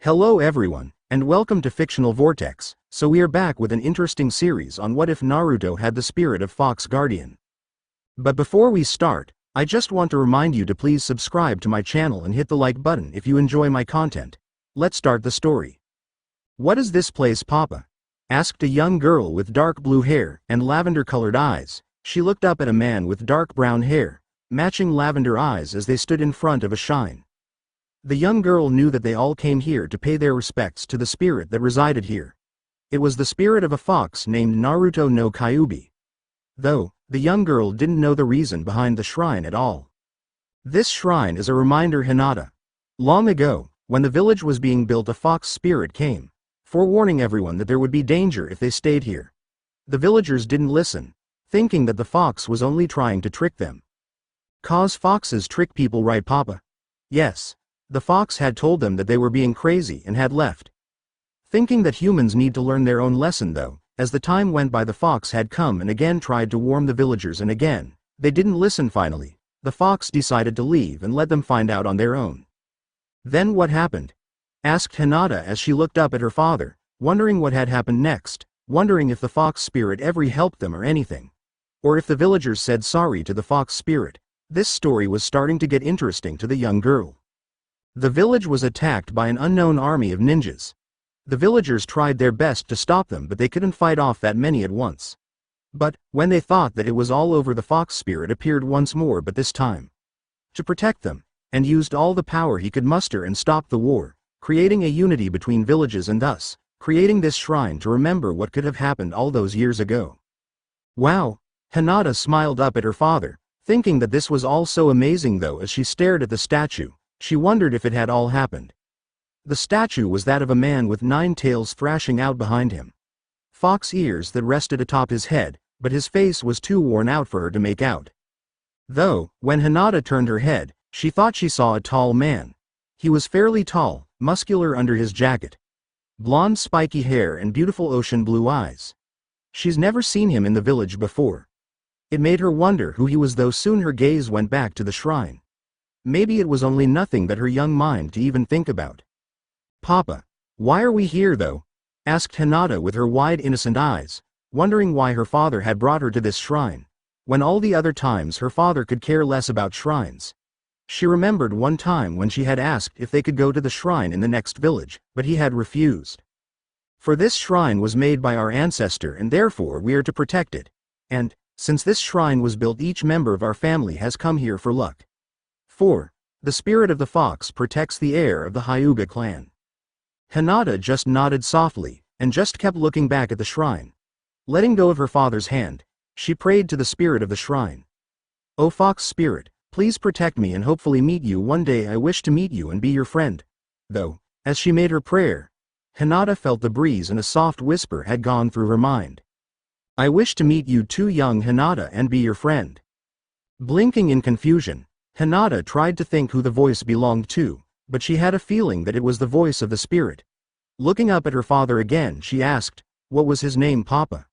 Hello everyone, and welcome to Fictional Vortex. So we are back with an interesting series on what if Naruto had the spirit of Fox Guardian. But before we start, I just want to remind you to please subscribe to my channel and hit the like button if you enjoy my content. Let's start the story. What is this place, Papa? Asked a young girl with dark blue hair and lavender-colored eyes. She looked up at a man with dark brown hair, matching lavender eyes as they stood in front of a shrine. The young girl knew that they all came here to pay their respects to the spirit that resided here. It was the spirit of a fox named Naruto no Kyuubi. Though, the young girl didn't know the reason behind the shrine at all. This shrine is a reminder Hinata. Long ago, when the village was being built, a fox spirit came, forewarning everyone that there would be danger if they stayed here. The villagers didn't listen, thinking that the fox was only trying to trick them. 'Cause foxes trick people, right, Papa? Yes. The fox had told them that they were being crazy and had left. Thinking that humans need to learn their own lesson though, as the time went by the fox had come and again tried to warn the villagers and again, they didn't listen. Finally, the fox decided to leave and let them find out on their own. Then what happened? Asked Hinata as she looked up at her father, wondering what had happened next, wondering if the fox spirit ever helped them or anything. Or if the villagers said sorry to the fox spirit. This story was starting to get interesting to the young girl. The village was attacked by an unknown army of ninjas. The villagers tried their best to stop them, but they couldn't fight off that many at once. But, when they thought that it was all over, the fox spirit appeared once more, but this time to protect them, and used all the power he could muster and stop the war, creating a unity between villages and thus, creating this shrine to remember what could have happened all those years ago. Wow! Hinata smiled up at her father, thinking that this was all so amazing though. As she stared at the statue, she wondered if it had all happened. The statue was that of a man with 9 tails thrashing out behind him. Fox ears that rested atop his head, but his face was too worn out for her to make out. Though, when Hinata turned her head, she thought she saw a tall man. He was fairly tall, muscular under his jacket. Blonde spiky hair and beautiful ocean blue eyes. She's never seen him in the village before. It made her wonder who he was, though soon her gaze went back to the shrine. Maybe it was only nothing that her young mind to even think about. Papa, why are we here though? Asked Hinata with her wide innocent eyes, wondering why her father had brought her to this shrine, when all the other times her father could care less about shrines. She remembered one time when she had asked if they could go to the shrine in the next village, but he had refused. For this shrine was made by our ancestor and therefore we are to protect it. And, since this shrine was built, each member of our family has come here for luck. 4. The spirit of the fox protects the heir of the Hyuga clan. Hinata just nodded softly, and just kept looking back at the shrine. Letting go of her father's hand, she prayed to the spirit of the shrine. O fox spirit, please protect me and hopefully meet you one day. I wish to meet you and be your friend. Though, as she made her prayer, Hinata felt the breeze and a soft whisper had gone through her mind. I wish to meet you too, young Hinata, and be your friend. Blinking in confusion, Hinata tried to think who the voice belonged to, but she had a feeling that it was the voice of the spirit. Looking up at her father again, she asked, what was his name, Papa?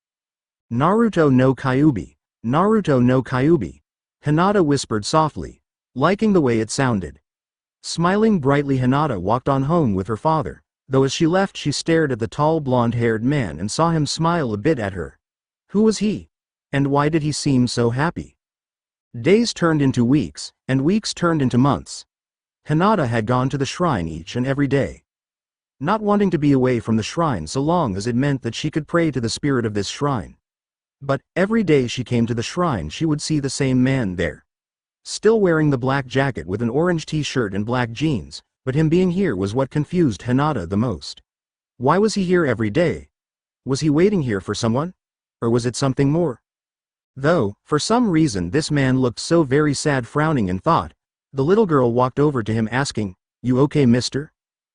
Naruto no Kyuubi. Naruto no Kyuubi. Hinata whispered softly, liking the way it sounded. Smiling brightly, Hinata walked on home with her father, though as she left she stared at the tall blonde-haired man and saw him smile a bit at her. Who was he? And why did he seem so happy? Days turned into weeks, and weeks turned into months. Hinata had gone to the shrine each and every day. Not wanting to be away from the shrine so long as it meant that she could pray to the spirit of this shrine. But, every day she came to the shrine she would see the same man there. Still wearing the black jacket with an orange t-shirt and black jeans, but him being here was what confused Hinata the most. Why was he here every day? Was he waiting here for someone? Or was it something more? Though, for some reason this man looked so very sad, frowning in thought. The little girl walked over to him asking, You okay, mister?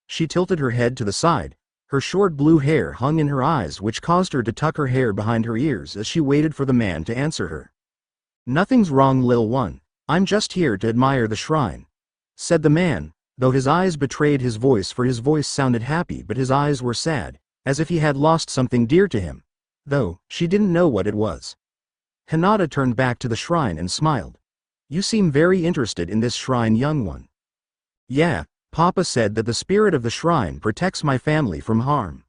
She tilted her head to the side. Her short blue hair hung in her eyes, which caused her to tuck her hair behind her ears as she waited for the man to answer her. Nothing's wrong, lil one. I'm just here to admire the shrine, said the man, though his eyes betrayed his voice, for his voice sounded happy but his eyes were sad, as if he had lost something dear to him. Though, she didn't know what it was. Hinata turned back to the shrine and smiled. You seem very interested in this shrine, young one. Yeah, Papa said that the spirit of the shrine protects my family from harm.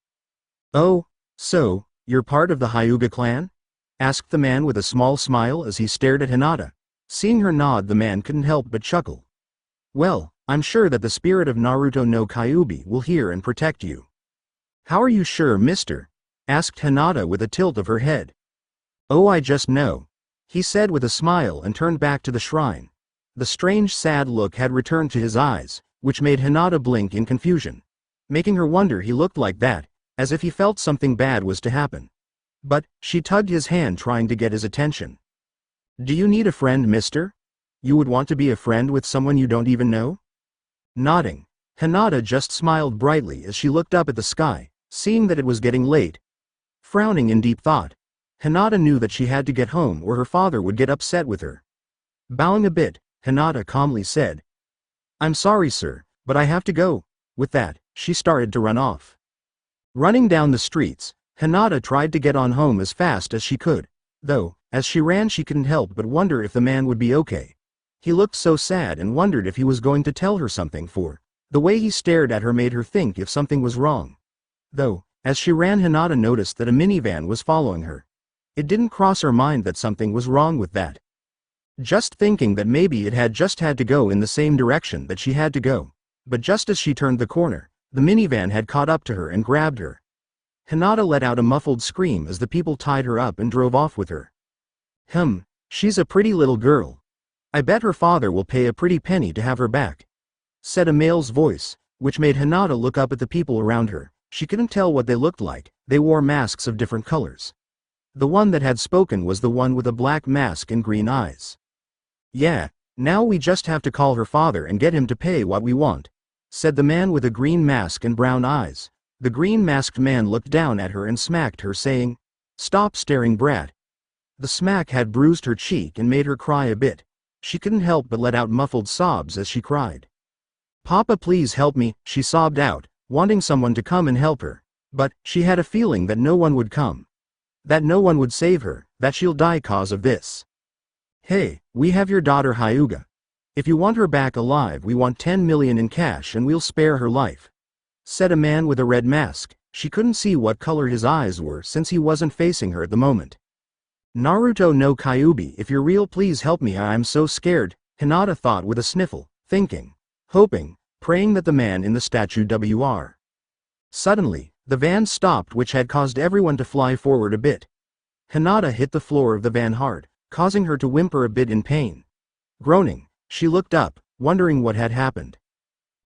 Oh, so, you're part of the Hyuga clan? Asked the man with a small smile as he stared at Hinata. Seeing her nod, the man couldn't help but chuckle. Well, I'm sure that the spirit of Naruto no Kyuubi will hear and protect you. How are you sure, mister? Asked Hinata with a tilt of her head. Oh, I just know, he said with a smile and turned back to the shrine. The strange sad look had returned to his eyes, which made Hinata blink in confusion, making her wonder he looked like that, as if he felt something bad was to happen. But she tugged his hand trying to get his attention. Do you need a friend, mister? You would want to be a friend with someone you don't even know? Nodding, Hinata just smiled brightly as she looked up at the sky, seeing that it was getting late. Frowning in deep thought, Hinata knew that she had to get home or her father would get upset with her. Bowing a bit, Hinata calmly said, I'm sorry, sir, but I have to go. With that, she started to run off. Running down the streets, Hinata tried to get on home as fast as she could, though, as she ran she couldn't help but wonder if the man would be okay. He looked so sad and wondered if he was going to tell her something, for the way he stared at her made her think if something was wrong. Though, as she ran, Hinata noticed that a minivan was following her. It didn't cross her mind that something was wrong with that. Just thinking that maybe it had to go in the same direction that she had to go. But just as she turned the corner, the minivan had caught up to her and grabbed her. Hinata let out a muffled scream as the people tied her up and drove off with her. She's a pretty little girl. I bet her father will pay a pretty penny to have her back, said a male's voice, which made Hinata look up at the people around her. She couldn't tell what they looked like, they wore masks of different colors. The one that had spoken was the one with a black mask and green eyes. Yeah, now we just have to call her father and get him to pay what we want, said the man with a green mask and brown eyes. The green masked man looked down at her and smacked her, saying, Stop staring, brat. The smack had bruised her cheek and made her cry a bit. She couldn't help but let out muffled sobs as she cried. Papa, please help me, she sobbed out, wanting someone to come and help her. But she had a feeling that no one would come. That no one would save her, that she'll die cause of this. Hey, we have your daughter Hyuga. If you want her back alive, we want 10 million in cash and we'll spare her life, said a man with a red mask. She couldn't see what color his eyes were since he wasn't facing her at the moment. Naruto no Kyuubi, if you're real, please help me, I'm so scared, Hinata thought with a sniffle, thinking, hoping, praying that the man in the statue were. Suddenly, the van stopped, which had caused everyone to fly forward a bit. Hinata hit the floor of the van hard, causing her to whimper a bit in pain. Groaning, she looked up, wondering what had happened.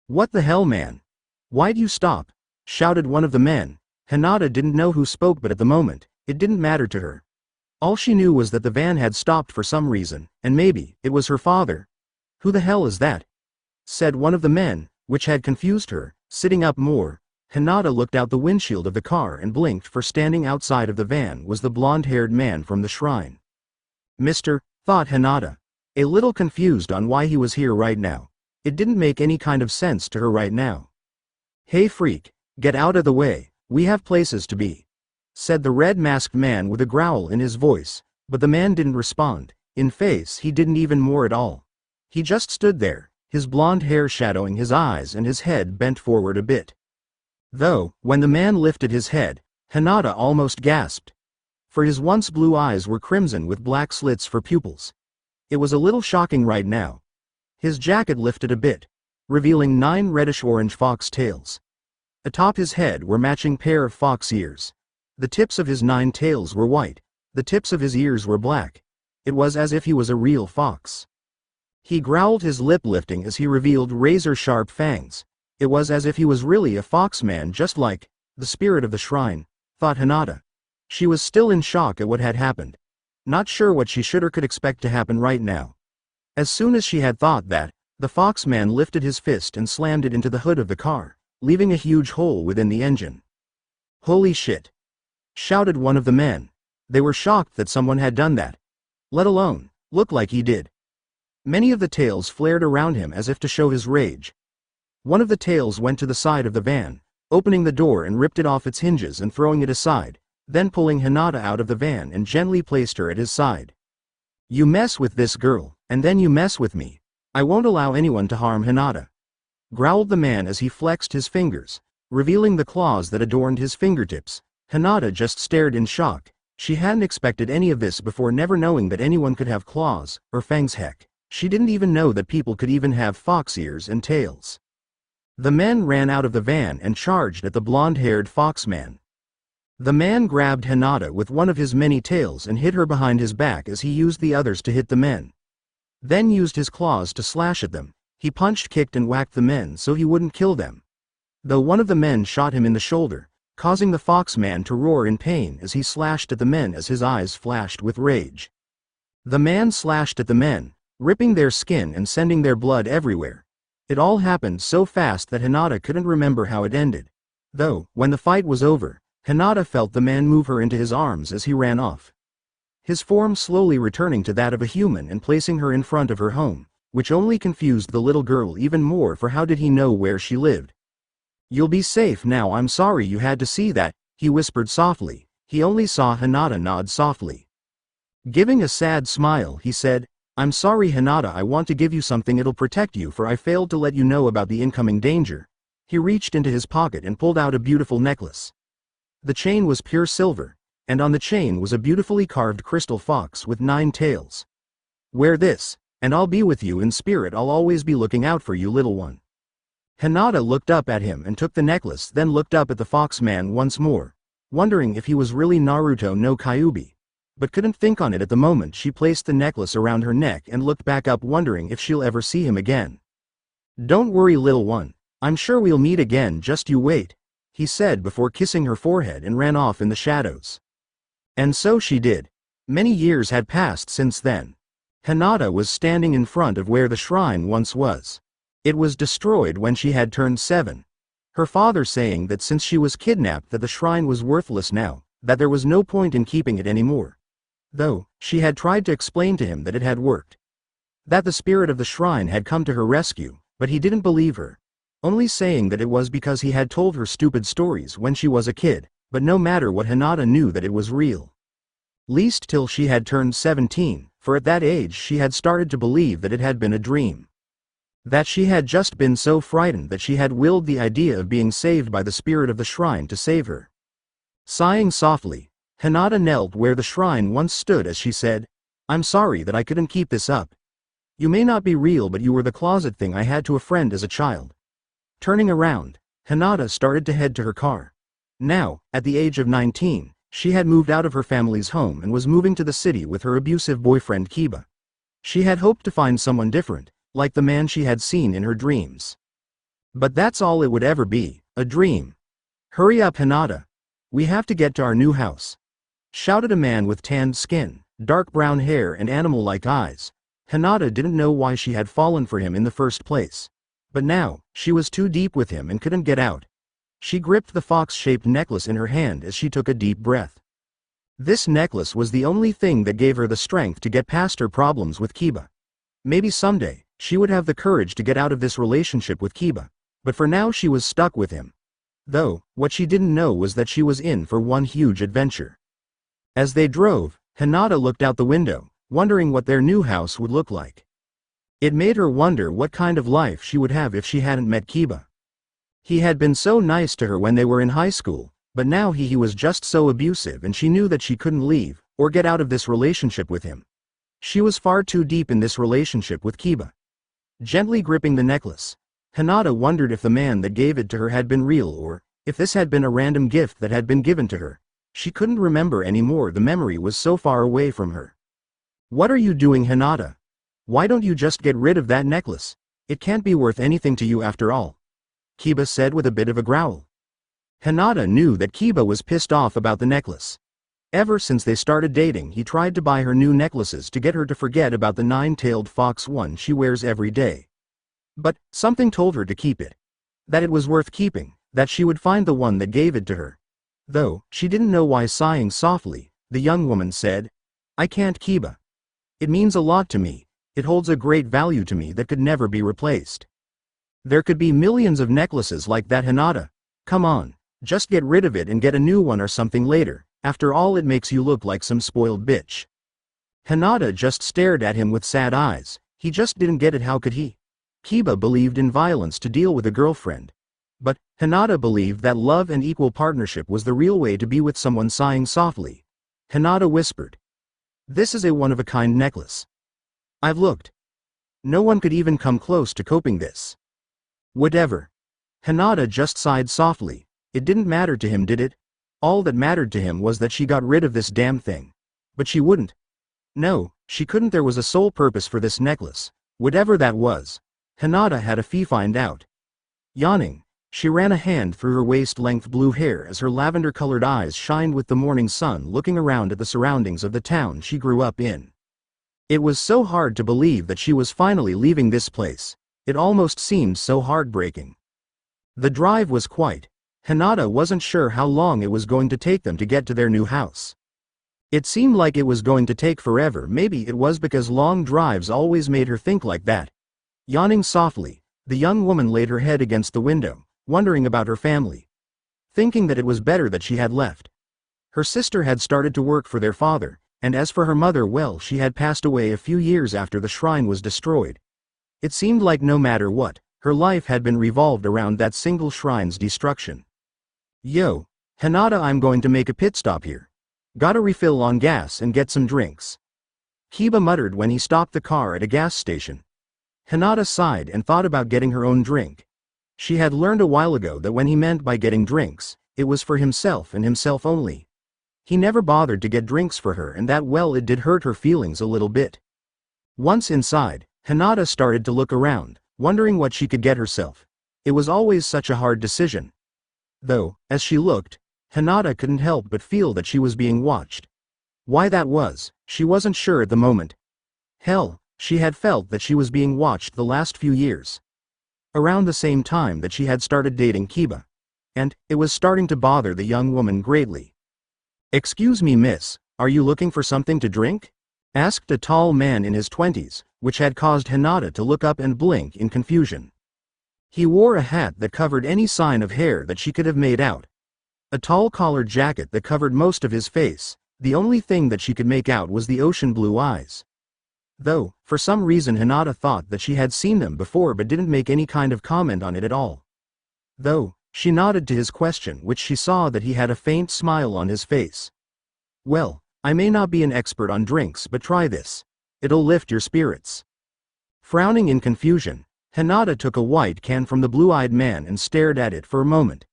What the hell, man? Why'd you stop? Shouted one of the men. Hinata didn't know who spoke, but at the moment, it didn't matter to her. All she knew was that the van had stopped for some reason, and maybe it was her father. Who the hell is that? Said one of the men, which had confused her. Sitting up more, Hinata looked out the windshield of the car and blinked, for standing outside of the van was the blonde-haired man from the shrine. Mister, thought Hinata, a little confused on why he was here right now. It didn't make any kind of sense to her right now. Hey freak, get out of the way, we have places to be, said the red-masked man with a growl in his voice, but the man didn't respond. In face he didn't even more at all. He just stood there, his blonde hair shadowing his eyes and his head bent forward a bit. Though, when the man lifted his head, Hinata almost gasped. For his once blue eyes were crimson with black slits for pupils. It was a little shocking right now. His jacket lifted a bit, revealing 9 reddish-orange fox tails. Atop his head were matching pair of fox ears. The tips of his 9 tails were white, the tips of his ears were black. It was as if he was a real fox. He growled, his lip lifting as he revealed razor-sharp fangs. It was as if he was really a foxman, just like the spirit of the shrine, thought Hinata. She was still in shock at what had happened, not sure what she should or could expect to happen right now. As soon as she had thought that, the foxman lifted his fist and slammed it into the hood of the car, leaving a huge hole within the engine. Holy shit! Shouted one of the men. They were shocked that someone had done that. Let alone, look like he did. Many of the tails flared around him as if to show his rage. One of the tails went to the side of the van, opening the door and ripped it off its hinges and throwing it aside, then pulling Hinata out of the van and gently placed her at his side. You mess with this girl, and then you mess with me. I won't allow anyone to harm Hinata. growled the man as he flexed his fingers, revealing the claws that adorned his fingertips. Hinata just stared in shock. She hadn't expected any of this before, never knowing that anyone could have claws, or fangs. Heck, she didn't even know that people could even have fox ears and tails. The men ran out of the van and charged at the blonde-haired fox man. The man grabbed Hinata with one of his many tails and hit her behind his back as he used the others to hit the men. Then used his claws to slash at them. He punched, kicked and whacked the men so he wouldn't kill them. Though one of the men shot him in the shoulder, causing the fox man to roar in pain as he slashed at the men as his eyes flashed with rage. The man slashed at the men, ripping their skin and sending their blood everywhere. It all happened so fast that Hinata couldn't remember how it ended. Though, when the fight was over, Hinata felt the man move her into his arms as he ran off. His form slowly returning to that of a human and placing her in front of her home, which only confused the little girl even more, for how did he know where she lived? "You'll be safe now. I'm sorry you had to see that," he whispered softly. He only saw Hinata nod softly. Giving a sad smile, he said, "I'm sorry Hinata, I want to give you something, it'll protect you, for I failed to let you know about the incoming danger." He reached into his pocket and pulled out a beautiful necklace. The chain was pure silver, and on the chain was a beautifully carved crystal fox with 9 tails. "Wear this, and I'll be with you in spirit. I'll always be looking out for you, little one." Hinata looked up at him and took the necklace, then looked up at the fox man once more, wondering if he was really Naruto no Kyuubi, but couldn't think on it at the moment. She placed the necklace around her neck and looked back up, wondering if she'll ever see him again. "Don't worry, little one. I'm sure we'll meet again, just you wait," he said before kissing her forehead and ran off in the shadows. And so she did. Many years had passed since then. Hinata was standing in front of where the shrine once was. It was destroyed when she had turned 7. Her father saying that since she was kidnapped that the shrine was worthless now, that there was no point in keeping it anymore. Though, she had tried to explain to him that it had worked. That the spirit of the shrine had come to her rescue, but he didn't believe her. Only saying that it was because he had told her stupid stories when she was a kid, but no matter what, Hinata knew that it was real. Least till she had turned 17, for at that age she had started to believe that it had been a dream. That she had just been so frightened that she had willed the idea of being saved by the spirit of the shrine to save her. Sighing softly, Hinata knelt where the shrine once stood as she said, "I'm sorry that I couldn't keep this up. You may not be real, but you were the closet thing I had to a friend as a child." Turning around, Hinata started to head to her car. Now, at the age of 19, she had moved out of her family's home and was moving to the city with her abusive boyfriend Keba. She had hoped to find someone different, like the man she had seen in her dreams. But that's all it would ever be, a dream. "Hurry up, Hinata. We have to get to our new house," shouted a man with tanned skin, dark brown hair and animal-like eyes. Hinata didn't know why she had fallen for him in the first place. But now, she was too deep with him and couldn't get out. She gripped the fox-shaped necklace in her hand as she took a deep breath. This necklace was the only thing that gave her the strength to get past her problems with Keba. Maybe someday, she would have the courage to get out of this relationship with Keba, but for now she was stuck with him. Though, what she didn't know was that she was in for one huge adventure. As they drove, Hinata looked out the window, wondering what their new house would look like. It made her wonder what kind of life she would have if she hadn't met Keba. He had been so nice to her when they were in high school, but now he was just so abusive, and she knew that she couldn't leave, or get out of this relationship with him. She was far too deep in this relationship with Keba. Gently gripping the necklace, Hinata wondered if the man that gave it to her had been real, or if this had been a random gift that had been given to her. She couldn't remember anymore, the memory was so far away from her. "What are you doing, Hinata? Why don't you just get rid of that necklace? It can't be worth anything to you after all," Keba said with a bit of a growl. Hinata knew that Keba was pissed off about the necklace. Ever since they started dating, he tried to buy her new necklaces to get her to forget about the 9-tailed fox one she wears every day. But something told her to keep it. That it was worth keeping, that she would find the one that gave it to her. Though, she didn't know why. Sighing softly, the young woman said, "I can't, Keba. It means a lot to me. It holds a great value to me that could never be replaced. There could be millions of necklaces like that, Hinata. Come on, just get rid of it and get a new one or something later. After all, it makes you look like some spoiled bitch." Hinata just stared at him with sad eyes. He just didn't get it. How could he? Keba believed in violence to deal with a girlfriend. But Hinata believed that love and equal partnership was the real way to be with someone. Sighing softly, Hinata whispered, "This is a one-of-a-kind necklace. I've looked. No one could even come close to coping this." "Whatever." Hinata just sighed softly. It didn't matter to him, did it? All that mattered to him was that she got rid of this damn thing. But she wouldn't. No, she couldn't. There was a sole purpose for this necklace. Whatever that was, Hinata had to find out. Yawning, she ran a hand through her waist-length blue hair as her lavender-colored eyes shined with the morning sun, looking around at the surroundings of the town she grew up in. It was so hard to believe that she was finally leaving this place. It almost seemed so heartbreaking. The drive was quiet. Hinata wasn't sure how long it was going to take them to get to their new house. It seemed like it was going to take forever. Maybe it was because long drives always made her think like that. Yawning softly, the young woman laid her head against the window, wondering about her family. Thinking that it was better that she had left. Her sister had started to work for their father, and as for her mother, well, she had passed away a few years after the shrine was destroyed. It seemed like no matter what, her life had been revolved around that single shrine's destruction. "Yo, Hinata, I'm going to make a pit stop here. Gotta refill on gas and get some drinks," Keba muttered when he stopped the car at a gas station. Hinata sighed and thought about getting her own drink. She had learned a while ago that when he meant by getting drinks, it was for himself and himself only. He never bothered to get drinks for her, and that, well, it did hurt her feelings a little bit. Once inside, Hinata started to look around, wondering what she could get herself. It was always such a hard decision. Though, as she looked, Hinata couldn't help but feel that she was being watched. Why that was, she wasn't sure at the moment. Hell, she had felt that she was being watched the last few years. Around the same time that she had started dating Keba. And it was starting to bother the young woman greatly. "Excuse me, miss, are you looking for something to drink?" asked a tall man in his 20s, which had caused Hinata to look up and blink in confusion. He wore a hat that covered any sign of hair that she could have made out. A tall collared jacket that covered most of his face. The only thing that she could make out was the ocean blue eyes. Though, for some reason Hinata thought that she had seen them before but didn't make any kind of comment on it at all. Though, she nodded to his question, which she saw that he had a faint smile on his face. "Well, I may not be an expert on drinks, but try this. It'll lift your spirits." Frowning in confusion, Hinata took a white can from the blue-eyed man and stared at it for a moment.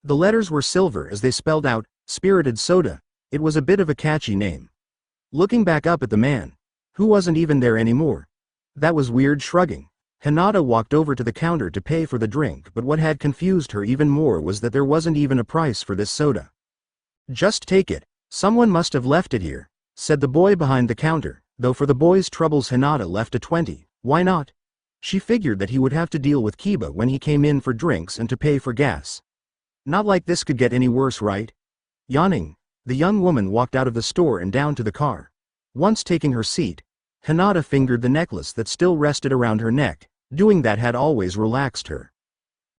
The letters were silver as they spelled out, "Spirited Soda." It was a bit of a catchy name. Looking back up at the man, who wasn't even there anymore. That was weird. Shrugging, Hinata walked over to the counter to pay for the drink, but what had confused her even more was that there wasn't even a price for this soda. "Just take it. Someone must have left it here," said the boy behind the counter, though for the boy's troubles Hinata left a 20. Why not? She figured that he would have to deal with Keba when he came in for drinks and to pay for gas. Not like this could get any worse, right? Yawning, the young woman walked out of the store and down to the car. Once taking her seat, Hinata fingered the necklace that still rested around her neck. Doing that had always relaxed her.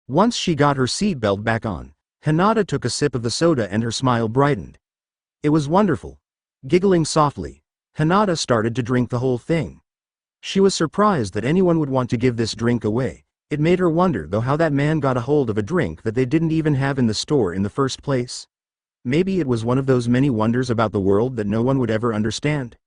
Once she got her seatbelt back on, Hinata took a sip of the soda and her smile brightened. It was wonderful. Giggling softly, Hinata started to drink the whole thing. She was surprised that anyone would want to give this drink away. It made her wonder, though, how that man got a hold of a drink that they didn't even have in the store in the first place. Maybe it was one of those many wonders about the world that no one would ever understand.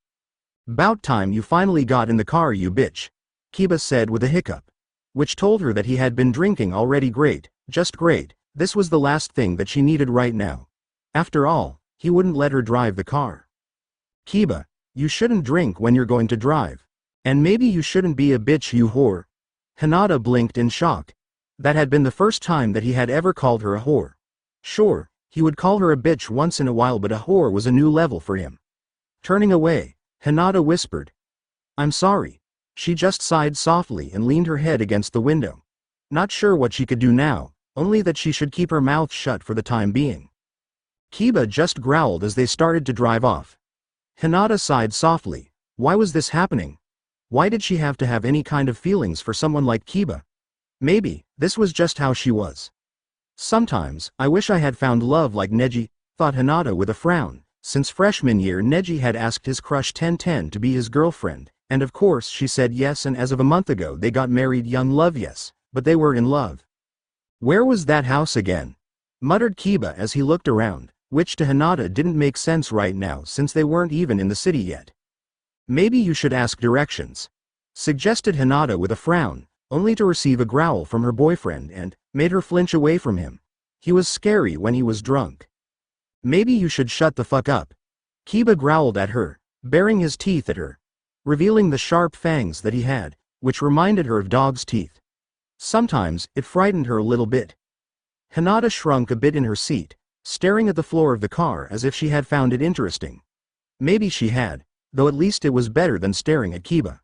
"'Bout time you finally got in the car, you bitch," Keba said with a hiccup, which told her that he had been drinking already. Great, just great. This was the last thing that she needed right now. After all, he wouldn't let her drive the car. "Keba, you shouldn't drink when you're going to drive. And maybe you shouldn't be a bitch, you whore." Hinata blinked in shock. That had been the first time that he had ever called her a whore. Sure, he would call her a bitch once in a while, but a whore was a new level for him. Turning away, Hinata whispered, "I'm sorry." She just sighed softly and leaned her head against the window. Not sure what she could do now, only that she should keep her mouth shut for the time being. Keba just growled as they started to drive off. Hinata sighed softly. Why was this happening? Why did she have to have any kind of feelings for someone like Keba? Maybe this was just how she was. Sometimes, I wish I had found love like Neji, thought Hinata with a frown. Since freshman year, Neji had asked his crush 1010 to be his girlfriend, And of course she said yes, and as of a month ago they got married. Young love, yes, but they were in love. Where was that house again? Muttered Keba as he looked around, which to Hinata didn't make sense right now since they weren't even in the city yet. Maybe you should ask directions, suggested Hinata with a frown, only to receive a growl from her boyfriend and made her flinch away from him. He was scary when he was drunk. Maybe you should shut the fuck up. Keba growled at her, baring his teeth at her, revealing the sharp fangs that he had, which reminded her of dog's teeth. Sometimes it frightened her a little bit. Hinata shrunk a bit in her seat, staring at the floor of the car as if she had found it interesting. Maybe she had, though at least it was better than staring at Keba.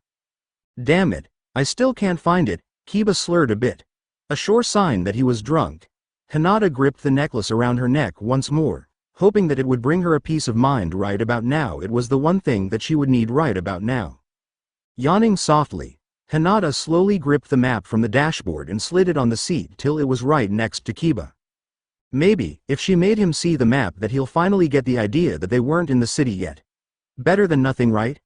Damn it, I still can't find it, Keba slurred a bit. A sure sign that he was drunk. Hinata gripped the necklace around her neck once more, hoping that it would bring her a peace of mind right about now. It was the one thing that she would need right about now. Yawning softly, Hinata slowly gripped the map from the dashboard and slid it on the seat till it was right next to Keba. Maybe, if she made him see the map, that he'll finally get the idea that they weren't in the city yet. Better than nothing, right?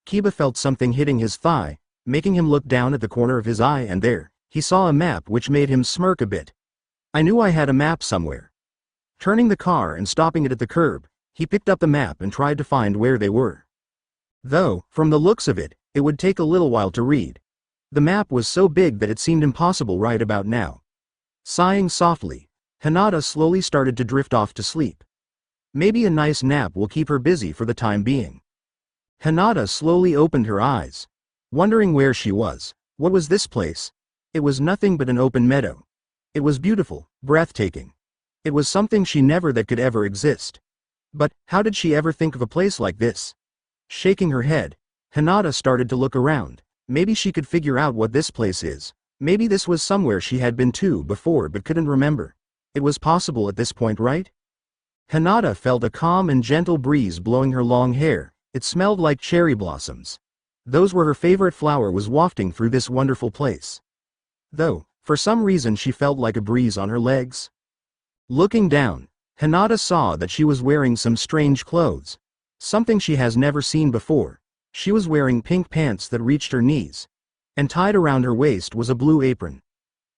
Keba felt something hitting his thigh, making him look down at the corner of his eye, and there, he saw a map which made him smirk a bit. I knew I had a map somewhere. Turning the car and stopping it at the curb, he picked up the map and tried to find where they were. Though, from the looks of it, it would take a little while to read. The map was so big that it seemed impossible right about now. Sighing softly, Hinata slowly started to drift off to sleep. Maybe a nice nap will keep her busy for the time being. Hinata slowly opened her eyes, wondering where she was. What was this place? It was nothing but an open meadow. It was beautiful, breathtaking. It was something she never that could ever exist. But, how did she ever think of a place like this? Shaking her head, Hinata started to look around. Maybe she could figure out what this place is. Maybe this was somewhere she had been to before but couldn't remember. It was possible at this point, right? Hinata felt a calm and gentle breeze blowing her long hair. It smelled like cherry blossoms. Those were her favorite flower was wafting through this wonderful place. Though, for some reason she felt like a breeze on her legs. Looking down, Hinata saw that she was wearing some strange clothes. Something she has never seen before. She was wearing pink pants that reached her knees. And tied around her waist was a blue apron.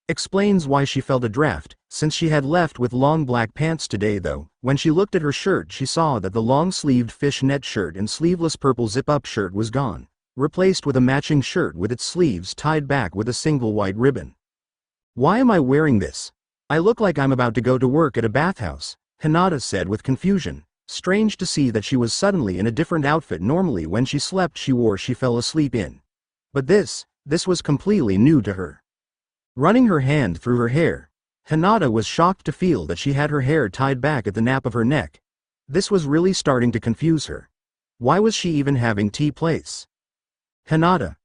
Explains why she felt a draft, since she had left with long black pants today. Though, when she looked at her shirt she saw that the long-sleeved fishnet shirt and sleeveless purple zip-up shirt was gone, replaced with a matching shirt with its sleeves tied back with a single white ribbon. Why am I wearing this? I look like I'm about to go to work at a bathhouse, Hinata said with confusion. Strange to see that she was suddenly in a different outfit. Normally when she slept she fell asleep in. But this was completely new to her. Running her hand through her hair, Hinata was shocked to feel that she had her hair tied back at the nape of her neck. This was really starting to confuse her. Why was she even having tea place? Hinata,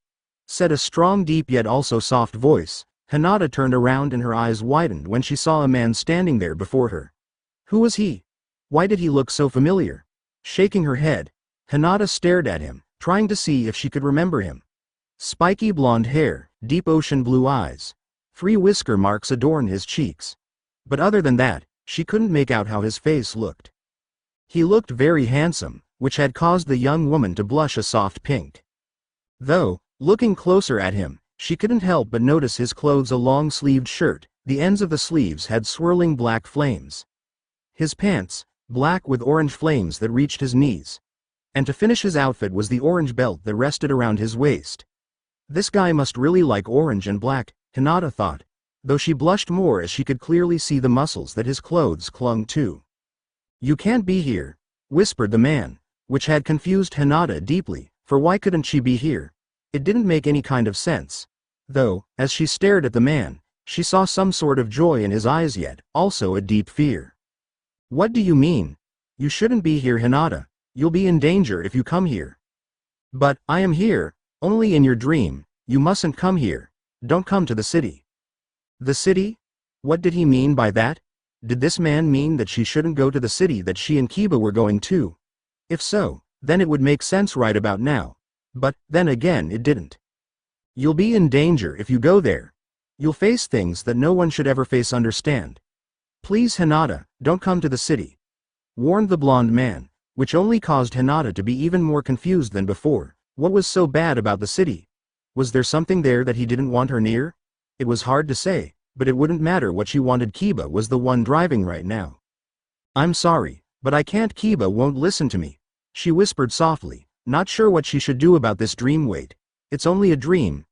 said a strong, deep yet also soft voice. Hinata turned around and her eyes widened when she saw a man standing there before her. Who was he? Why did he look so familiar? Shaking her head, Hinata stared at him, trying to see if she could remember him. Spiky blonde hair, deep ocean blue eyes. 3 whisker marks adorn his cheeks. But other than that, she couldn't make out how his face looked. He looked very handsome, which had caused the young woman to blush a soft pink. Though, looking closer at him, she couldn't help but notice his clothes: a long-sleeved shirt, the ends of the sleeves had swirling black flames. His pants, black with orange flames that reached his knees. And to finish his outfit was the orange belt that rested around his waist. This guy must really like orange and black, Hinata thought, though she blushed more as she could clearly see the muscles that his clothes clung to. You can't be here, whispered the man, which had confused Hinata deeply, for why couldn't she be here? It didn't make any kind of sense. Though, as she stared at the man, she saw some sort of joy in his eyes yet also a deep fear. What do you mean? You shouldn't be here, Hinata. You'll be in danger if you come here. But, I am here, only in your dream. You mustn't come here. Don't come to the city. The city? What did he mean by that? Did this man mean that she shouldn't go to the city that she and Keba were going to? If so, then it would make sense right about now. But, then again, it didn't. You'll be in danger if you go there. You'll face things that no one should ever face, understand? Please, Hinata, don't come to the city, warned the blonde man, which only caused Hinata to be even more confused than before. What was so bad about the city? Was there something there that he didn't want her near? It was hard to say, but it wouldn't matter what she wanted. Keba was the one driving right now. I'm sorry, but I can't. Keba won't listen to me, she whispered softly, not sure what she should do about this dream. Wait, it's only a dream.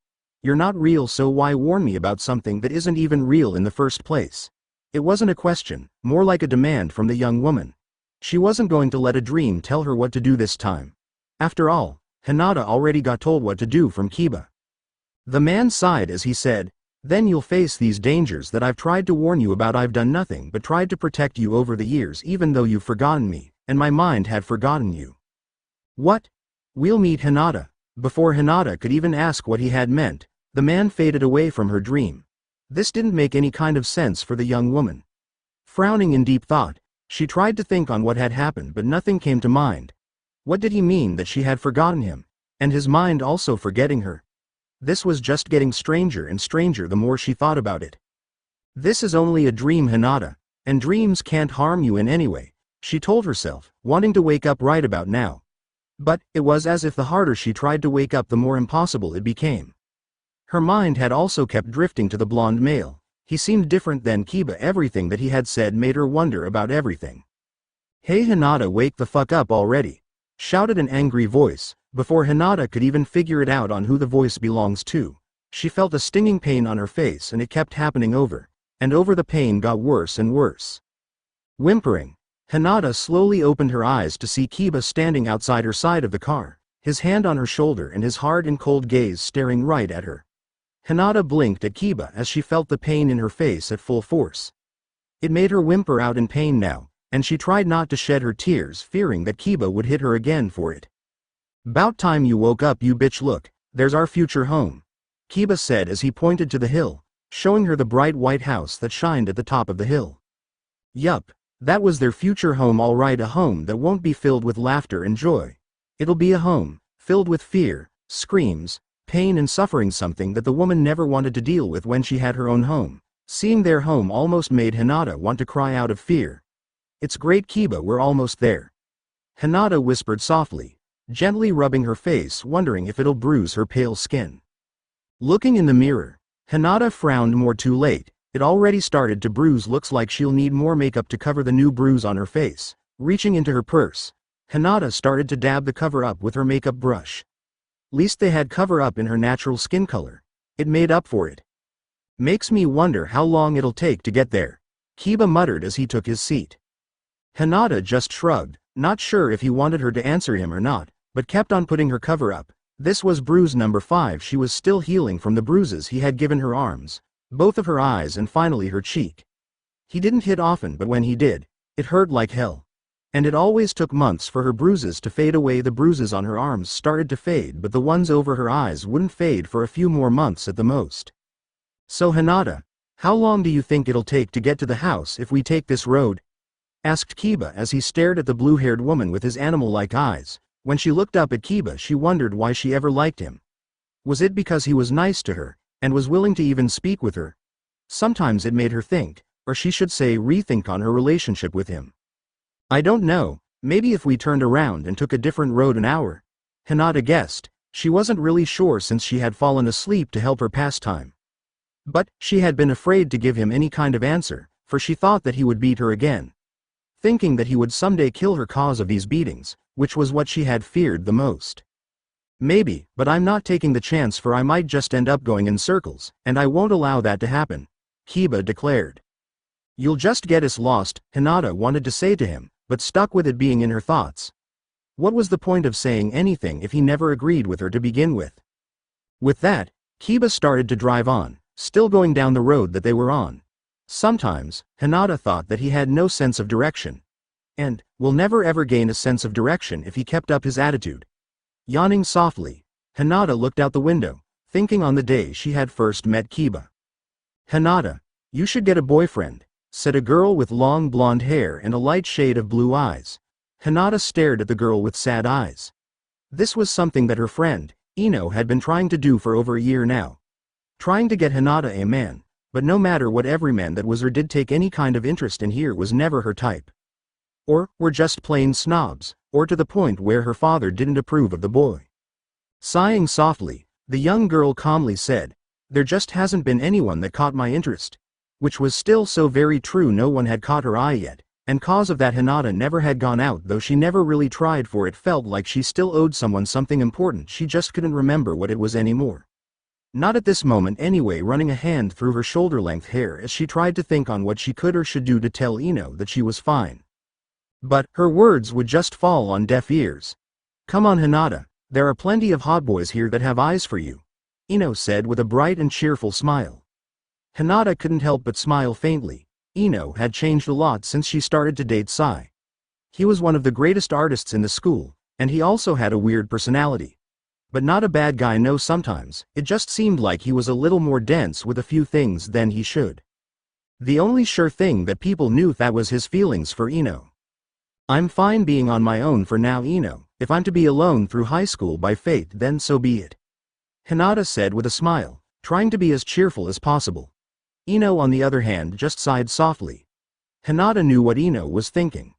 You're not real, so why warn me about something that isn't even real in the first place? It wasn't a question, more like a demand from the young woman. She wasn't going to let a dream tell her what to do this time. After all, Hinata already got told what to do from Keba. The man sighed as he said, then you'll face these dangers that I've tried to warn you about. I've done nothing but tried to protect you over the years, even though you've forgotten me, and my mind had forgotten you. What? We'll meet Hinata. Before Hinata could even ask what he had meant, the man faded away from her dream. This didn't make any kind of sense for the young woman. Frowning in deep thought, she tried to think on what had happened, but nothing came to mind. What did he mean that she had forgotten him, and his mind also forgetting her? This was just getting stranger and stranger the more she thought about it. This is only a dream, Hinata, and dreams can't harm you in any way, she told herself, wanting to wake up right about now. But it was as if the harder she tried to wake up, the more impossible it became. Her mind had also kept drifting to the blonde male. He seemed different than Keba. Everything that he had said made her wonder about everything. Hey Hinata, wake the fuck up already, shouted an angry voice. Before Hinata could even figure it out on who the voice belongs to, she felt a stinging pain on her face, and it kept happening over and over. The pain got worse and worse. Whimpering, Hinata slowly opened her eyes to see Keba standing outside her side of the car, his hand on her shoulder and his hard and cold gaze staring right at her. Hinata blinked at Keba as she felt the pain in her face at full force. It made her whimper out in pain now, and she tried not to shed her tears, fearing that Keba would hit her again for it. "'Bout time you woke up, you bitch. Look, there's our future home," Keba said as he pointed to the hill, showing her the bright white house that shined at the top of the hill. Yup, that was their future home, all right, a home that won't be filled with laughter and joy. It'll be a home filled with fear, screams, pain and suffering, something that the woman never wanted to deal with when she had her own home. Seeing their home almost made Hinata want to cry out of fear. "It's great, Keba, we're almost there," Hinata whispered softly, gently rubbing her face, wondering if it'll bruise her pale skin. Looking in the mirror, Hinata frowned more. Too late, it already started to bruise. Looks like she'll need more makeup to cover the new bruise on her face. Reaching into her purse, Hinata started to dab the cover up with her makeup brush. Least they had cover up in her natural skin color. It made up for it. "Makes me wonder how long it'll take to get there," Keba muttered as he took his seat. Hinata just shrugged, not sure if he wanted her to answer him or not, but kept on putting her cover up. This was bruise number 5. She was still healing from the bruises he had given her arms, both of her eyes and finally her cheek. He didn't hit often, but when he did, it hurt like hell. And it always took months for her bruises to fade away. The bruises on her arms started to fade, but the ones over her eyes wouldn't fade for a few more months at the most. "So Hinata, how long do you think it'll take to get to the house if we take this road?" asked Keba as he stared at the blue-haired woman with his animal-like eyes. When she looked up at Keba, she wondered why she ever liked him. Was it because he was nice to her, and was willing to even speak with her? Sometimes it made her think, or she should say rethink, on her relationship with him. "I don't know, maybe if we turned around and took a different road an hour," Hinata guessed. She wasn't really sure since she had fallen asleep to help her pass time. But she had been afraid to give him any kind of answer, for she thought that he would beat her again. Thinking that he would someday kill her cause of these beatings, which was what she had feared the most. "Maybe, but I'm not taking the chance, for I might just end up going in circles, and I won't allow that to happen," Keba declared. "You'll just get us lost," Hinata wanted to say to him, but stuck with it being in her thoughts. What was the point of saying anything if he never agreed with her to begin with? With that, Keba started to drive on, still going down the road that they were on. Sometimes, Hinata thought that he had no sense of direction. And will never ever gain a sense of direction if he kept up his attitude. Yawning softly, Hinata looked out the window, thinking on the day she had first met Keba. "Hinata, you should get a boyfriend," said a girl with long blonde hair and a light shade of blue eyes. Hinata stared at the girl with sad eyes. This was something that her friend, Ino, had been trying to do for over a year now. Trying to get Hinata a man, but no matter what every man that was or did take any kind of interest in here was never her type. Or were just plain snobs, or to the point where her father didn't approve of the boy. Sighing softly, the young girl calmly said, "There just hasn't been anyone that caught my interest." Which was still so very true. No one had caught her eye yet, and cause of that Hinata never had gone out, though she never really tried, for it felt like she still owed someone something important. She just couldn't remember what it was anymore. Not at this moment anyway. Running a hand through her shoulder-length hair as she tried to think on what she could or should do to tell Ino that she was fine. But her words would just fall on deaf ears. "Come on, Hinata. There are plenty of hot boys here that have eyes for you," Ino said with a bright and cheerful smile. Hinata couldn't help but smile faintly. Ino had changed a lot since she started to date Sai. He was one of the greatest artists in the school, and he also had a weird personality. But not a bad guy, no. Sometimes, it just seemed like he was a little more dense with a few things than he should. The only sure thing that people knew that was his feelings for Ino. "I'm fine being on my own for now, Ino. If I'm to be alone through high school by fate, then so be it," Hinata said with a smile, trying to be as cheerful as possible. Ino, on the other hand, just sighed softly. Hinata knew what Ino was thinking.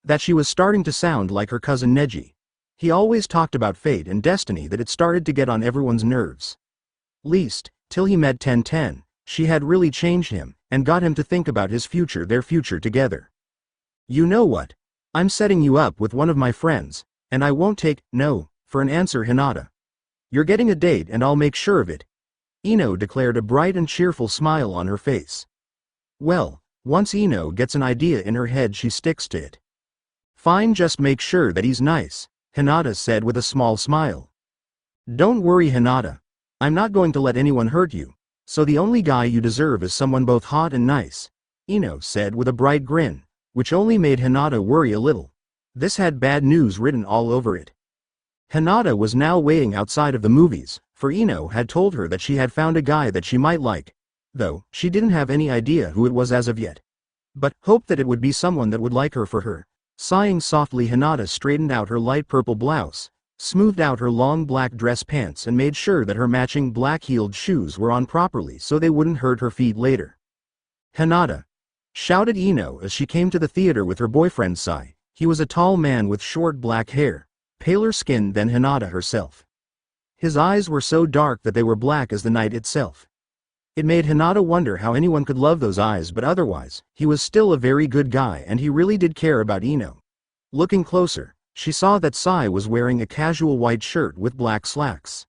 That she was starting to sound like her cousin Neji. He always talked about fate and destiny, that it started to get on everyone's nerves. Least, till he met Ten. She had really changed him, and got him to think about his future, their future together. "You know what? I'm setting you up with one of my friends, and I won't take no for an answer, Hinata. You're getting a date and I'll make sure of it," Ino declared, a bright and cheerful smile on her face. Well, once Ino gets an idea in her head, she sticks to it. "Fine, just make sure that he's nice," Hinata said with a small smile. "Don't worry, Hinata. I'm not going to let anyone hurt you, so the only guy you deserve is someone both hot and nice," Ino said with a bright grin, which only made Hinata worry a little. This had bad news written all over it. Hinata was now waiting outside of the movies, for Ino had told her that she had found a guy that she might like, though she didn't have any idea who it was as of yet. But hoped that it would be someone that would like her for her. Sighing softly, Hinata straightened out her light purple blouse, smoothed out her long black dress pants, and made sure that her matching black-heeled shoes were on properly so they wouldn't hurt her feet later. "Hinata!" shouted Ino as she came to the theater with her boyfriend Sai. He was a tall man with short black hair, paler skin than Hinata herself. His eyes were so dark that they were black as the night itself. It made Hinata wonder how anyone could love those eyes, but otherwise, he was still a very good guy and he really did care about Ino. Looking closer, she saw that Sai was wearing a casual white shirt with black slacks.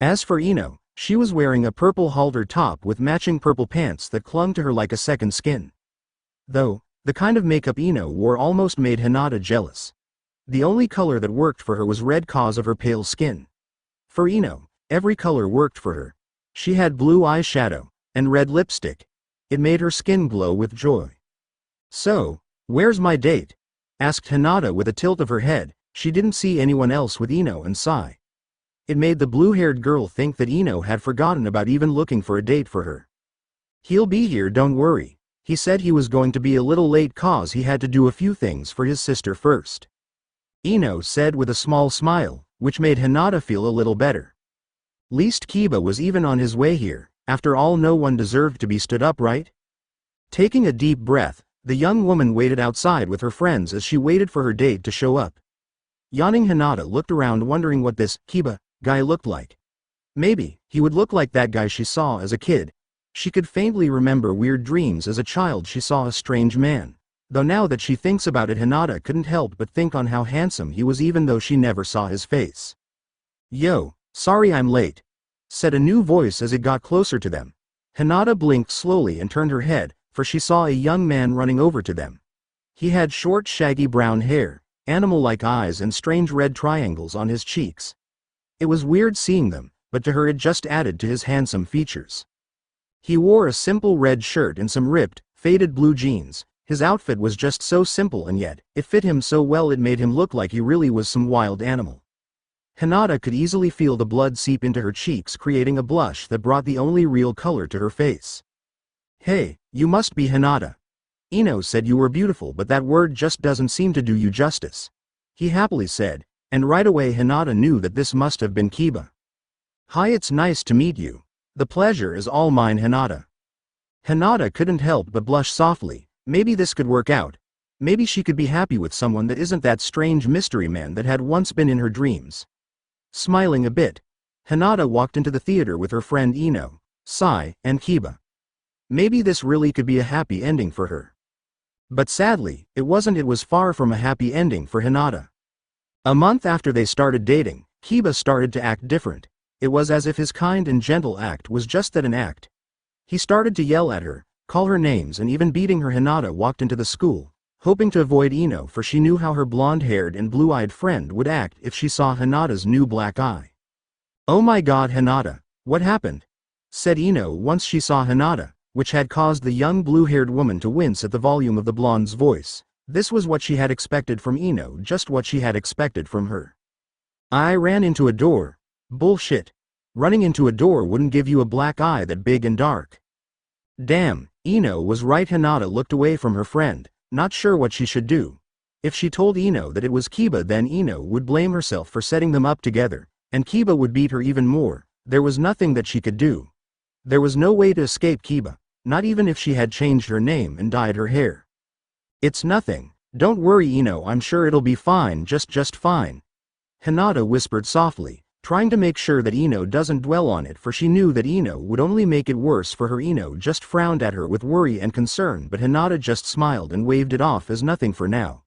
As for Ino, she was wearing a purple halter top with matching purple pants that clung to her like a second skin. Though, the kind of makeup Ino wore almost made Hinata jealous. The only color that worked for her was red cause of her pale skin. For Ino, every color worked for her. She had blue eyeshadow, and red lipstick. It made her skin glow with joy. "So, where's my date?" asked Hinata with a tilt of her head. She didn't see anyone else with Ino and Sai. It made the blue-haired girl think that Ino had forgotten about even looking for a date for her. "He'll be here, don't worry. He said he was going to be a little late cause he had to do a few things for his sister first," Ino said with a small smile, which made Hinata feel a little better. Least Keba was even on his way here. After all, no one deserved to be stood up, right? Taking a deep breath, the young woman waited outside with her friends as she waited for her date to show up. Yawning, Hinata looked around wondering what this Keba guy looked like. Maybe he would look like that guy she saw as a kid. She could faintly remember weird dreams as a child. She saw a strange man. Though now that she thinks about it, Hinata couldn't help but think on how handsome he was even though she never saw his face. "Yo, sorry I'm late," said a new voice as it got closer to them. Hinata blinked slowly and turned her head, for she saw a young man running over to them. He had short shaggy brown hair, animal-like eyes, and strange red triangles on his cheeks. It was weird seeing them, but to her it just added to his handsome features. He wore a simple red shirt and some ripped, faded blue jeans. His outfit was just so simple, and yet, it fit him so well it made him look like he really was some wild animal. Hinata could easily feel the blood seep into her cheeks, creating a blush that brought the only real color to her face. "Hey, you must be Hinata. Ino said you were beautiful, but that word just doesn't seem to do you justice," he happily said, and right away Hinata knew that this must have been Keba. "Hi, it's nice to meet you. The pleasure is all mine, Hinata." Hinata couldn't help but blush softly. Maybe this could work out. Maybe she could be happy with someone that isn't that strange mystery man that had once been in her dreams. Smiling a bit, Hinata walked into the theater with her friend Ino, Sai, and Keba. Maybe this really could be a happy ending for her. But sadly, it wasn't. It was far from a happy ending for Hinata. A month after they started dating, Keba started to act different. It was as if his kind and gentle act was just that, an act. He started to yell at her, call her names, and even beating her. Hinata walked into the school, hoping to avoid Ino, for she knew how her blonde-haired and blue-eyed friend would act if she saw Hinata's new black eye. "Oh my god, Hinata, what happened?" said Ino once she saw Hinata, which had caused the young blue-haired woman to wince at the volume of the blonde's voice. This was what she had expected from Ino, just what she had expected from her. "I ran into a door." "Bullshit. Running into a door wouldn't give you a black eye that big and dark." Damn, Ino was right. Hinata looked away from her friend, not sure what she should do. If she told Ino that it was Keba, then Ino would blame herself for setting them up together, and Keba would beat her even more. There was nothing that she could do. There was no way to escape Keba, not even if she had changed her name and dyed her hair. "It's nothing. Don't worry, Ino, I'm sure it'll be fine, just fine," Hinata whispered softly, trying to make sure that Ino doesn't dwell on it, for she knew that Ino would only make it worse for her. Ino just frowned at her with worry and concern, but Hinata just smiled and waved it off as nothing for now.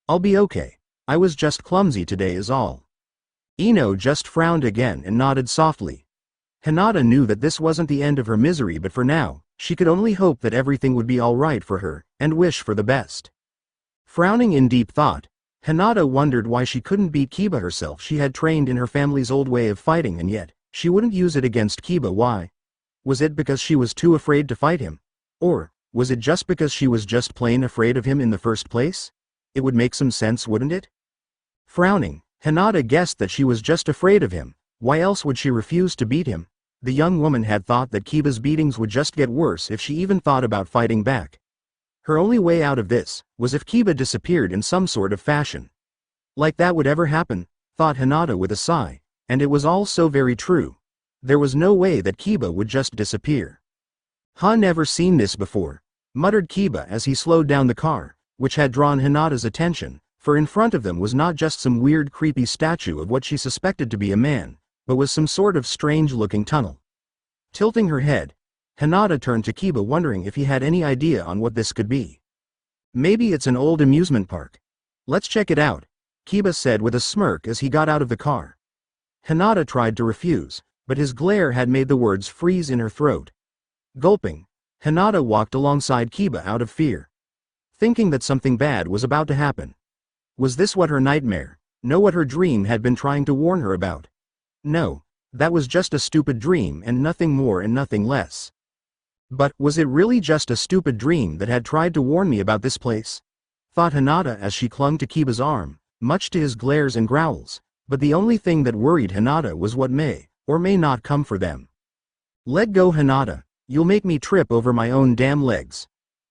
"I'll be okay. I was just clumsy today is all." Ino just frowned again and nodded softly. Hinata knew that this wasn't the end of her misery, but for now, she could only hope that everything would be alright for her, and wish for the best. Frowning in deep thought, Hinata wondered why she couldn't beat Keba herself. She had trained in her family's old way of fighting, and yet, she wouldn't use it against Keba. Why? Was it because she was too afraid to fight him? Or, was it just because she was just plain afraid of him in the first place? It would make some sense, wouldn't it? Frowning, Hinata guessed that she was just afraid of him. Why else would she refuse to beat him? The young woman had thought that Keba's beatings would just get worse if she even thought about fighting back. Her only way out of this was if Keba disappeared in some sort of fashion. Like that would ever happen, thought Hinata with a sigh, and it was all so very true. There was no way that Keba would just disappear. Never seen this before," muttered Keba as he slowed down the car, which had drawn Hinata's attention, for in front of them was not just some weird creepy statue of what she suspected to be a man, but was some sort of strange-looking tunnel. Tilting her head, Hinata turned to Keba, wondering if he had any idea on what this could be. "Maybe it's an old amusement park. Let's check it out," Keba said with a smirk as he got out of the car. Hinata tried to refuse, but his glare had made the words freeze in her throat. Gulping, Hinata walked alongside Keba out of fear, thinking that something bad was about to happen. Was this what her nightmare, no, what her dream had been trying to warn her about? No, that was just a stupid dream and nothing more and nothing less. But, was it really just a stupid dream that had tried to warn me about this place? Thought Hinata as she clung to Keba's arm, much to his glares and growls, but the only thing that worried Hinata was what may, or may not come for them. "Let go, Hinata, you'll make me trip over my own damn legs,"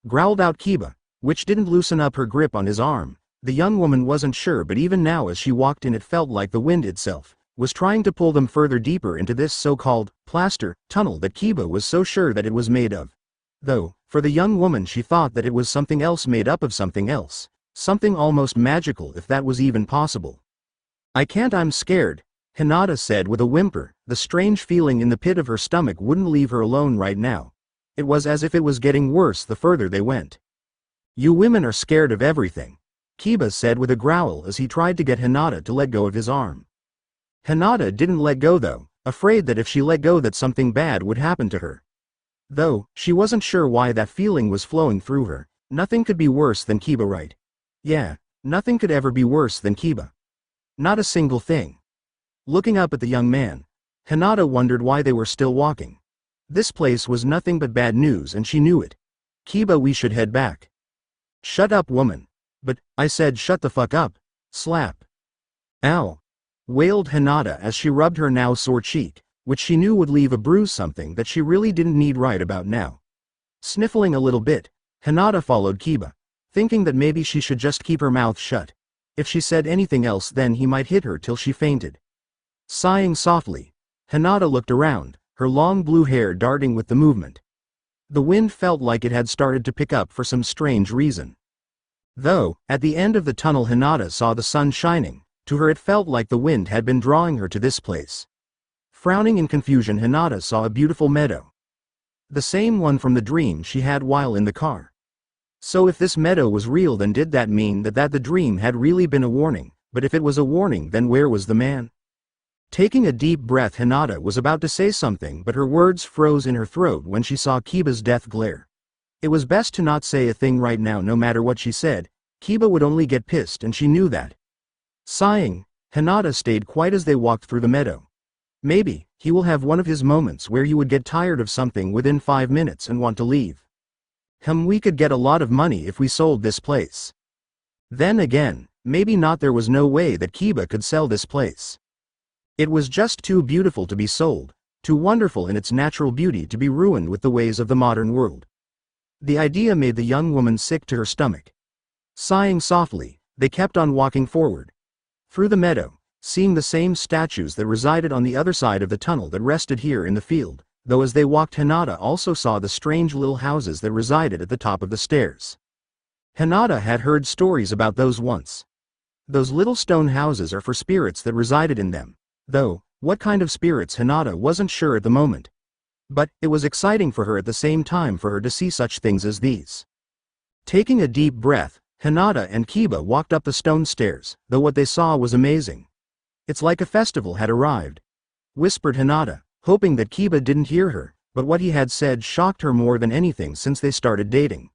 growled out Keba, which didn't loosen up her grip on his arm. The young woman wasn't sure, but even now as she walked in, it felt like the wind itself was trying to pull them further deeper into this so-called plaster tunnel that Keba was so sure that it was made of. Though, for the young woman, she thought that it was something else, made up of something else, something almost magical, if that was even possible. "I can't, I'm scared," Hinata said with a whimper. The strange feeling in the pit of her stomach wouldn't leave her alone right now. It was as if it was getting worse the further they went. "You women are scared of everything," Keba said with a growl as he tried to get Hinata to let go of his arm. Hinata didn't let go though, afraid that if she let go that something bad would happen to her. Though, she wasn't sure why that feeling was flowing through her. Nothing could be worse than Keba, right? Yeah, nothing could ever be worse than Keba. Not a single thing. Looking up at the young man, Hinata wondered why they were still walking. This place was nothing but bad news and she knew it. "Keba, we should head back." "Shut up, woman." "But, I said shut the fuck up." Slap. "Ow," wailed Hinata as she rubbed her now sore cheek, which she knew would leave a bruise, something that she really didn't need right about now. Sniffling a little bit, Hinata followed Keba, thinking that maybe she should just keep her mouth shut. If she said anything else, then he might hit her till she fainted. Sighing softly, Hinata looked around, her long blue hair darting with the movement. The wind felt like it had started to pick up for some strange reason. Though, at the end of the tunnel Hinata saw the sun shining, To her it felt like the wind had been drawing her to this place. Frowning in confusion, Hinata saw a beautiful meadow. The same one from the dream she had while in the car. So if this meadow was real, then did that mean that the dream had really been a warning? But if it was a warning, then where was the man? Taking a deep breath, Hinata was about to say something, but her words froze in her throat when she saw Keba's death glare. It was best to not say a thing right now. No matter what she said, Keba would only get pissed, and she knew that. Sighing, Hinata stayed quiet as they walked through the meadow. Maybe he will have one of his moments where you would get tired of something within 5 minutes and want to leave. We could get a lot of money if we sold this place. Then again, maybe not. There was no way that Keba could sell this place. It was just too beautiful to be sold, too wonderful in its natural beauty to be ruined with the ways of the modern world. The idea made the young woman sick to her stomach. Sighing softly, they kept on walking forward. Through the meadow, seeing the same statues that resided on the other side of the tunnel that rested here in the field, though as they walked Hinata also saw the strange little houses that resided at the top of the stairs. Hinata had heard stories about those once. Those little stone houses are for spirits that resided in them, though, what kind of spirits Hinata wasn't sure at the moment. But it was exciting for her at the same time for her to see such things as these. Taking a deep breath, Hinata and Keba walked up the stone stairs, though what they saw was amazing. It's like a festival had arrived, whispered Hinata, hoping that Keba didn't hear her, but what he had said shocked her more than anything since they started dating.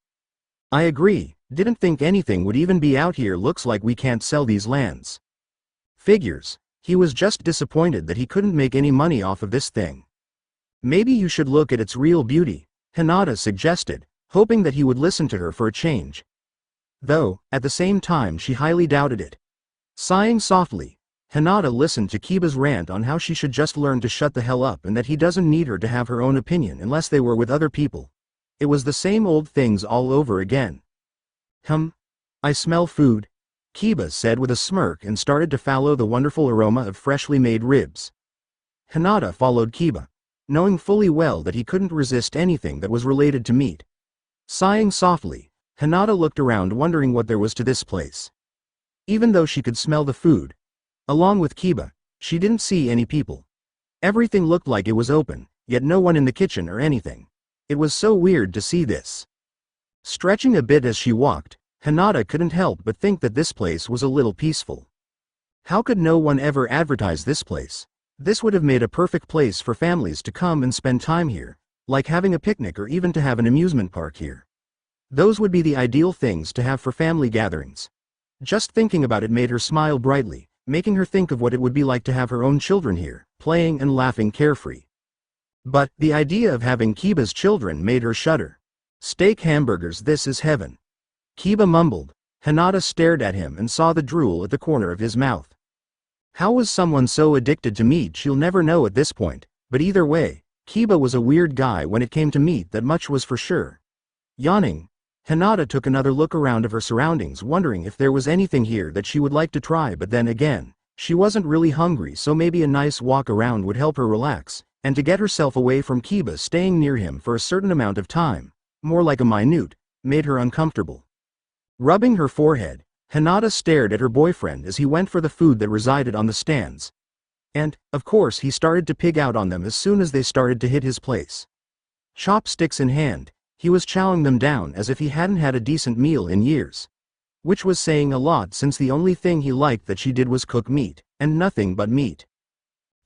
I agree, didn't think anything would even be out here. Looks like we can't sell these lands. Figures, he was just disappointed that he couldn't make any money off of this thing. Maybe you should look at its real beauty, Hinata suggested, hoping that he would listen to her for a change. Though, at the same time she highly doubted it. Sighing softly, Hinata listened to Keba's rant on how she should just learn to shut the hell up and that he doesn't need her to have her own opinion unless they were with other people. It was the same old things all over again. I smell food, Keba said with a smirk and started to follow the wonderful aroma of freshly made ribs. Hinata followed Keba, knowing fully well that he couldn't resist anything that was related to meat. Sighing softly, Hinata looked around wondering what there was to this place. Even though she could smell the food, along with Keba, she didn't see any people. Everything looked like it was open, yet no one in the kitchen or anything. It was so weird to see this. Stretching a bit as she walked, Hinata couldn't help but think that this place was a little peaceful. How could no one ever advertise this place? This would have made a perfect place for families to come and spend time here, like having a picnic or even to have an amusement park here. Those would be the ideal things to have for family gatherings. Just thinking about it made her smile brightly, making her think of what it would be like to have her own children here, playing and laughing carefree. But the idea of having Keba's children made her shudder. Steak hamburgers, this is heaven. Keba mumbled. Hinata stared at him and saw the drool at the corner of his mouth. How was someone so addicted to meat? She'll never know at this point, but either way, Keba was a weird guy when it came to meat, that much was for sure. Yawning, Hinata took another look around of her surroundings, wondering if there was anything here that she would like to try, but then again, she wasn't really hungry, so maybe a nice walk around would help her relax, and to get herself away from Keba staying near him for a certain amount of time, more like a minute, made her uncomfortable. Rubbing her forehead, Hinata stared at her boyfriend as he went for the food that resided on the stands. And, of course, he started to pig out on them as soon as they started to hit his place. Chopsticks in hand, he was chowing them down as if he hadn't had a decent meal in years. Which was saying a lot, since the only thing he liked that she did was cook meat, and nothing but meat.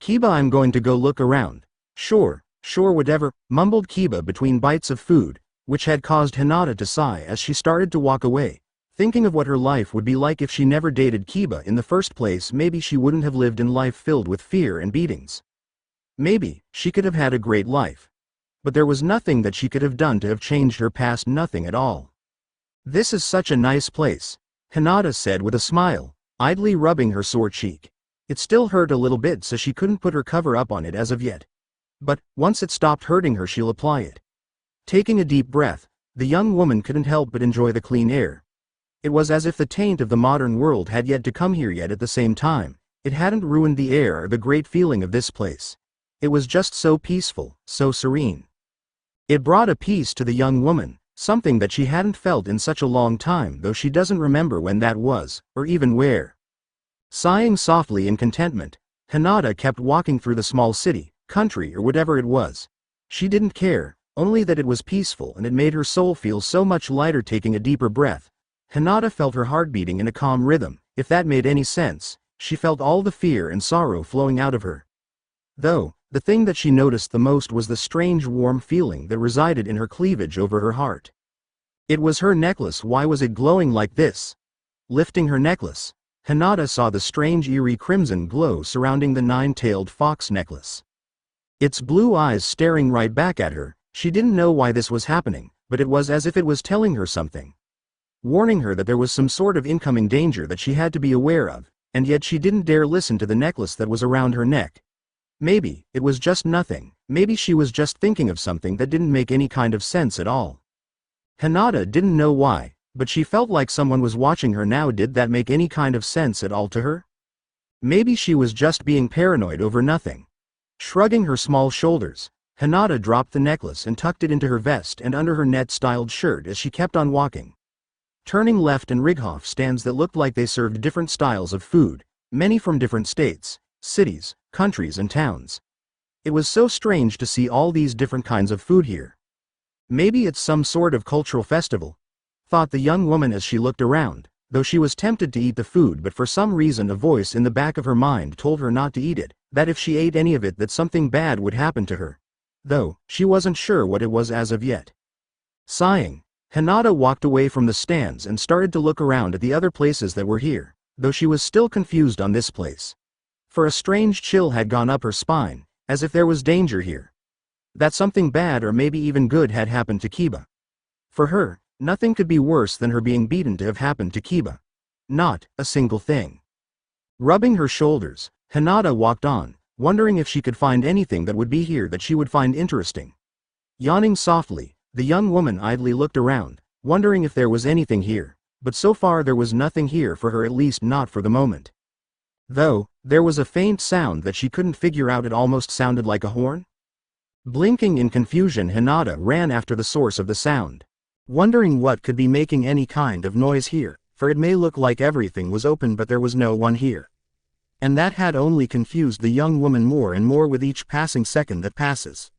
Keba, I'm going to go look around. Sure, whatever, mumbled Keba between bites of food, which had caused Hinata to sigh as she started to walk away. Thinking of what her life would be like if she never dated Keba in the first place. Maybe she wouldn't have lived in life filled with fear and beatings. Maybe she could have had a great life. But there was nothing that she could have done to have changed her past, nothing at all. This is such a nice place, Hinata said with a smile, idly rubbing her sore cheek. It still hurt a little bit, so she couldn't put her cover up on it as of yet. But, once it stopped hurting her, she'll apply it. Taking a deep breath, the young woman couldn't help but enjoy the clean air. It was as if the taint of the modern world had yet to come here, yet at the same time, it hadn't ruined the air or the great feeling of this place. It was just so peaceful, so serene. It brought a peace to the young woman, something that she hadn't felt in such a long time, though she doesn't remember when that was, or even where. Sighing softly in contentment, Hinata kept walking through the small city, country or whatever it was. She didn't care, only that it was peaceful and it made her soul feel so much lighter. Taking a deeper breath, Hinata felt her heart beating in a calm rhythm. If that made any sense, she felt all the fear and sorrow flowing out of her. Though, the thing that she noticed the most was the strange warm feeling that resided in her cleavage over her heart. It was her necklace. Why was it glowing like this? Lifting her necklace, Hinata saw the strange eerie crimson glow surrounding the nine-tailed fox necklace. Its blue eyes staring right back at her. She didn't know why this was happening, but it was as if it was telling her something. Warning her that there was some sort of incoming danger that she had to be aware of, and yet she didn't dare listen to the necklace that was around her neck. Maybe it was just nothing. Maybe she was just thinking of something that didn't make any kind of sense at all. Hinata didn't know why, but she felt like someone was watching her now. Did that make any kind of sense at all to her? Maybe she was just being paranoid over nothing. Shrugging her small shoulders, Hinata dropped the necklace and tucked it into her vest and under her net-styled shirt as she kept on walking. Turning left and Righoff stands that looked like they served different styles of food, many from different states, cities, countries and towns. It was so strange to see all these different kinds of food here. Maybe it's some sort of cultural festival, thought the young woman as she looked around, though she was tempted to eat the food, but for some reason a voice in the back of her mind told her not to eat it, that if she ate any of it that something bad would happen to her. Though, she wasn't sure what it was as of yet. Sighing, Hinata walked away from the stands and started to look around at the other places that were here, though she was still confused on this place. For a strange chill had gone up her spine, as if there was danger here. That something bad or maybe even good had happened to Keba. For her, nothing could be worse than her being beaten to have happened to Keba. Not a single thing. Rubbing her shoulders, Hinata walked on, wondering if she could find anything that would be here that she would find interesting. Yawning softly, the young woman idly looked around, wondering if there was anything here, but so far there was nothing here for her, at least not for the moment. Though, there was a faint sound that she couldn't figure out. It almost sounded like a horn. Blinking in confusion, Hinata ran after the source of the sound, wondering what could be making any kind of noise here, for it may look like everything was open but there was no one here. And that had only confused the young woman more and more with each passing second that passes.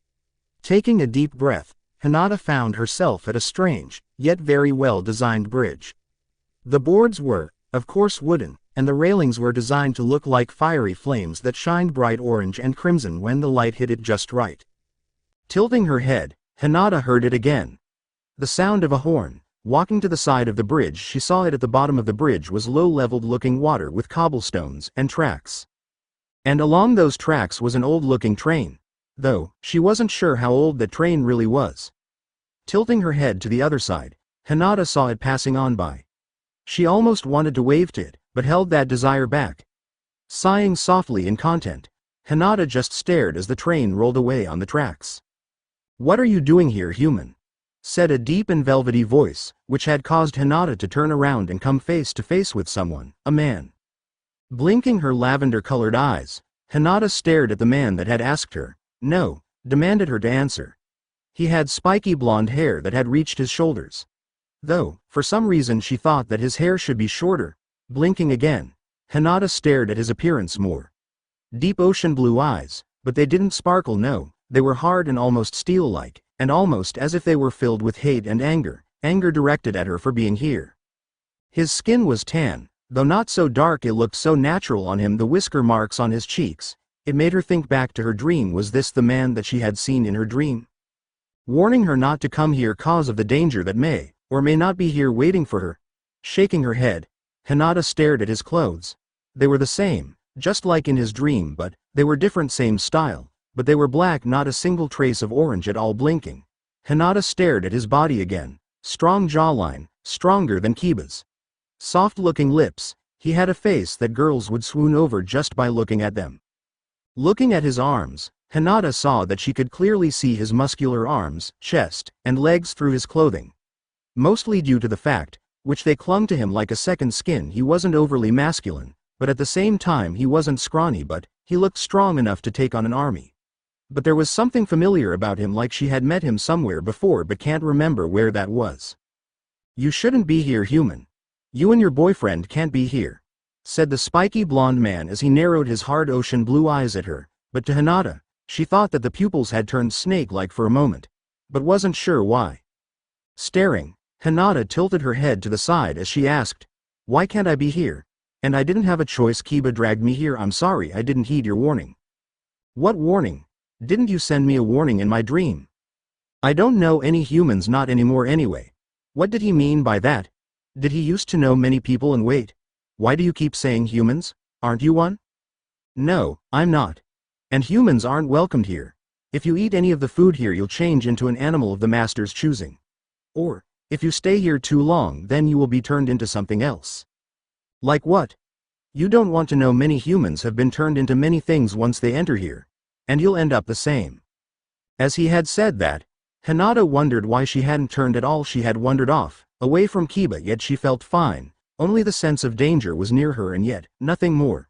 Taking a deep breath, Hinata found herself at a strange, yet very well-designed bridge. The boards were, of course, wooden, and the railings were designed to look like fiery flames that shined bright orange and crimson when the light hit it just right. Tilting her head, Hinata heard it again. The sound of a horn. Walking to the side of the bridge, she saw it. At the bottom of the bridge was low-leveled looking water with cobblestones and tracks. And along those tracks was an old-looking train. Though, she wasn't sure how old that train really was. Tilting her head to the other side, Hinata saw it passing on by. She almost wanted to wave to it, but held that desire back. Sighing softly in content, Hinata just stared as the train rolled away on the tracks. "What are you doing here, human?" said a deep and velvety voice, which had caused Hinata to turn around and come face to face with someone, a man. Blinking her lavender-colored eyes, Hinata stared at the man that had asked her, no, demanded her to answer. He had spiky blonde hair that had reached his shoulders. Though, for some reason she thought that his hair should be shorter. Blinking again, Hinata stared at his appearance more. Deep ocean blue eyes, but they didn't sparkle, no, they were hard and almost steel-like, and almost as if they were filled with hate and anger directed at her for being here. His skin was tan, though not so dark it looked so natural on him. The whisker marks on his cheeks, it made her think back to her dream. Was this the man that she had seen in her dream? Warning her not to come here cause of the danger that may, or may not be here waiting for her. Shaking her head, Hinata stared at his clothes. They were the same, just like in his dream, but they were different. Same style, but they were black, not a single trace of orange at all. Blinking, Hinata stared at his body again. Strong jawline, stronger than Keba's. Soft-looking lips. He had a face that girls would swoon over just by looking at them. Looking at his arms, Hinata saw that she could clearly see his muscular arms, chest, and legs through his clothing. Mostly due to the fact, which they clung to him like a second skin, he wasn't overly masculine, but at the same time he wasn't scrawny, but he looked strong enough to take on an army. But there was something familiar about him, like she had met him somewhere before but can't remember where that was. "You shouldn't be here, human. You and your boyfriend can't be here," said the spiky blonde man as he narrowed his hard ocean blue eyes at her, but to Hinata, she thought that the pupils had turned snake-like for a moment, but wasn't sure why. Staring, Hinata tilted her head to the side as she asked, "Why can't I be here? And I didn't have a choice. Keba dragged me here. I'm sorry I didn't heed your warning." "What warning? Didn't you send me a warning in my dream?" "I don't know any humans, not anymore anyway." "What did he mean by that? Did he used to know many people? And wait, why do you keep saying humans? Aren't you one?" "No, I'm not. And humans aren't welcomed here. If you eat any of the food here you'll change into an animal of the master's choosing. Or, if you stay here too long then you will be turned into something else." "Like what?" "You don't want to know, many humans have been turned into many things once they enter here. And you'll end up the same." As he had said that, Hinata wondered why she hadn't turned at all. She had wandered off, away from Keba, yet she felt fine, only the sense of danger was near her and yet, nothing more.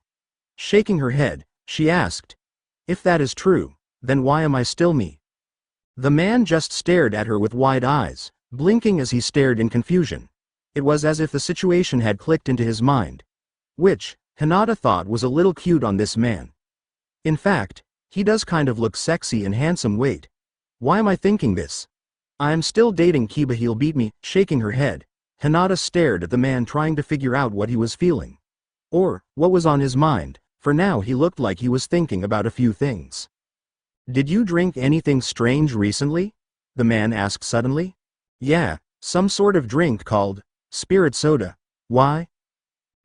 Shaking her head, she asked, "If that is true, then why am I still me?" The man just stared at her with wide eyes, blinking as he stared in confusion. It was as if the situation had clicked into his mind. Which, Hinata thought was a little cute on this man. In fact, he does kind of look sexy and handsome. Wait. Why am I thinking this? I'm still dating Keba, he'll beat me. Shaking her head, Hinata stared at the man, trying to figure out what he was feeling. Or, what was on his mind, for now he looked like he was thinking about a few things. "Did you drink anything strange recently?" the man asked suddenly. "Yeah, some sort of drink called spirit soda." "Why?"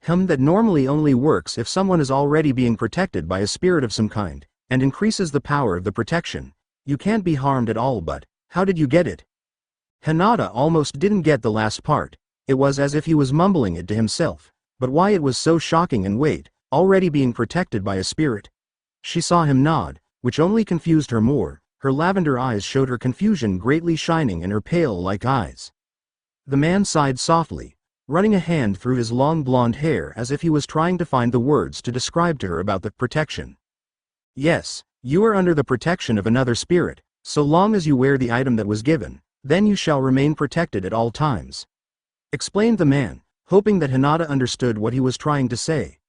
That normally only works if someone is already being protected by a spirit of some kind, and increases the power of the protection. You can't be harmed at all. But how did you get it?" Hinata almost didn't get the last part. It was as if he was mumbling it to himself, but why it was so shocking. And wait, already being protected by a spirit? She saw him nod, which only confused her more. Her lavender eyes showed her confusion greatly shining in her pale-like eyes. The man sighed softly, running a hand through his long blonde hair as if he was trying to find the words to describe to her about the protection. "Yes, you are under the protection of another spirit. So long as you wear the item that was given, then you shall remain protected at all times," explained the man, hoping that Hinata understood what he was trying to say.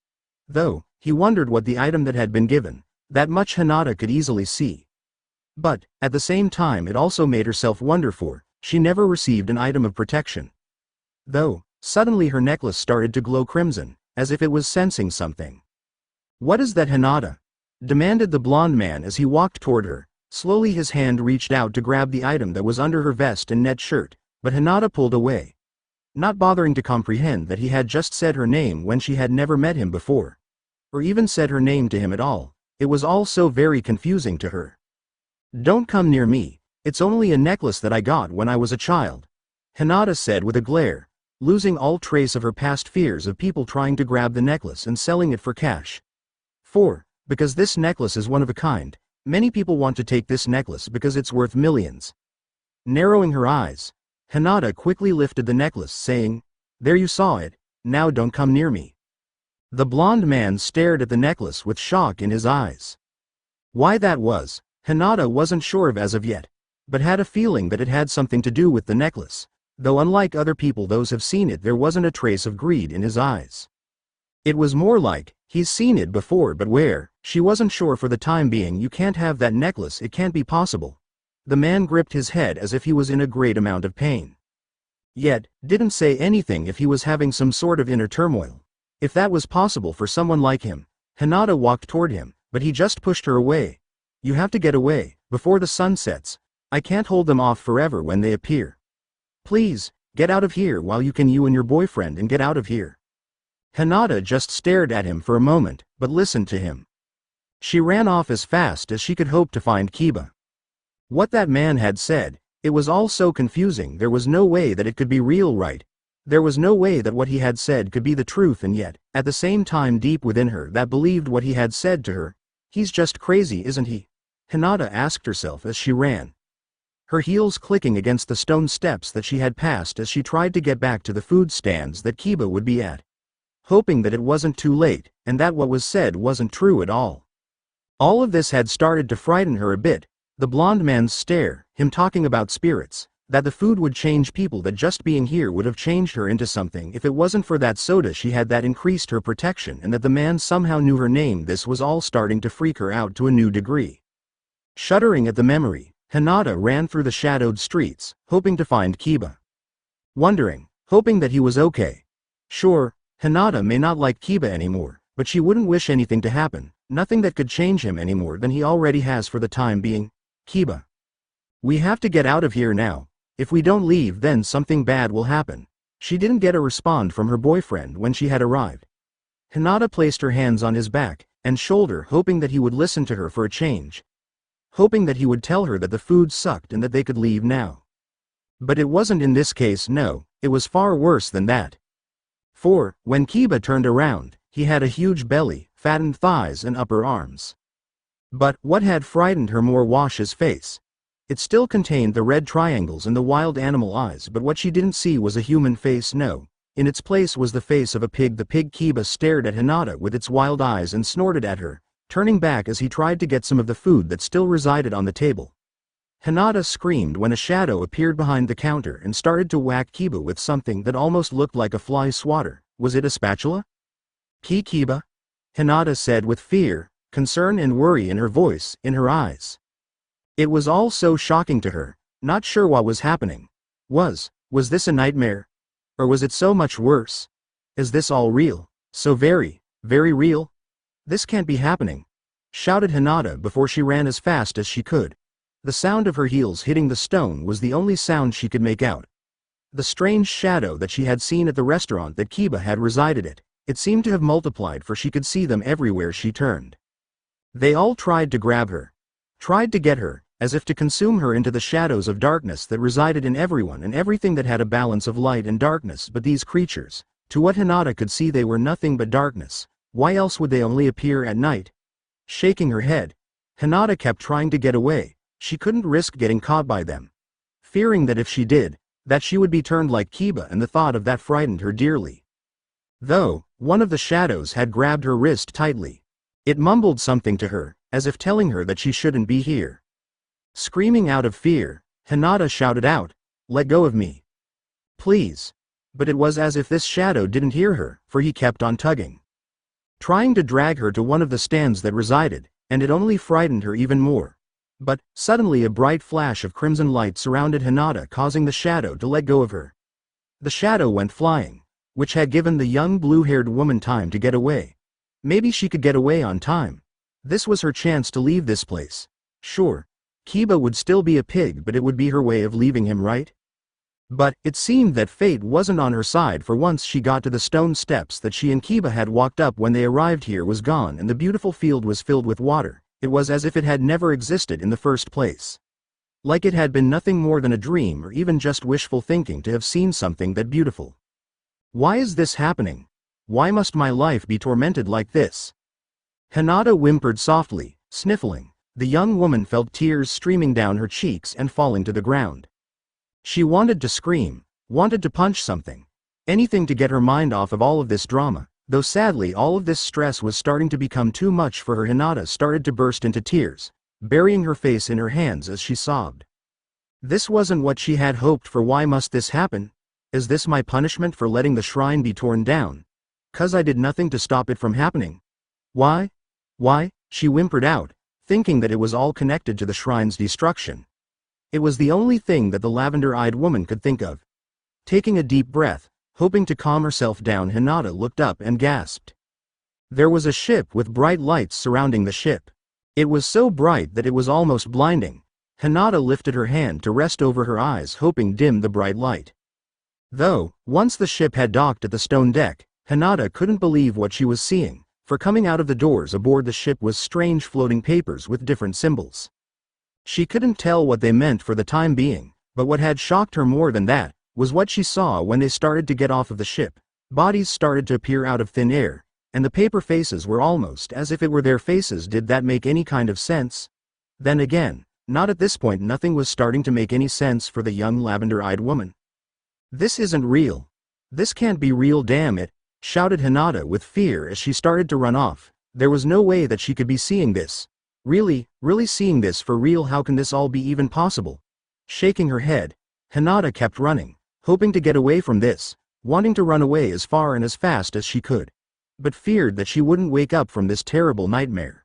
Though, he wondered what the item that had been given, that much Hinata could easily see. But, at the same time it also made herself wonder, for she never received an item of protection. Though, suddenly her necklace started to glow crimson, as if it was sensing something. "What is that, Hinata?" demanded the blonde man as he walked toward her. Slowly his hand reached out to grab the item that was under her vest and net shirt, but Hinata pulled away, not bothering to comprehend that he had just said her name when she had never met him before, or even said her name to him at all. It was all so very confusing to her. "Don't come near me, it's only a necklace that I got when I was a child," Hinata said with a glare, losing all trace of her past fears of people trying to grab the necklace and selling it for cash. Because this necklace is one of a kind, many people want to take this necklace because it's worth millions." Narrowing her eyes, Hinata quickly lifted the necklace, saying, "There, you saw it, now don't come near me." The blonde man stared at the necklace with shock in his eyes. Why that was, Hinata wasn't sure of as of yet, but had a feeling that it had something to do with the necklace, though unlike other people those have seen it, there wasn't a trace of greed in his eyes. It was more like, he's seen it before, but where? She wasn't sure for the time being. "You can't have that necklace, it can't be possible." The man gripped his head as if he was in a great amount of pain. Yet, didn't say anything if he was having some sort of inner turmoil. If that was possible for someone like him, Hinata walked toward him, but he just pushed her away. "You have to get away, before the sun sets. I can't hold them off forever when they appear. Please, get out of here while you can, you and your boyfriend, and get out of here." Hinata just stared at him for a moment, but listened to him. She ran off as fast as she could, hope to find Keba. What that man had said, it was all so confusing. There was no way that it could be real, right? There was no way that what he had said could be the truth, and yet, at the same time deep within her that believed what he had said to her. He's just crazy, isn't he? Hinata asked herself as she ran, her heels clicking against the stone steps that she had passed as she tried to get back to the food stands that Keba would be at, hoping that it wasn't too late, and that what was said wasn't true at all. All of this had started to frighten her a bit, the blonde man's stare, him talking about spirits, That the food would change people, that just being here would have changed her into something if it wasn't for that soda she had that increased her protection, and that the man somehow knew her name. This was all starting to freak her out to a new degree. Shuddering at the memory, Hinata ran through the shadowed streets, hoping to find Keba. Wondering, hoping that he was okay. Sure, Hinata may not like Keba anymore, but she wouldn't wish anything to happen, nothing that could change him any more than he already has for the time being. Keba. We have to get out of here now. If we don't leave, then something bad will happen. She didn't get a response from her boyfriend when she had arrived. Hinata placed her hands on his back and shoulder, hoping that he would listen to her for a change. Hoping that he would tell her that the food sucked and that they could leave now. But it wasn't in this case, no, it was far worse than that. For, when Keba turned around, he had a huge belly, fattened thighs and upper arms. But what had frightened her more was his face. It still contained the red triangles and the wild animal eyes, but what she didn't see was a human face, no. In its place was the face of a pig. The pig Keba stared at Hinata with its wild eyes and snorted at her, turning back as he tried to get some of the food that still resided on the table. Hinata screamed when a shadow appeared behind the counter and started to whack Keba with something that almost looked like a fly swatter. Was it a spatula? Keba? Hinata said with fear, concern and worry in her voice, in her eyes. It was all so shocking to her, not sure what was happening. Was this a nightmare? Or was it so much worse? Is this all real? So very, very real? This can't be happening, shouted Hinata before she ran as fast as she could. The sound of her heels hitting the stone was the only sound she could make out. The strange shadow that she had seen at the restaurant that Keba had resided at, it seemed to have multiplied, for she could see them everywhere she turned. They all tried to grab her. Tried to get her, as if to consume her into the shadows of darkness that resided in everyone and everything that had a balance of light and darkness. But these creatures, to what Hinata could see, they were nothing but darkness. Why else would they only appear at night? Shaking her head, Hinata kept trying to get away. She couldn't risk getting caught by them. Fearing that if she did, that she would be turned like Keba, and the thought of that frightened her dearly. Though, one of the shadows had grabbed her wrist tightly. It mumbled something to her, as if telling her that she shouldn't be here. Screaming out of fear, Hinata shouted out, "Let go of me. Please." But it was as if this shadow didn't hear her, for he kept on tugging. Trying to drag her to one of the stands that resided, and it only frightened her even more. But, suddenly a bright flash of crimson light surrounded Hinata, causing the shadow to let go of her. The shadow went flying, which had given the young blue-haired woman time to get away. Maybe she could get away on time. This was her chance to leave this place. Sure, Keba would still be a pig, but it would be her way of leaving him, right? But, it seemed that fate wasn't on her side, for once she got to the stone steps that she and Keba had walked up when they arrived here was gone, and the beautiful field was filled with water. It was as if it had never existed in the first place. Like it had been nothing more than a dream, or even just wishful thinking to have seen something that beautiful. Why is this happening? Why must my life be tormented like this? Hinata whimpered softly, sniffling. The young woman felt tears streaming down her cheeks and falling to the ground. She wanted to scream, wanted to punch something. Anything to get her mind off of all of this drama. Though sadly all of this stress was starting to become too much for her. Hinata started to burst into tears, burying her face in her hands as she sobbed. This wasn't what she had hoped for. Why must this happen? Is this my punishment for letting the shrine be torn down? 'Cause I did nothing to stop it from happening? Why? Why? She whimpered out, thinking that it was all connected to the shrine's destruction. It was the only thing that the lavender-eyed woman could think of. Taking a deep breath, hoping to calm herself down, Hinata looked up and gasped. There was a ship with bright lights surrounding the ship. It was so bright that it was almost blinding. Hinata lifted her hand to rest over her eyes, hoping to dim the bright light. Though, once the ship had docked at the stone deck, Hinata couldn't believe what she was seeing, for coming out of the doors aboard the ship was strange floating papers with different symbols. She couldn't tell what they meant for the time being, but what had shocked her more than that was what she saw when they started to get off of the ship. Bodies started to appear out of thin air, and the paper faces were almost as if it were their faces. Did that make any kind of sense? Then again, not at this point. Nothing was starting to make any sense for the young lavender-eyed woman. This isn't real. This can't be real, damn it, shouted Hinata with fear as she started to run off. There was no way that she could be seeing this. Really seeing this for real. How can this all be even possible? Shaking her head, Hinata kept running, hoping to get away from this, wanting to run away as far and as fast as she could, but feared that she wouldn't wake up from this terrible nightmare.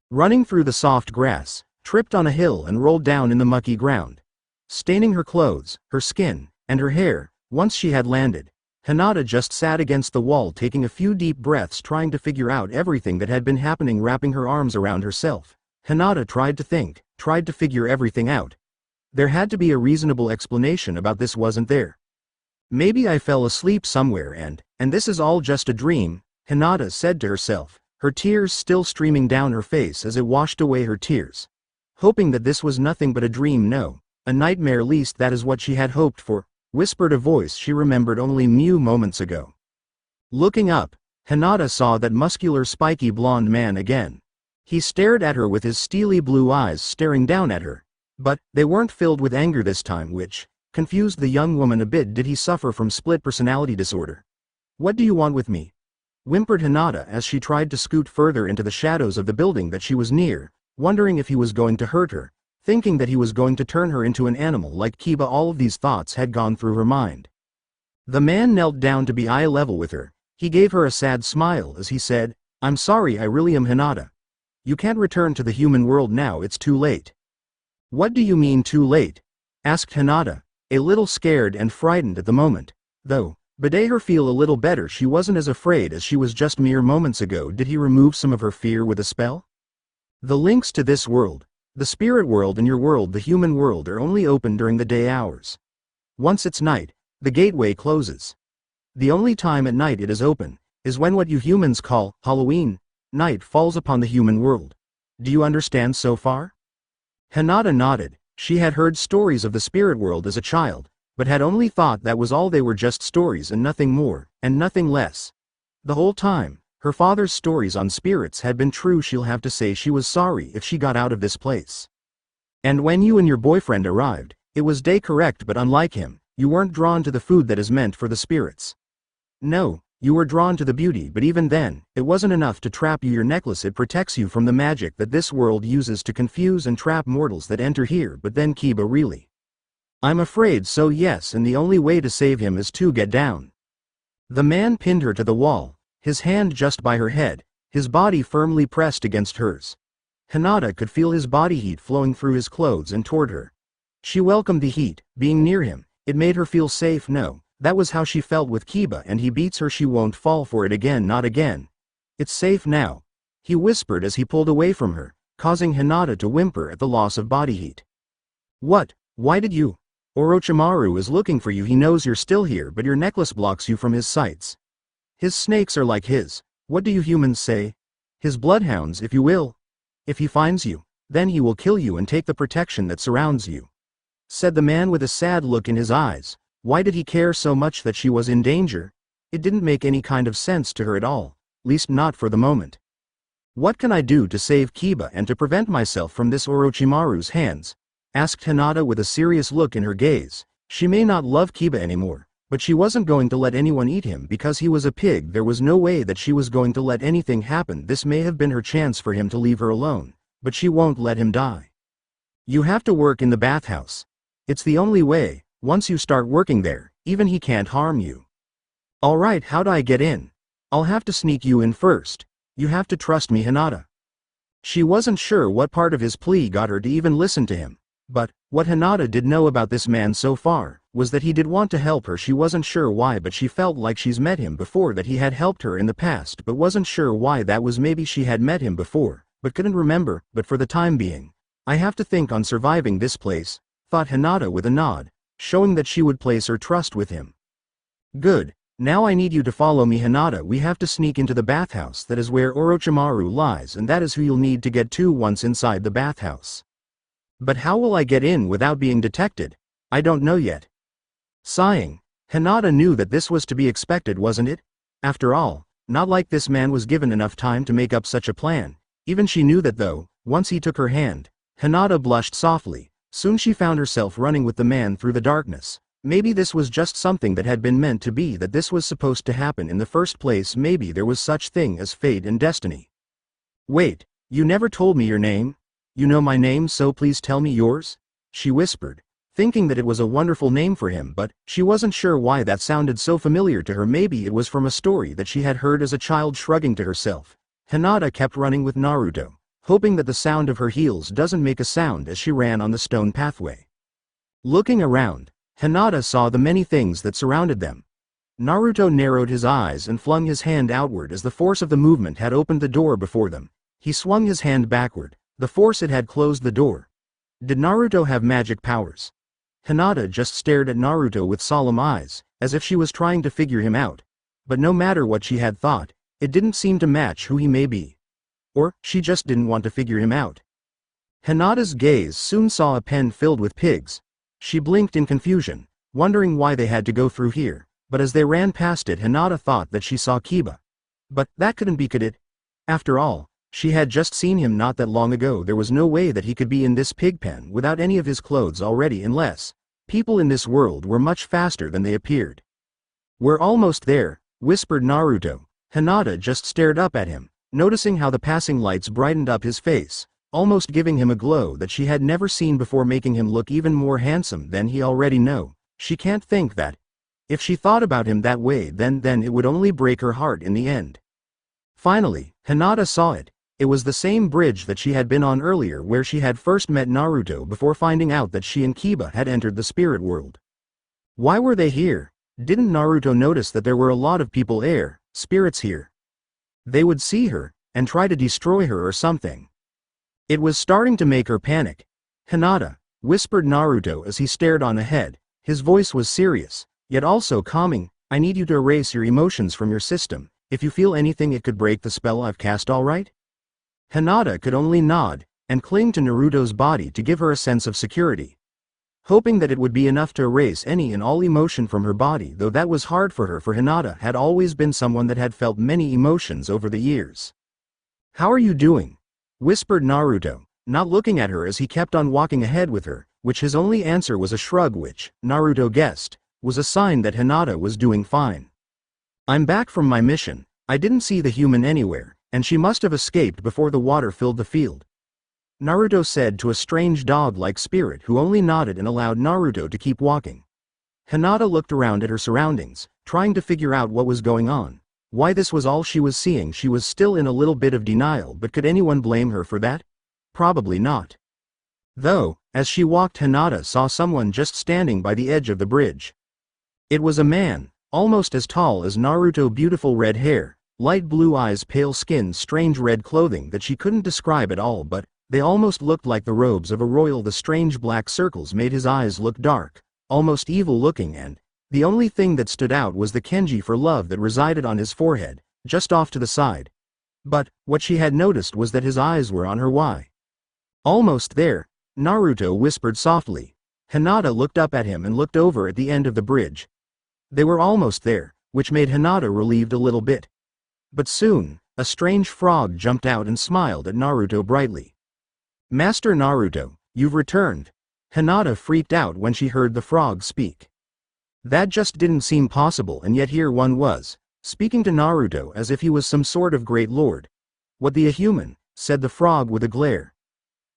Running through the soft grass, tripped on a hill and rolled down in the mucky ground, staining her clothes, her skin, and her hair. Once she had landed, Hinata just sat against the wall taking a few deep breaths, trying to figure out everything that had been happening, wrapping her arms around herself. Hinata tried to think, tried to figure everything out. There had to be a reasonable explanation about this, wasn't there? Maybe I fell asleep somewhere and this is all just a dream, Hinata said to herself, her tears still streaming down her face as it washed away her tears. Hoping that this was nothing but a dream, no, a nightmare, at least that is what she had hoped for, whispered a voice she remembered only moments ago. Looking up, Hinata saw that muscular spiky blonde man again. He stared at her with his steely blue eyes staring down at her. But they weren't filled with anger this time, which confused the young woman a bit. Did he suffer from split personality disorder? What do you want with me? Whimpered Hinata as she tried to scoot further into the shadows of the building that she was near, wondering if he was going to hurt her, thinking that he was going to turn her into an animal like Keba. All of these thoughts had gone through her mind. The man knelt down to be eye level with her. He gave her a sad smile as he said, "I'm sorry, I really am Hinata. You can't return to the human world now, it's too late." "What do you mean too late?" asked Hinata, a little scared and frightened at the moment. Though, bade her feel a little better, she wasn't as afraid as she was just mere moments ago. Did he remove some of her fear with a spell? The links to this world, the spirit world, and your world, the human world, are only open during the day hours. Once it's night, the gateway closes. The only time at night it is open is when what you humans call Halloween night falls upon the human world. Do you understand so far? Hinata nodded. She had heard stories of the spirit world as a child, but had only thought that was all. They were just stories and nothing more, and nothing less. The whole time, her father's stories on spirits had been true. She'll have to say she was sorry if she got out of this place. And when you and your boyfriend arrived, it was day, correct, but unlike him, you weren't drawn to the food that is meant for the spirits. No, you were drawn to the beauty, but even then, it wasn't enough to trap you. Your necklace, it protects you from the magic that this world uses to confuse and trap mortals that enter here. But then Keba really? I'm afraid so, yes, and the only way to save him is to get down. The man pinned her to the wall, his hand just by her head, his body firmly pressed against hers. Hinata could feel his body heat flowing through his clothes and toward her. She welcomed the heat, being near him. It made her feel safe. No, that was how she felt with Keba, and he beats her, she won't fall for it again, not again. It's safe now, he whispered as he pulled away from her, causing Hinata to whimper at the loss of body heat. What? Why did you? Orochimaru is looking for you. He knows you're still here, but your necklace blocks you from his sights. His snakes are like his, what do you humans say? His bloodhounds, if you will. If he finds you, then he will kill you and take the protection that surrounds you," said the man with a sad look in his eyes. Why did he care so much that she was in danger? It didn't make any kind of sense to her at all, least not for the moment. "What can I do to save Keba and to prevent myself from this Orochimaru's hands?" asked Hinata with a serious look in her gaze. She may not love Keba anymore, but she wasn't going to let anyone eat him because he was a pig. There was no way that she was going to let anything happen. This may have been her chance for him to leave her alone, but she won't let him die. "You have to work in the bathhouse. It's the only way. Once you start working there, even he can't harm you." "Alright, how do I get in?" "I'll have to sneak you in first. You have to trust me, Hinata." She wasn't sure what part of his plea got her to even listen to him. But what Hinata did know about this man so far was that he did want to help her. She wasn't sure why, but she felt like she's met him before, that he had helped her in the past, but wasn't sure why that was. Maybe she had met him before, but couldn't remember. But for the time being, I have to think on surviving this place, thought Hinata with a nod, showing that she would place her trust with him. "Good. Now I need you to follow me, Hinata. We have to sneak into the bathhouse. That is where Orochimaru lies, and that is who you'll need to get to once inside the bathhouse." "But how will I get in without being detected? I don't know yet." Sighing, Hinata knew that this was to be expected, wasn't it? After all, not like this man was given enough time to make up such a plan. Even she knew that though. Once he took her hand, Hinata blushed softly. Soon she found herself running with the man through the darkness. Maybe this was just something that had been meant to be, that this was supposed to happen in the first place. Maybe there was such thing as fate and destiny. "Wait, you never told me your name." "You know my name, so please tell me yours," she whispered, thinking that it was a wonderful name for him, but she wasn't sure why that sounded so familiar to her. Maybe it was from a story that she had heard as a child. Shrugging to herself, Hinata kept running with Naruto, hoping that the sound of her heels doesn't make a sound as she ran on the stone pathway. Looking around, Hinata saw the many things that surrounded them. Naruto narrowed his eyes and flung his hand outward as the force of the movement had opened the door before them. He swung his hand backward. The force it had closed the door. Did Naruto have magic powers? Hinata just stared at Naruto with solemn eyes, as if she was trying to figure him out. But no matter what she had thought, it didn't seem to match who he may be. Or, she just didn't want to figure him out. Hinata's gaze soon saw a pen filled with pigs. She blinked in confusion, wondering why they had to go through here, but as they ran past it, Hinata thought that she saw Keba. But that couldn't be, could it? After all, she had just seen him not that long ago. There was no way that he could be in this pig pen without any of his clothes already, unless people in this world were much faster than they appeared. "We're almost there," whispered Naruto. Hinata just stared up at him, noticing how the passing lights brightened up his face, almost giving him a glow that she had never seen before, making him look even more handsome than he already knew. She can't think that. If she thought about him that way, then it would only break her heart in the end. Finally, Hinata saw it. It was the same bridge that she had been on earlier, where she had first met Naruto before finding out that she and Keba had entered the spirit world. Why were they here? Didn't Naruto notice that there were a lot of people, spirits here? They would see her and try to destroy her or something. It was starting to make her panic. "Hinata," whispered Naruto as he stared on ahead. His voice was serious, yet also calming. "I need you to erase your emotions from your system. If you feel anything, it could break the spell I've cast, all right?" Hinata could only nod and cling to Naruto's body to give her a sense of security, hoping that it would be enough to erase any and all emotion from her body, though that was hard for her, for Hinata had always been someone that had felt many emotions over the years. "How are you doing?" whispered Naruto, not looking at her as he kept on walking ahead with her, which his only answer was a shrug, which, Naruto guessed, was a sign that Hinata was doing fine. "I'm back from my mission. I didn't see the human anywhere, and she must have escaped before the water filled the field," Naruto said to a strange dog-like spirit who only nodded and allowed Naruto to keep walking. Hinata looked around at her surroundings, trying to figure out what was going on, why this was all she was seeing. She was still in a little bit of denial, but could anyone blame her for that? Probably not. Though, as she walked, Hinata saw someone just standing by the edge of the bridge. It was a man, almost as tall as Naruto, beautiful red hair, light blue eyes, pale skin, strange red clothing that she couldn't describe at all, but they almost looked like the robes of a royal. The strange black circles made his eyes look dark, almost evil looking, and the only thing that stood out was the kanji for love that resided on his forehead, just off to the side. But what she had noticed was that his eyes were on her. Why? "Almost there," Naruto whispered softly. Hinata looked up at him and looked over at the end of the bridge. They were almost there, which made Hinata relieved a little bit. But soon, a strange frog jumped out and smiled at Naruto brightly. "Master Naruto, you've returned." Hinata freaked out when she heard the frog speak. That just didn't seem possible, and yet here one was, speaking to Naruto as if he was some sort of great lord. "What, the a human?" said the frog with a glare.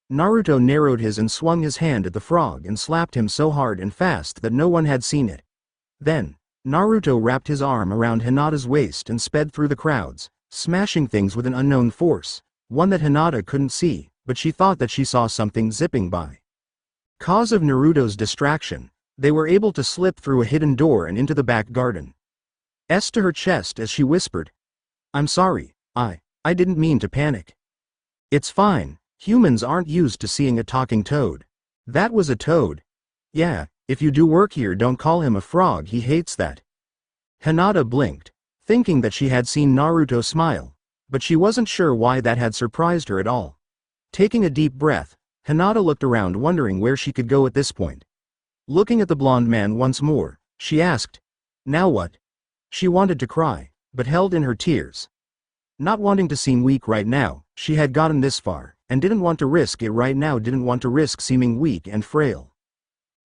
Naruto narrowed his and swung his hand at the frog and slapped him so hard and fast that no one had seen it. Then, Naruto wrapped his arm around Hinata's waist and sped through the crowds, smashing things with an unknown force, one that Hinata couldn't see, but she thought that she saw something zipping by. Cause of Naruto's distraction, they were able to slip through a hidden door and into the back garden. To her chest as she whispered, "I'm sorry, I didn't mean to panic." "It's fine, humans aren't used to seeing a talking toad." "That was a toad." "Yeah, if you do work here, don't call him a frog, he hates that." Hinata blinked, thinking that she had seen Naruto smile, but she wasn't sure why that had surprised her at all. Taking a deep breath, Hinata looked around, wondering where she could go at this point. Looking at the blonde man once more, she asked, "Now what?" She wanted to cry, but held in her tears. Not wanting to seem weak right now, she had gotten this far, and didn't want to risk it right now, didn't want to risk seeming weak and frail.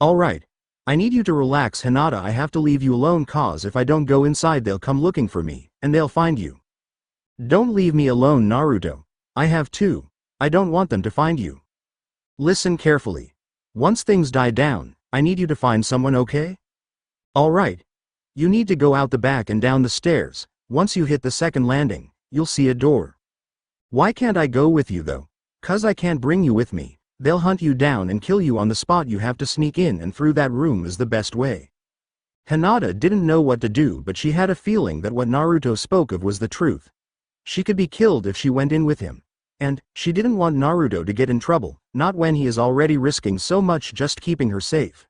"All right. I need you to relax, Hinata. I have to leave you alone, cause if I don't go inside they'll come looking for me, and they'll find you." "Don't leave me alone, Naruto. I have to. I don't want them to find you." "Listen carefully. Once things die down, I need you to find someone, okay? Alright. You need to go out the back and down the stairs. Once you hit the second landing, you'll see a door. Why can't I go with you though? 'Cause I can't bring you with me. They'll hunt you down and kill you on the spot. You have to sneak in and through that room is the best way. Hinata didn't know what to do, but she had a feeling that what Naruto spoke of was the truth. She could be killed if she went in with him. And she didn't want Naruto to get in trouble, not when he is already risking so much just keeping her safe.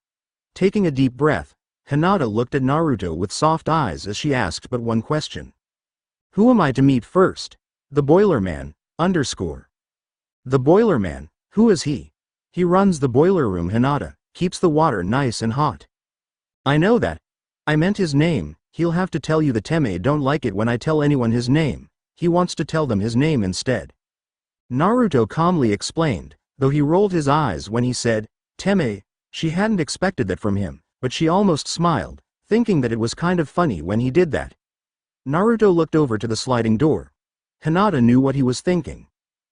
Taking a deep breath, Hinata looked at Naruto with soft eyes as she asked but one question. Who am I to meet first? The Boiler Man, _. The Boiler Man, who is he? He runs the boiler room, Hinata, keeps the water nice and hot. I know that. I meant his name. He'll have to tell you. The Teme don't like it when I tell anyone his name. He wants to tell them his name instead. Naruto calmly explained, though he rolled his eyes when he said, Teme. She hadn't expected that from him, but she almost smiled, thinking that it was kind of funny when he did that. Naruto looked over to the sliding door. Hinata knew what he was thinking.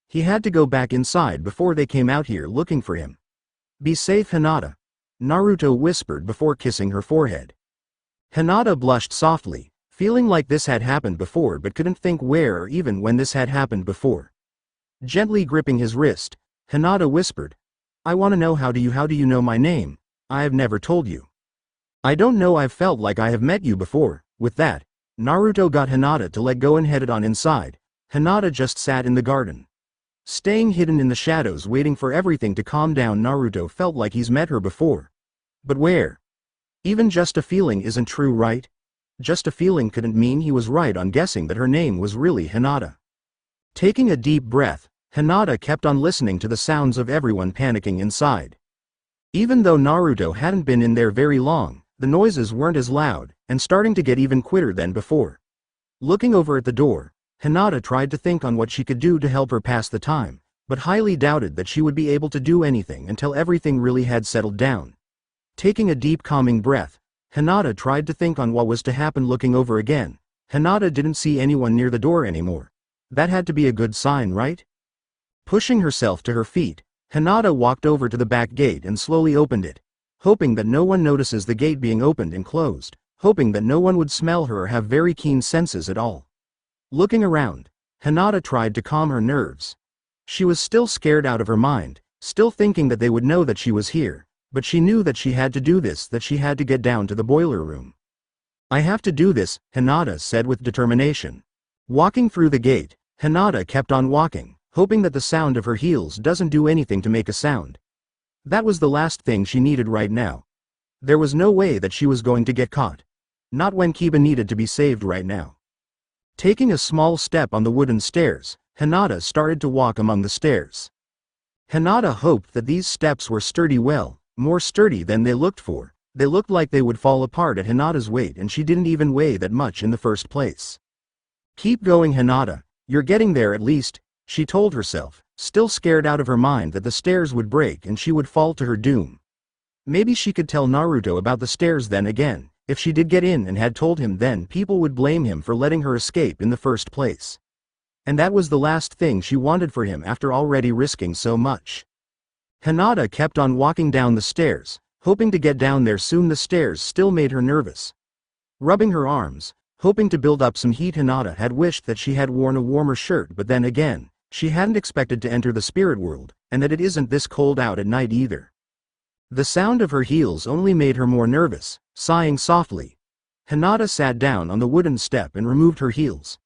He had to go back inside before they came out here looking for him. Be safe, Hinata, Naruto whispered before kissing her forehead. Hinata blushed softly, feeling like this had happened before but couldn't think where or even when this had happened before. Gently gripping his wrist, Hinata whispered, I want to know how do you know my name? I have never told you. I don't know, I've felt like I have met you before. With that, Naruto got Hinata to let go and headed on inside. Hinata just sat in the garden, staying hidden in the shadows waiting for everything to calm down. Naruto felt like he's met her before. But where? Even just a feeling isn't true, right? Just a feeling couldn't mean he was right on guessing that her name was really Hinata. Taking a deep breath, Hinata kept on listening to the sounds of everyone panicking inside. Even though Naruto hadn't been in there very long, the noises weren't as loud, and starting to get even quieter than before. Looking over at the door, Hinata tried to think on what she could do to help her pass the time, but highly doubted that she would be able to do anything until everything really had settled down. Taking a deep calming breath, Hinata tried to think on what was to happen. Looking over again, Hinata didn't see anyone near the door anymore. That had to be a good sign, right? Pushing herself to her feet, Hinata walked over to the back gate and slowly opened it, hoping that no one notices the gate being opened and closed, hoping that no one would smell her or have very keen senses at all. Looking around, Hinata tried to calm her nerves. She was still scared out of her mind, still thinking that they would know that she was here, but she knew that she had to do this, that she had to get down to the boiler room. I have to do this, Hinata said with determination. Walking through the gate, Hinata kept on walking, hoping that the sound of her heels doesn't do anything to make a sound. That was the last thing she needed right now. There was no way that she was going to get caught. Not when Keba needed to be saved right now. Taking a small step on the wooden stairs, Hinata started to walk among the stairs. Hinata hoped that these steps were sturdy, well, more sturdy than they looked for. They looked like they would fall apart at Hinata's weight, and she didn't even weigh that much in the first place. Keep going, Hinata, you're getting there at least, she told herself, still scared out of her mind that the stairs would break and she would fall to her doom. Maybe she could tell Naruto about the stairs then again. If she did get in and had told him, then people would blame him for letting her escape in the first place. And that was the last thing she wanted for him after already risking so much. Hinata kept on walking down the stairs, hoping to get down there soon. The stairs still made her nervous. Rubbing her arms, hoping to build up some heat, Hinata had wished that she had worn a warmer shirt, but then again, she hadn't expected to enter the spirit world, and that it isn't this cold out at night either. The sound of her heels only made her more nervous. Sighing softly, Hinata sat down on the wooden step and removed her heels.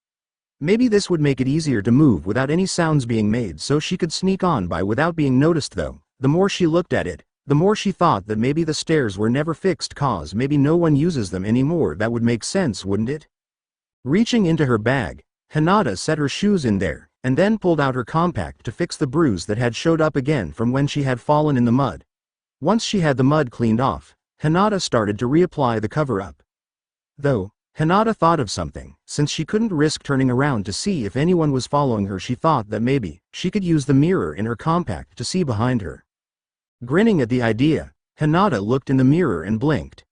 Maybe this would make it easier to move without any sounds being made, so she could sneak on by without being noticed. Though, the more she looked at it, the more she thought that maybe the stairs were never fixed, cause maybe no one uses them anymore. That would make sense, wouldn't it? Reaching into her bag, Hinata set her shoes in there, and then pulled out her compact to fix the bruise that had showed up again from when she had fallen in the mud. Once she had the mud cleaned off, Hinata started to reapply the cover-up. Though, Hinata thought of something. Since she couldn't risk turning around to see if anyone was following her, she thought that maybe she could use the mirror in her compact to see behind her. Grinning at the idea, Hinata looked in the mirror and blinked.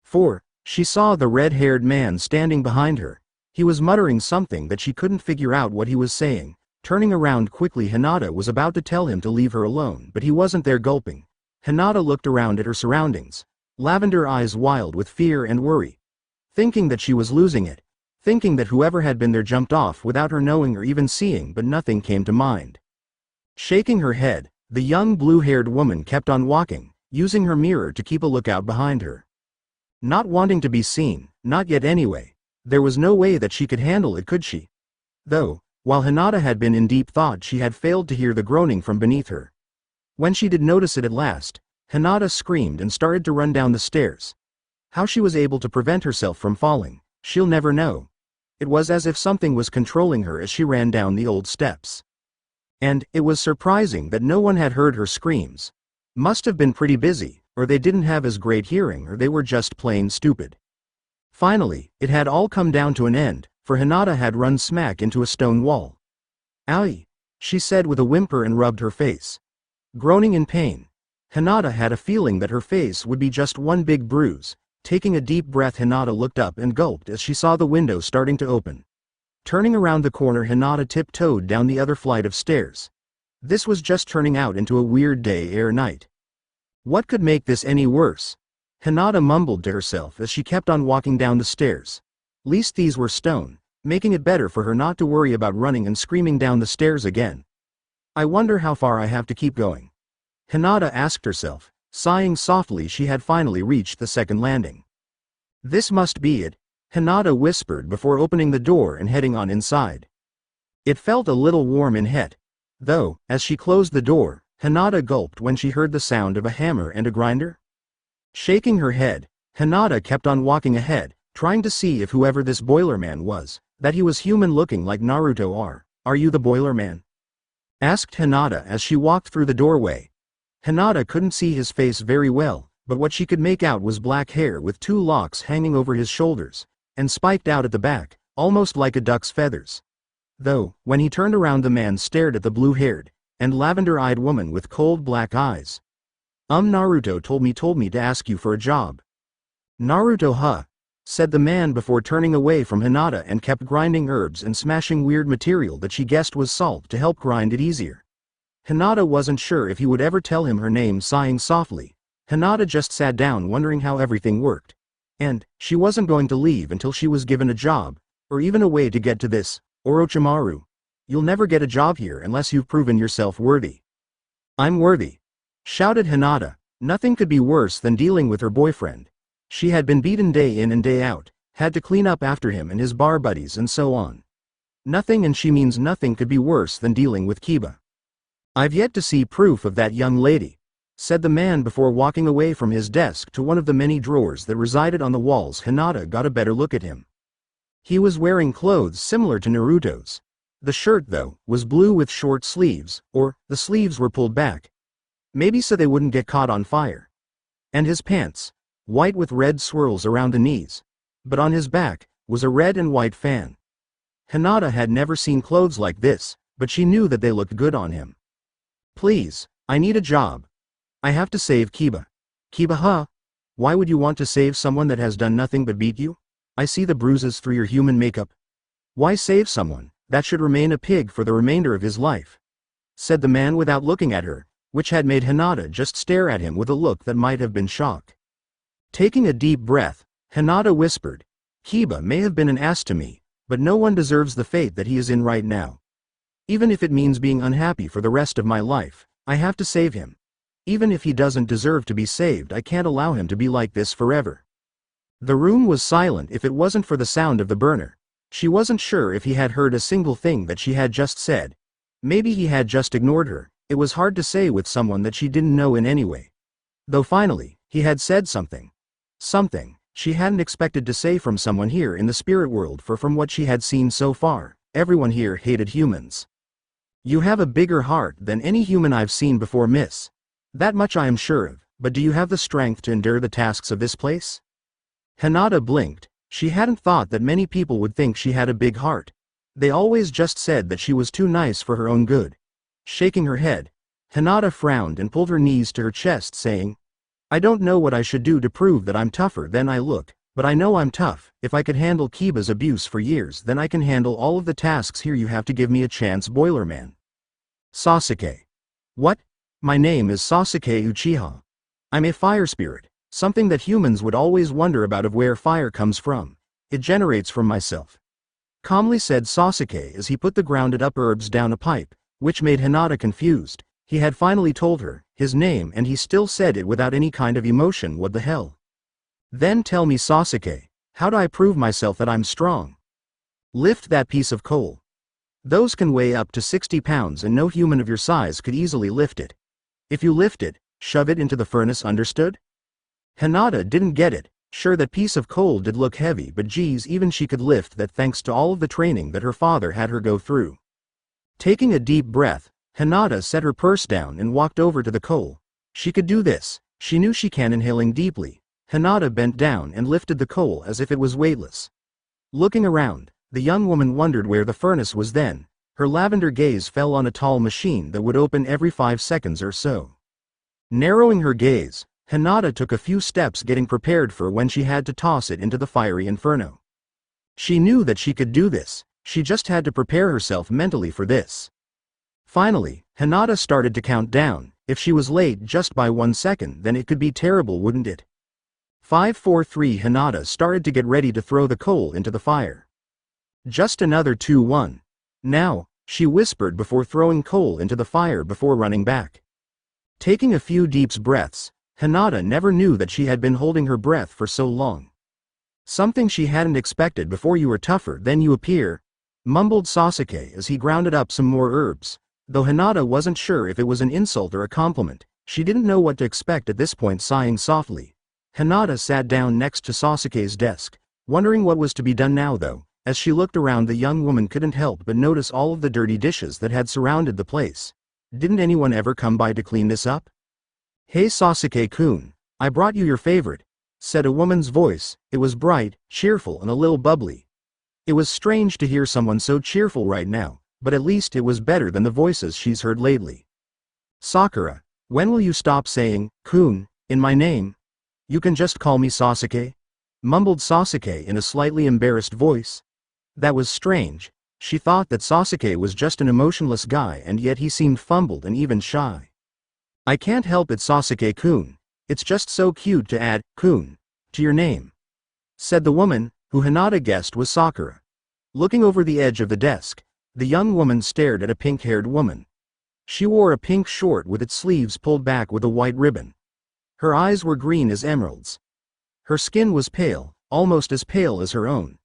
For she saw the red-haired man standing behind her. He was muttering something that she couldn't figure out what he was saying. Turning around quickly, Hinata was about to tell him to leave her alone, but he wasn't there. Gulping, Hinata looked around at her surroundings, lavender eyes wild with fear and worry. Thinking that she was losing it. Thinking that whoever had been there jumped off without her knowing or even seeing, but nothing came to mind. Shaking her head, the young blue-haired woman kept on walking, using her mirror to keep a lookout behind her. Not wanting to be seen, not yet anyway. There was no way that she could handle it, could she? Though, while Hinata had been in deep thought, she had failed to hear the groaning from beneath her. When she did notice it at last, Hinata screamed and started to run down the stairs. How she was able to prevent herself from falling, she'll never know. It was as if something was controlling her as she ran down the old steps. And it was surprising that no one had heard her screams. Must have been pretty busy, or they didn't have as great hearing, or they were just plain stupid. Finally, it had all come down to an end, for Hinata had run smack into a stone wall. "Owie," she said with a whimper and rubbed her face. Groaning in pain. Hinata had a feeling that her face would be just one big bruise. Taking a deep breath, Hinata looked up and gulped as she saw the window starting to open. Turning around the corner, Hinata tiptoed down the other flight of stairs. This was just turning out into a weird day-air night. What could make this any worse? Hinata mumbled to herself as she kept on walking down the stairs. Least these were stone, making it better for her not to worry about running and screaming down the stairs again. I wonder how far I have to keep going. Hinata asked herself, sighing softly. She had finally reached the second landing. This must be it, Hinata whispered before opening the door and heading on inside. It felt a little warm in het. Though, as she closed the door, Hinata gulped when she heard the sound of a hammer and a grinder. Shaking her head, Hinata kept on walking ahead, trying to see if whoever this boiler man was, that he was human looking like Naruto. Are you the boiler man? Asked Hinata as she walked through the doorway. Hinata couldn't see his face very well, but what she could make out was black hair with two locks hanging over his shoulders, and spiked out at the back, almost like a duck's feathers. Though, when he turned around, the man stared at the blue-haired and lavender-eyed woman with cold black eyes. Naruto told me to ask you for a job." "Naruto, huh?" said the man before turning away from Hinata and kept grinding herbs and smashing weird material that she guessed was salt to help grind it easier. Hinata wasn't sure if he would ever tell him her name. Sighing softly, Hinata just sat down wondering how everything worked. And she wasn't going to leave until she was given a job, or even a way to get to this. "Orochimaru, you'll never get a job here unless you've proven yourself worthy." "I'm worthy," shouted Hinata. Nothing could be worse than dealing with her boyfriend. She had been beaten day in and day out, had to clean up after him and his bar buddies and so on. Nothing, and she means nothing, could be worse than dealing with Keba. "I've yet to see proof of that young lady," said the man before walking away from his desk to one of the many drawers that resided on the walls. Hinata got a better look at him. He was wearing clothes similar to Naruto's. The shirt, though, was blue with short sleeves, or the sleeves were pulled back. Maybe so they wouldn't get caught on fire. And his pants, white with red swirls around the knees. But on his back was a red and white fan. Hinata had never seen clothes like this, but she knew that they looked good on him. "Please, I need a job. I have to save Keba." "Keba, huh? Why would you want to save someone that has done nothing but beat you? I see the bruises through your human makeup. Why save someone that should remain a pig for the remainder of his life?" said the man without looking at her, which had made Hinata just stare at him with a look that might have been shock. Taking a deep breath, Hinata whispered, "Keba may have been an ass to me, but no one deserves the fate that he is in right now. Even if it means being unhappy for the rest of my life, I have to save him. Even if he doesn't deserve to be saved, I can't allow him to be like this forever." The room was silent if it wasn't for the sound of the burner. She wasn't sure if he had heard a single thing that she had just said. Maybe he had just ignored her. It was hard to say with someone that she didn't know in any way. Though finally, he had said something. Something she hadn't expected to say from someone here in the spirit world, for from what she had seen so far, everyone here hated humans. "You have a bigger heart than any human I've seen before, miss. That much I am sure of, but do you have the strength to endure the tasks of this place?" Hinata blinked. She hadn't thought that many people would think she had a big heart. They always just said that she was too nice for her own good. Shaking her head, Hinata frowned and pulled her knees to her chest, saying, "I don't know what I should do to prove that I'm tougher than I look, but I know I'm tough. If I could handle Keba's abuse for years, then I can handle all of the tasks here. You have to give me a chance, Boiler Man." "Sasuke." "What? My name is Sasuke Uchiha. I'm a fire spirit, something that humans would always wonder about of where fire comes from. It generates from myself. Calmly said Sasuke as he put the grounded up herbs down a pipe, which made Hinata confused. He had finally told her his name and he still said it without any kind of emotion. What the hell? Then tell me, Sasuke, how do I prove myself that I'm strong? Lift that piece of coal. Those can weigh up to 60 pounds and no human of your size could easily lift it. If you lift it, shove it into the furnace, understood? Hinata didn't get it. Sure, that piece of coal did look heavy, but geez, even she could lift that thanks to all of the training that her father had her go through. Taking a deep breath, Hinata set her purse down and walked over to the coal. She could do this, she knew she can. Inhaling deeply, Hinata bent down and lifted the coal as if it was weightless. Looking around, the young woman wondered where the furnace was then. Her lavender gaze fell on a tall machine that would open every 5 seconds or so. Narrowing her gaze, Hinata took a few steps, getting prepared for when she had to toss it into the fiery inferno. She knew that she could do this, she just had to prepare herself mentally for this. Finally, Hinata started to count down. If she was late just by 1 second, then it could be terrible, wouldn't it? 5, 4, 3. Hinata started to get ready to throw the coal into the fire. Just another 2, 1. Now, she whispered before throwing coal into the fire before running back. Taking a few deep breaths, Hinata never knew that she had been holding her breath for so long. Something she hadn't expected. Before you were tougher than you appear, mumbled Sasuke as he grounded up some more herbs. Though Hinata wasn't sure if it was an insult or a compliment, she didn't know what to expect at this point. Sighing softly, Hinata sat down next to Sasuke's desk, wondering what was to be done now. Though, as she looked around, the young woman couldn't help but notice all of the dirty dishes that had surrounded the place. Didn't anyone ever come by to clean this up? Hey Sasuke-kun, I brought you your favorite, said a woman's voice. It was bright, cheerful and a little bubbly. It was strange to hear someone so cheerful right now, but at least it was better than the voices she's heard lately. Sakura, when will you stop saying, kun, in my name? You can just call me Sasuke, mumbled Sasuke in a slightly embarrassed voice. That was strange. She thought that Sasuke was just an emotionless guy, and yet he seemed fumbled and even shy. I can't help it, Sasuke-kun. It's just so cute to add kun to your name, said the woman, who Hinata guessed was Sakura. Looking over the edge of the desk, the young woman stared at a pink-haired woman. She wore a pink short with its sleeves pulled back with a white ribbon. Her eyes were green as emeralds. Her skin was pale, almost as pale as her own.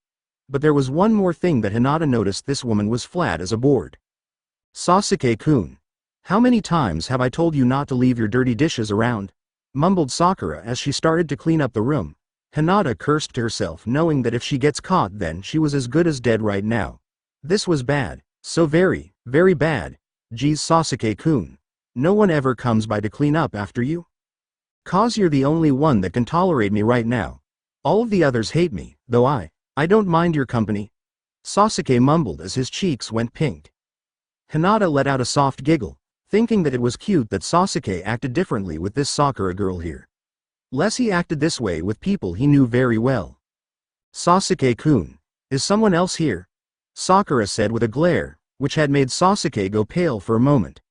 But there was one more thing that Hinata noticed: this woman was flat as a board. Sasuke-kun, how many times have I told you not to leave your dirty dishes around? Mumbled Sakura as she started to clean up the room. Hinata cursed to herself, knowing that if she gets caught, then she was as good as dead right now. This was bad, so very, very bad. Geez, Sasuke-kun, no one ever comes by to clean up after you? 'Cause you're the only one that can tolerate me right now. All of the others hate me, though I don't mind your company. Sasuke mumbled as his cheeks went pink. Hinata let out a soft giggle, thinking that it was cute that Sasuke acted differently with this Sakura girl here. Less he acted this way with people he knew very well. Sasuke-kun, is someone else here? Sakura said with a glare, which had made Sasuke go pale for a moment.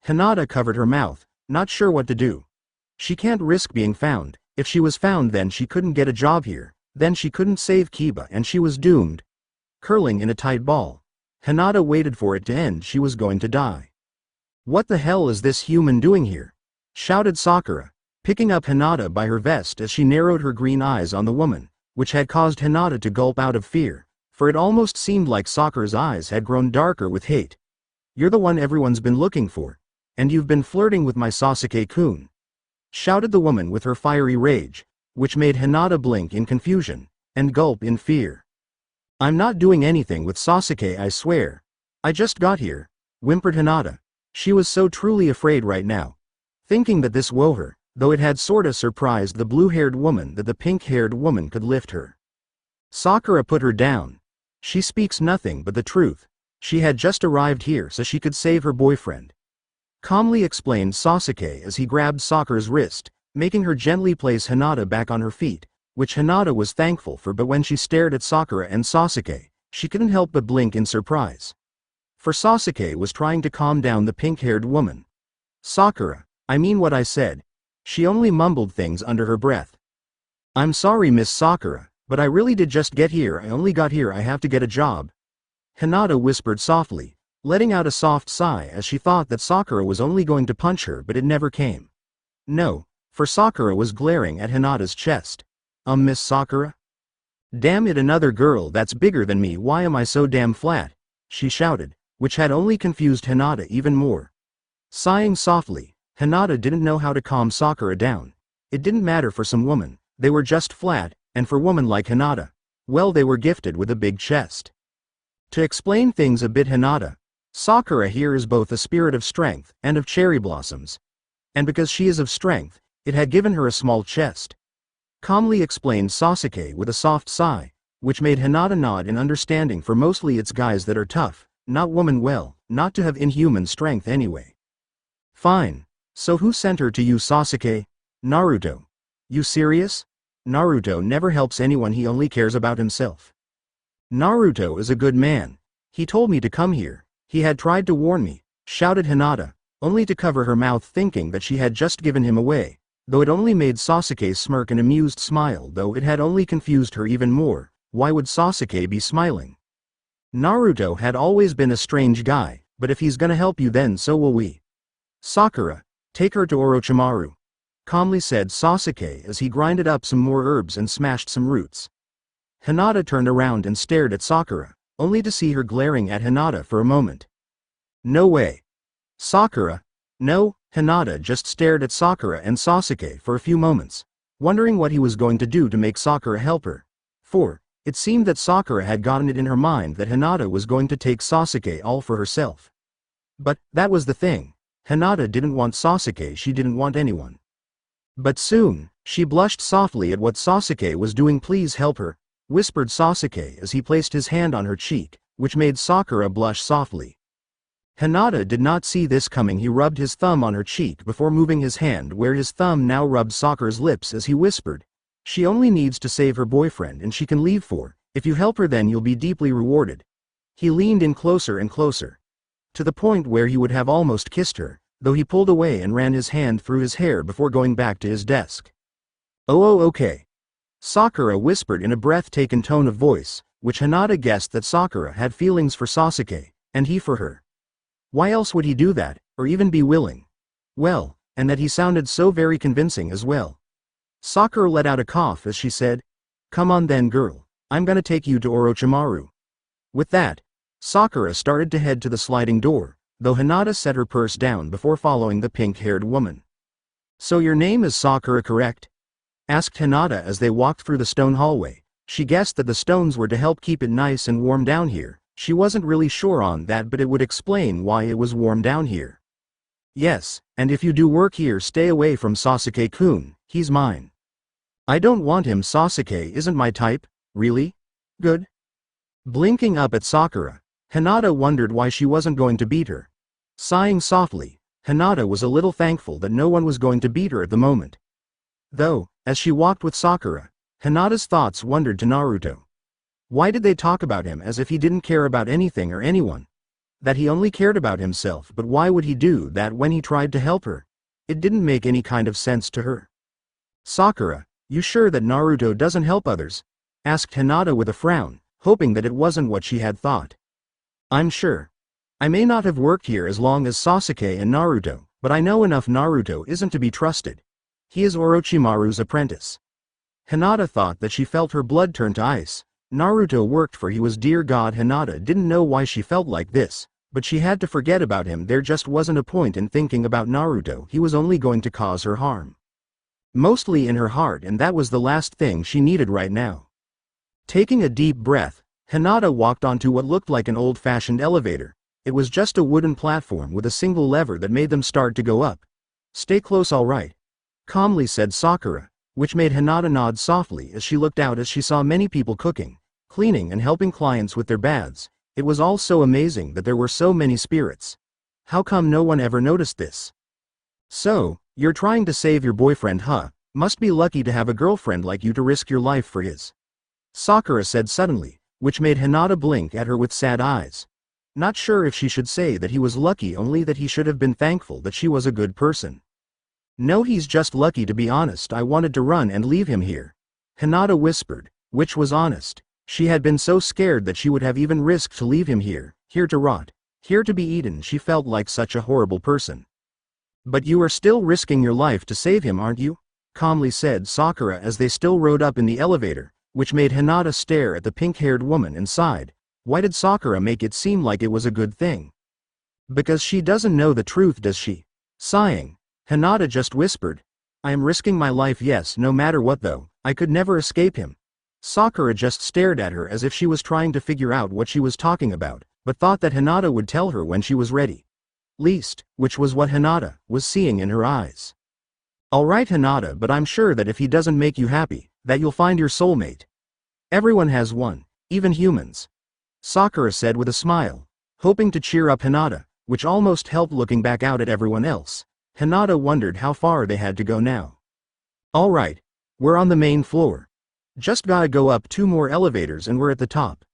Hinata covered her mouth, not sure what to do. She can't risk being found. If she was found, then she couldn't get a job here, then she couldn't save Keba, and she was doomed. Curling in a tight ball, Hinata waited for it to end. She was going to die. What the hell is this human doing here? Shouted Sakura, picking up Hinata by her vest as she narrowed her green eyes on the woman, which had caused Hinata to gulp out of fear, for it almost seemed like Sakura's eyes had grown darker with hate. You're the one everyone's been looking for, and you've been flirting with my Sasuke-kun, shouted the woman with her fiery rage, which made Hinata blink in confusion and gulp in fear. I'm not doing anything with Sasuke, I swear. I just got here, whimpered Hinata. She was so truly afraid right now, thinking that this woe her, though it had sorta surprised the blue-haired woman that the pink-haired woman could lift her. Sakura put her down. She speaks nothing but the truth. She had just arrived here so she could save her boyfriend, calmly explained Sasuke as he grabbed Sakura's wrist, making her gently place Hinata back on her feet, which Hinata was thankful for. But when she stared at Sakura and Sasuke, she couldn't help but blink in surprise. For Sasuke was trying to calm down the pink-haired woman. Sakura, I mean what I said. She only mumbled things under her breath. "I'm sorry, Miss Sakura, but I really did just get here. I only got here. I have to get a job," Hinata whispered softly, letting out a soft sigh as she thought that Sakura was only going to punch her, but it never came. No, for Sakura was glaring at Hinata's chest. Miss Sakura? Damn it, another girl that's bigger than me. Why am I so damn flat?" she shouted, which had only confused Hinata even more. Sighing softly, Hinata didn't know how to calm Sakura down. It didn't matter for some woman, they were just flat, and for women like Hinata, well, they were gifted with a big chest. To explain things a bit, Hinata, Sakura here is both a spirit of strength and of cherry blossoms. And because she is of strength, it had given her a small chest. Calmly explained Sasuke with a soft sigh, which made Hinata nod in understanding. For mostly it's guys that are tough, not women, well, not to have inhuman strength anyway. Fine. So who sent her to you, Sasuke? Naruto. You serious? Naruto never helps anyone, he only cares about himself. Naruto is a good man. He told me to come here. He had tried to warn me, shouted Hinata, only to cover her mouth thinking that she had just given him away, though it only made Sasuke smirk an amused smile, though it had only confused her even more. Why would Sasuke be smiling? Naruto had always been a strange guy, but if he's gonna help you then so will we. Sakura, take her to Orochimaru, calmly said Sasuke as he grinded up some more herbs and smashed some roots. Hinata turned around and stared at Sakura, only to see her glaring at Hinata for a moment. No way. Sakura? No. Hinata just stared at Sakura and Sasuke for a few moments, wondering what he was going to do to make Sakura help her. For it seemed that Sakura had gotten it in her mind that Hinata was going to take Sasuke all for herself. But that was the thing. Hinata didn't want Sasuke, she didn't want anyone. But soon, she blushed softly at what Sasuke was doing. Please help her, whispered Sasuke as he placed his hand on her cheek, which made Sakura blush softly. Hinata did not see this coming. He rubbed his thumb on her cheek before moving his hand where his thumb now rubbed Sakura's lips as he whispered, "She only needs to save her boyfriend and she can leave. If you help her then you'll be deeply rewarded." He leaned in closer and closer, to the point where he would have almost kissed her, though he pulled away and ran his hand through his hair before going back to his desk. Oh, okay. Sakura whispered in a breath-taken tone of voice, which Hinata guessed that Sakura had feelings for Sasuke, and he for her. Why else would he do that, or even be willing? Well, and that he sounded so very convincing as well. Sakura let out a cough as she said, "Come on then, girl, I'm gonna take you to Orochimaru." With that, Sakura started to head to the sliding door, though Hinata set her purse down before following the pink-haired woman. "So your name is Sakura, correct?" asked Hinata as they walked through the stone hallway. She guessed that the stones were to help keep it nice and warm down here. She wasn't really sure on that, but it would explain why it was warm down here. "Yes, and if you do work here, stay away from Sasuke-kun, he's mine." "I don't want him. Sasuke isn't my type." "Really? Good." Blinking up at Sakura, Hinata wondered why she wasn't going to beat her. Sighing softly, Hinata was a little thankful that no one was going to beat her at the moment. Though, as she walked with Sakura, Hinata's thoughts wandered to Naruto. Why did they talk about him as if he didn't care about anything or anyone? That he only cared about himself, but why would he do that when he tried to help her? It didn't make any kind of sense to her. "Sakura, you sure that Naruto doesn't help others?" asked Hinata with a frown, hoping that it wasn't what she had thought. "I'm sure. I may not have worked here as long as Sasuke and Naruto, but I know enough. Naruto isn't to be trusted. He is Orochimaru's apprentice." Hinata thought that she felt her blood turn to ice. Naruto worked for he was, dear God. Hinata didn't know why she felt like this, but she had to forget about him. There just wasn't a point in thinking about Naruto. He was only going to cause her harm. Mostly in her heart, and that was the last thing she needed right now. Taking a deep breath, Hinata walked onto what looked like an old-fashioned elevator. It was just a wooden platform with a single lever that made them start to go up. "Stay close, all right," calmly said Sakura, which made Hinata nod softly as she looked out as she saw many people cooking, cleaning and helping clients with their baths. It was all so amazing that there were so many spirits. How come no one ever noticed this? "So, you're trying to save your boyfriend, huh? Must be lucky to have a girlfriend like you to risk your life for his," Sakura said suddenly, which made Hinata blink at her with sad eyes. Not sure if she should say that he was lucky, only that he should have been thankful that she was a good person. No, he's just lucky, to be honest. I wanted to run and leave him here. Hinata whispered, which was honest. She had been so scared that she would have even risked to leave him here to rot, here to be eaten. She felt like such a horrible person. But you are still risking your life to save him, aren't you? Calmly said Sakura as they still rode up in the elevator, which made Hinata stare at the pink-haired woman inside. Why did Sakura make it seem like it was a good thing? Because she doesn't know the truth, does she? Sighing, Hinata just whispered, I am risking my life, yes, no matter what though, I could never escape him. Sakura just stared at her as if she was trying to figure out what she was talking about, but thought that Hinata would tell her when she was ready. Least, which was what Hinata was seeing in her eyes. Alright Hinata, but I'm sure that if he doesn't make you happy, that you'll find your soulmate. Everyone has one, even humans. Sakura said with a smile, hoping to cheer up Hinata, which almost helped. Looking back out at everyone else, Hinata wondered how far they had to go now. Alright, we're on the main floor. Just gotta go up 2 more elevators and we're at the top.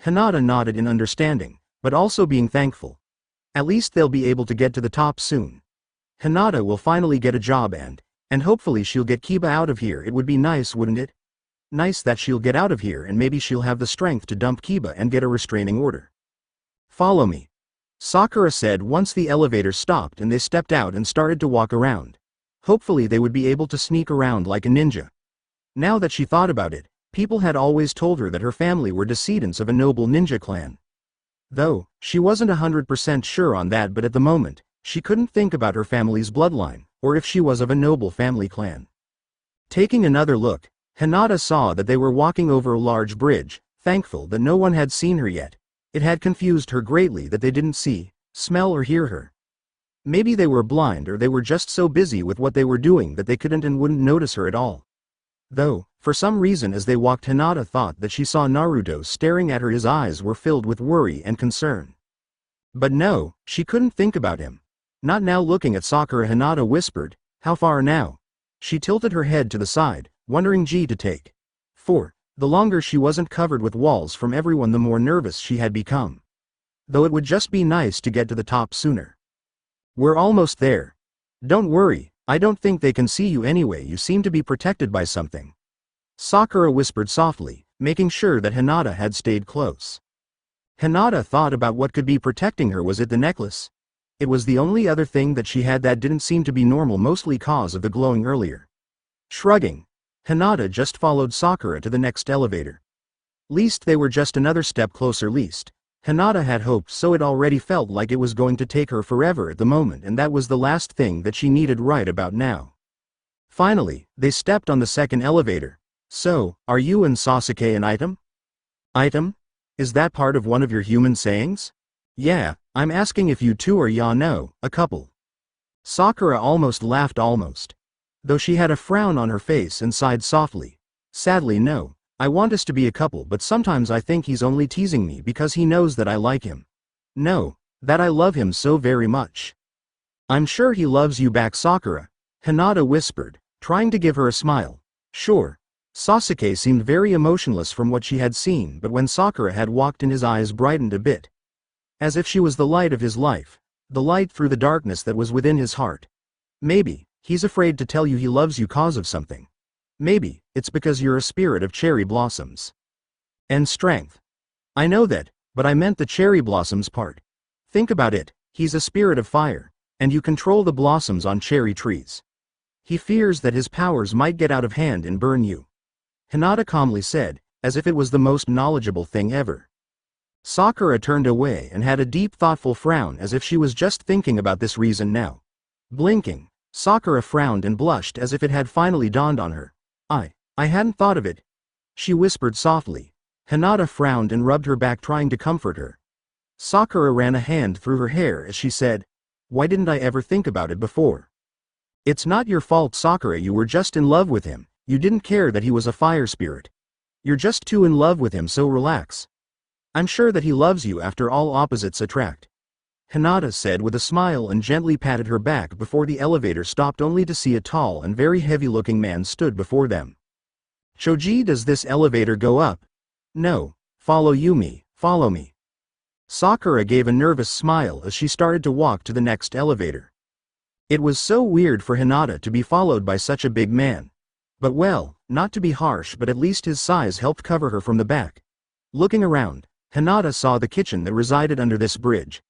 Hinata nodded in understanding, but also being thankful. At least they'll be able to get to the top soon. Hinata will finally get a job and hopefully she'll get Keba out of here. It would be nice, wouldn't it? Nice that she'll get out of here and maybe she'll have the strength to dump Keba and get a restraining order. Follow me. Sakura said once the elevator stopped and they stepped out and started to walk around. Hopefully they would be able to sneak around like a ninja. Now that she thought about it, people had always told her that her family were descendants of a noble ninja clan. Though, she wasn't 100% sure on that, but at the moment, she couldn't think about her family's bloodline, or if she was of a noble family clan. Taking another look, Hinata saw that they were walking over a large bridge, thankful that no one had seen her yet. It had confused her greatly that they didn't see, smell or hear her. Maybe they were blind or they were just so busy with what they were doing that they couldn't and wouldn't notice her at all. Though, for some reason as they walked, Hinata thought that she saw Naruto staring at her. His eyes were filled with worry and concern. But no, she couldn't think about him. Not now. Looking at Sakura, Hinata whispered, how far now? She tilted her head to the side, wondering G to take. 4. The longer she wasn't covered with walls from everyone, the more nervous she had become. Though it would just be nice to get to the top sooner. We're almost there. Don't worry, I don't think they can see you anyway. You seem to be protected by something. Sakura whispered softly, making sure that Hinata had stayed close. Hinata thought about what could be protecting her. Was it the necklace? It was the only other thing that she had that didn't seem to be normal, mostly cause of the glowing earlier. Shrugging, Hinata just followed Sakura to the next elevator. Least they were just another step closer. Least, Hinata had hoped so. It already felt like it was going to take her forever at the moment, and that was the last thing that she needed right about now. Finally, they stepped on the second elevator. So, are you and Sasuke an item? Item? Is that part of one of your human sayings? Yeah, I'm asking if you two are a couple. Sakura almost laughed, though she had a frown on her face, and sighed softly. Sadly, no. I want us to be a couple, but sometimes I think he's only teasing me because he knows that I like him. No, that I love him so very much. I'm sure he loves you back, Sakura, Hinata whispered, trying to give her a smile. Sure. Sasuke seemed very emotionless from what she had seen, but when Sakura had walked in, his eyes brightened a bit. As if she was the light of his life, the light through the darkness that was within his heart. Maybe he's afraid to tell you he loves you cause of something. Maybe it's because you're a spirit of cherry blossoms. And strength. I know that, but I meant the cherry blossoms part. Think about it, he's a spirit of fire, and you control the blossoms on cherry trees. He fears that his powers might get out of hand and burn you. Hinata calmly said, as if it was the most knowledgeable thing ever. Sakura turned away and had a deep, thoughtful frown, as if she was just thinking about this reason now. Blinking, Sakura frowned and blushed as if it had finally dawned on her. I hadn't thought of it. She whispered softly. Hinata frowned and rubbed her back, trying to comfort her. Sakura ran a hand through her hair as she said, why didn't I ever think about it before? It's not your fault, Sakura. You were just in love with him. You didn't care that he was a fire spirit. You're just too in love with him, so relax. I'm sure that he loves you. After all, opposites attract. Hinata said with a smile and gently patted her back before the elevator stopped, only to see a tall and very heavy-looking man stood before them. Choji, does this elevator go up? No. Follow me. Sakura gave a nervous smile as she started to walk to the next elevator. It was so weird for Hinata to be followed by such a big man. But well, not to be harsh, but at least his size helped cover her from the back. Looking around, Hinata saw the kitchen that resided under this bridge.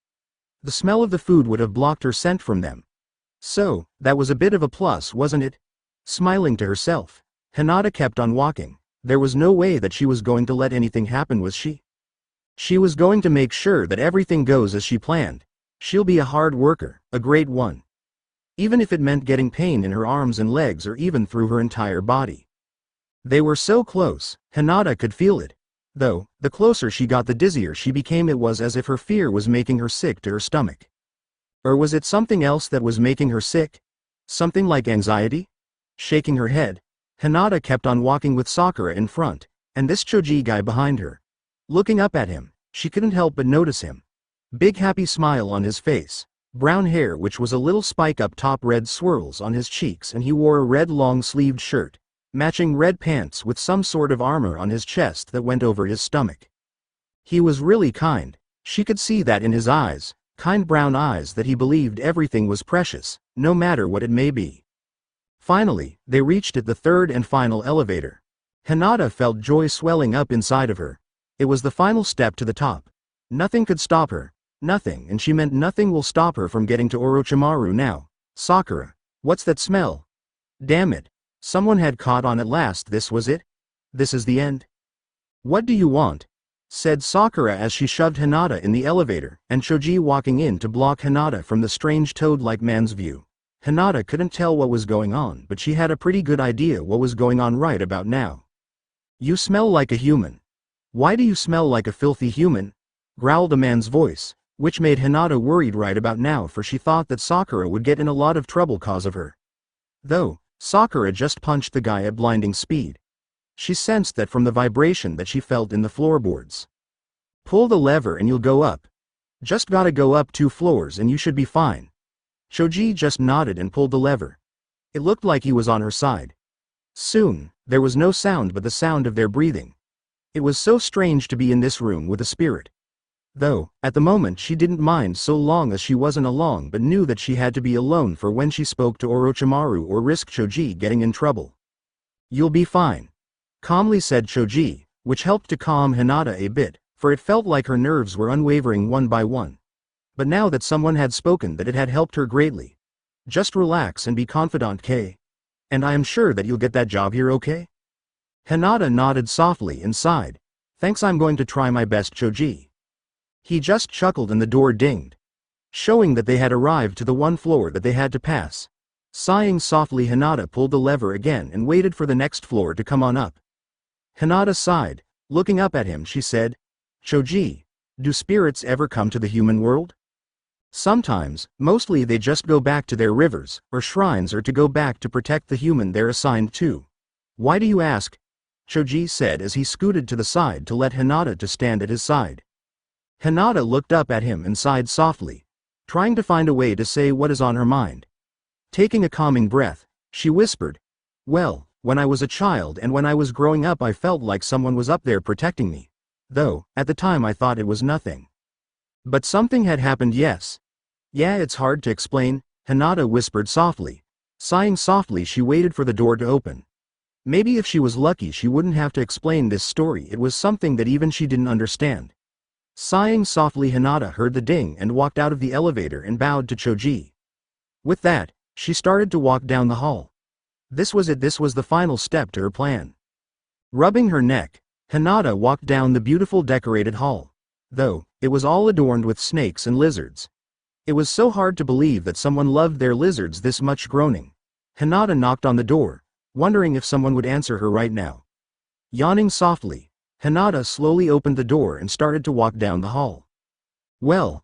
The smell of the food would have blocked her scent from them. So, that was a bit of a plus, wasn't it? Smiling to herself, Hinata kept on walking. There was no way that she was going to let anything happen, was she? She was going to make sure that everything goes as she planned. She'll be a hard worker, a great one. Even if it meant getting pain in her arms and legs or even through her entire body. They were so close, Hinata could feel it. Though, the closer she got the dizzier she became. It was as if her fear was making her sick to her stomach. Or was it something else that was making her sick? Something like anxiety? Shaking her head, Hinata kept on walking with Sakura in front, and this Choji guy behind her. Looking up at him, she couldn't help but notice him. Big happy smile on his face, brown hair which was a little spike up top, red swirls on his cheeks, and he wore a red long-sleeved shirt, matching red pants with some sort of armor on his chest that went over his stomach. He was really kind. She could see that in his eyes, kind brown eyes, that he believed everything was precious, no matter what it may be. Finally, they reached it, the third and final elevator. Hinata felt joy swelling up inside of her. It was the final step to the top. Nothing could stop her. Nothing, and she meant nothing will stop her from getting to Orochimaru now. Sakura. What's that smell? Damn it. Someone had caught on at last. This was it? This is the end? What do you want? Said Sakura as she shoved Hinata in the elevator, and Choji walking in to block Hinata from the strange toad-like man's view. Hinata couldn't tell what was going on, but she had a pretty good idea what was going on right about now. You smell like a human. Why do you smell like a filthy human? Growled a man's voice, which made Hinata worried right about now, for she thought that Sakura would get in a lot of trouble cause of her. Though, Sakura just punched the guy at blinding speed. She sensed that from the vibration that she felt in the floorboards. Pull the lever and you'll go up. Just gotta go up 2 floors and you should be fine. Choji just nodded and pulled the lever. It looked like he was on her side. Soon, there was no sound but the sound of their breathing. It was so strange to be in this room with a spirit. Though, at the moment she didn't mind so long as she wasn't alone, but knew that she had to be alone for when she spoke to Orochimaru or risk Choji getting in trouble. You'll be fine. Calmly said Choji, which helped to calm Hinata a bit, for it felt like her nerves were unwavering one by one. But now that someone had spoken, that it had helped her greatly. Just relax and be confident, Kay. And I am sure that you'll get that job here, okay? Hinata nodded softly and sighed. Thanks, I'm going to try my best, Choji. He just chuckled and the door dinged, showing that they had arrived to the 1 floor that they had to pass. Sighing softly, Hinata pulled the lever again and waited for the next floor to come on up. Hinata sighed. Looking up at him, she said, Choji, do spirits ever come to the human world? Sometimes, mostly they just go back to their rivers, or shrines, or to go back to protect the human they're assigned to. Why do you ask? Choji said as he scooted to the side to let Hinata to stand at his side. Hinata looked up at him and sighed softly, trying to find a way to say what is on her mind. Taking a calming breath, she whispered, well, when I was a child and when I was growing up, I felt like someone was up there protecting me. Though, at the time I thought it was nothing. But something had happened, yes. Yeah, it's hard to explain, Hinata whispered softly. Sighing softly, she waited for the door to open. Maybe if she was lucky she wouldn't have to explain this story. It was something that even she didn't understand. Sighing softly, Hinata heard the ding and walked out of the elevator and bowed to Choji. With that, she started to walk down the hall. This was it, this was the final step to her plan. Rubbing her neck, Hinata walked down the beautiful decorated hall. Though, it was all adorned with snakes and lizards. It was so hard to believe that someone loved their lizards this much. Groaning, Hinata knocked on the door, wondering if someone would answer her right now. Yawning softly, Hinata slowly opened the door and started to walk down the hall. Well,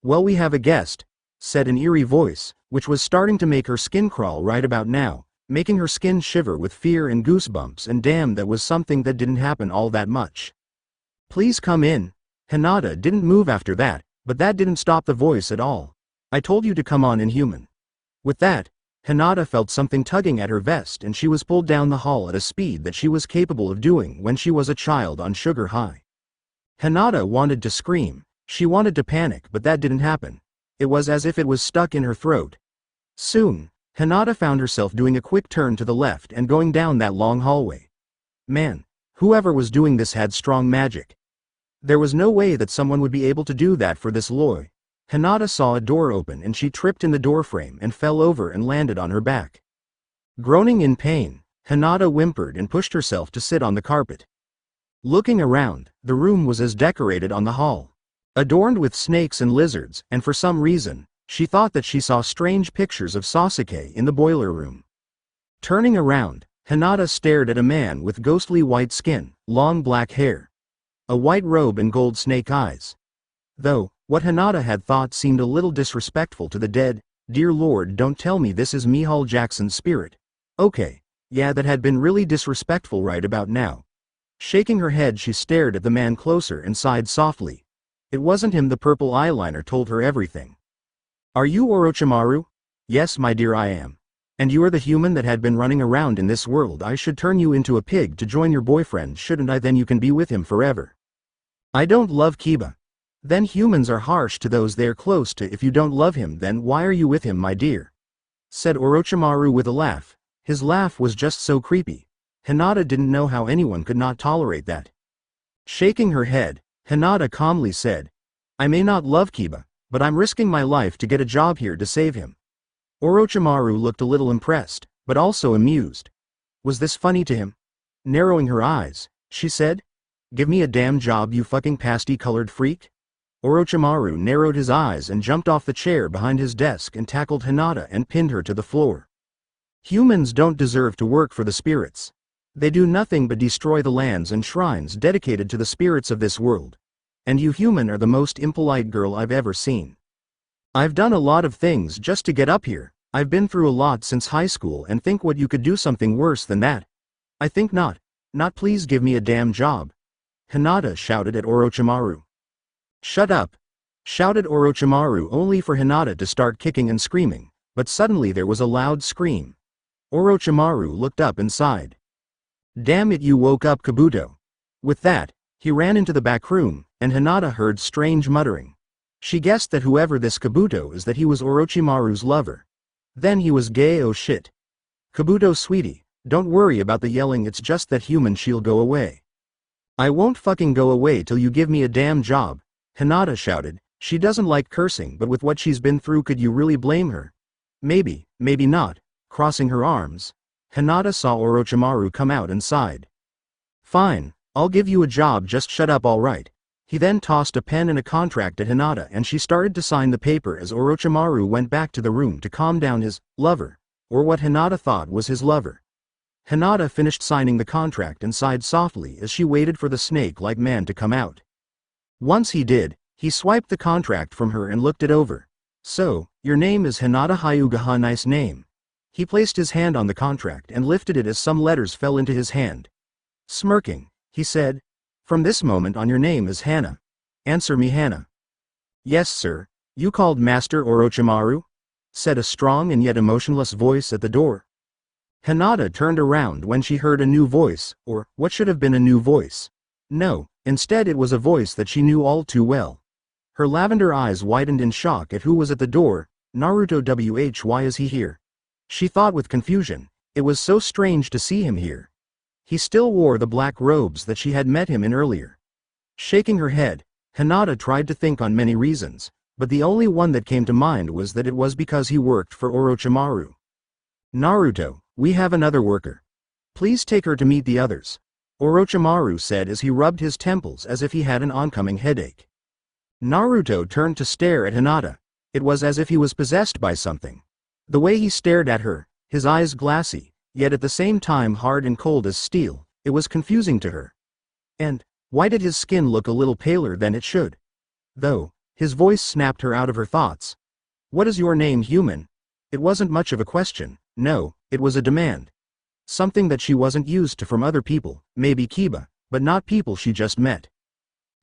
we have a guest, said an eerie voice, which was starting to make her skin crawl right about now, making her skin shiver with fear and goosebumps, and damn, that was something that didn't happen all that much. Please come in. Hinata didn't move after that, but that didn't stop the voice at all. I told you to come on, Inhuman. With that, Hinata felt something tugging at her vest and she was pulled down the hall at a speed that she was capable of doing when she was a child on sugar high. Hinata wanted to scream, she wanted to panic, but that didn't happen. It was as if it was stuck in her throat. Soon, Hinata found herself doing a quick turn to the left and going down that long hallway. Man, whoever was doing this had strong magic. There was no way that someone would be able to do that for this Loi. Hinata saw a door open and she tripped in the doorframe and fell over and landed on her back. Groaning in pain, Hinata whimpered and pushed herself to sit on the carpet. Looking around, the room was as decorated on the hall. Adorned with snakes and lizards, and for some reason, she thought that she saw strange pictures of Sasuke in the boiler room. Turning around, Hinata stared at a man with ghostly white skin, long black hair, a white robe and gold snake eyes. Though, what Hinata had thought seemed a little disrespectful to the dead. Dear Lord, don't tell me this is Mihal Jackson's spirit. Okay, yeah, that had been really disrespectful right about now. Shaking her head, she stared at the man closer and sighed softly. It wasn't him. The purple eyeliner told her everything. Are you Orochimaru? Yes, my dear, I am. And you are the human that had been running around in this world. I should turn you into a pig to join your boyfriend, shouldn't I? Then you can be with him forever. I don't love Keba. Then humans are harsh to those they are close to. If you don't love him, then why are you with him, my dear? Said Orochimaru with a laugh. His laugh was just so creepy. Hinata didn't know how anyone could not tolerate that. Shaking her head, Hinata calmly said, I may not love Keba, but I'm risking my life to get a job here to save him. Orochimaru looked a little impressed, but also amused. Was this funny to him? Narrowing her eyes, she said, Give me a damn job, you fucking pasty-colored freak. Orochimaru narrowed his eyes and jumped off the chair behind his desk and tackled Hinata and pinned her to the floor. Humans don't deserve to work for the spirits. They do nothing but destroy the lands and shrines dedicated to the spirits of this world. And you human are the most impolite girl I've ever seen. I've done a lot of things just to get up here. I've been through a lot since high school and think what you could do something worse than that. I think not. Not please give me a damn job. Hinata shouted at Orochimaru. Shut up! Shouted Orochimaru, only for Hinata to start kicking and screaming, but suddenly there was a loud scream. Orochimaru looked up and sighed. Damn it, you woke up Kabuto. With that, he ran into the back room, and Hinata heard strange muttering. She guessed that whoever this Kabuto is, that he was Orochimaru's lover. Then he was gay. Oh shit. Kabuto sweetie, don't worry about the yelling, it's just that human, she'll go away. I won't fucking go away till you give me a damn job, Hinata shouted. She doesn't like cursing, but with what she's been through, could you really blame her? Maybe, maybe not. Crossing her arms, Hinata saw Orochimaru come out and sighed. Fine, I'll give you a job, just shut up, alright. He then tossed a pen and a contract at Hinata and she started to sign the paper as Orochimaru went back to the room to calm down his lover, or what Hinata thought was his lover. Hinata finished signing the contract and sighed softly as she waited for the snake-like man to come out. Once he did, he swiped the contract from her and looked it over. So, your name is Hinata Hyuga, nice name. He placed his hand on the contract and lifted it as some letters fell into his hand. Smirking, he said, From this moment on your name is Hana. Answer me, Hana. Yes, sir. You called Master Orochimaru? Said a strong and yet emotionless voice at the door. Hinata turned around when she heard a new voice, or what should have been a new voice. No, instead it was a voice that she knew all too well. Her lavender eyes widened in shock at who was at the door. Naruto, why is he here? She thought with confusion. It was so strange to see him here. He still wore the black robes that she had met him in earlier. Shaking her head, Hinata tried to think on many reasons, but the only one that came to mind was that it was because he worked for Orochimaru. Naruto, we have another worker. Please take her to meet the others, Orochimaru said as he rubbed his temples as if he had an oncoming headache. Naruto turned to stare at Hinata. It was as if he was possessed by something. The way he stared at her, his eyes glassy, yet at the same time hard and cold as steel, it was confusing to her. And why did his skin look a little paler than it should? Though, his voice snapped her out of her thoughts. What is your name, human? It wasn't much of a question, no, it was a demand. Something that she wasn't used to from other people, maybe Keba, but not people she just met.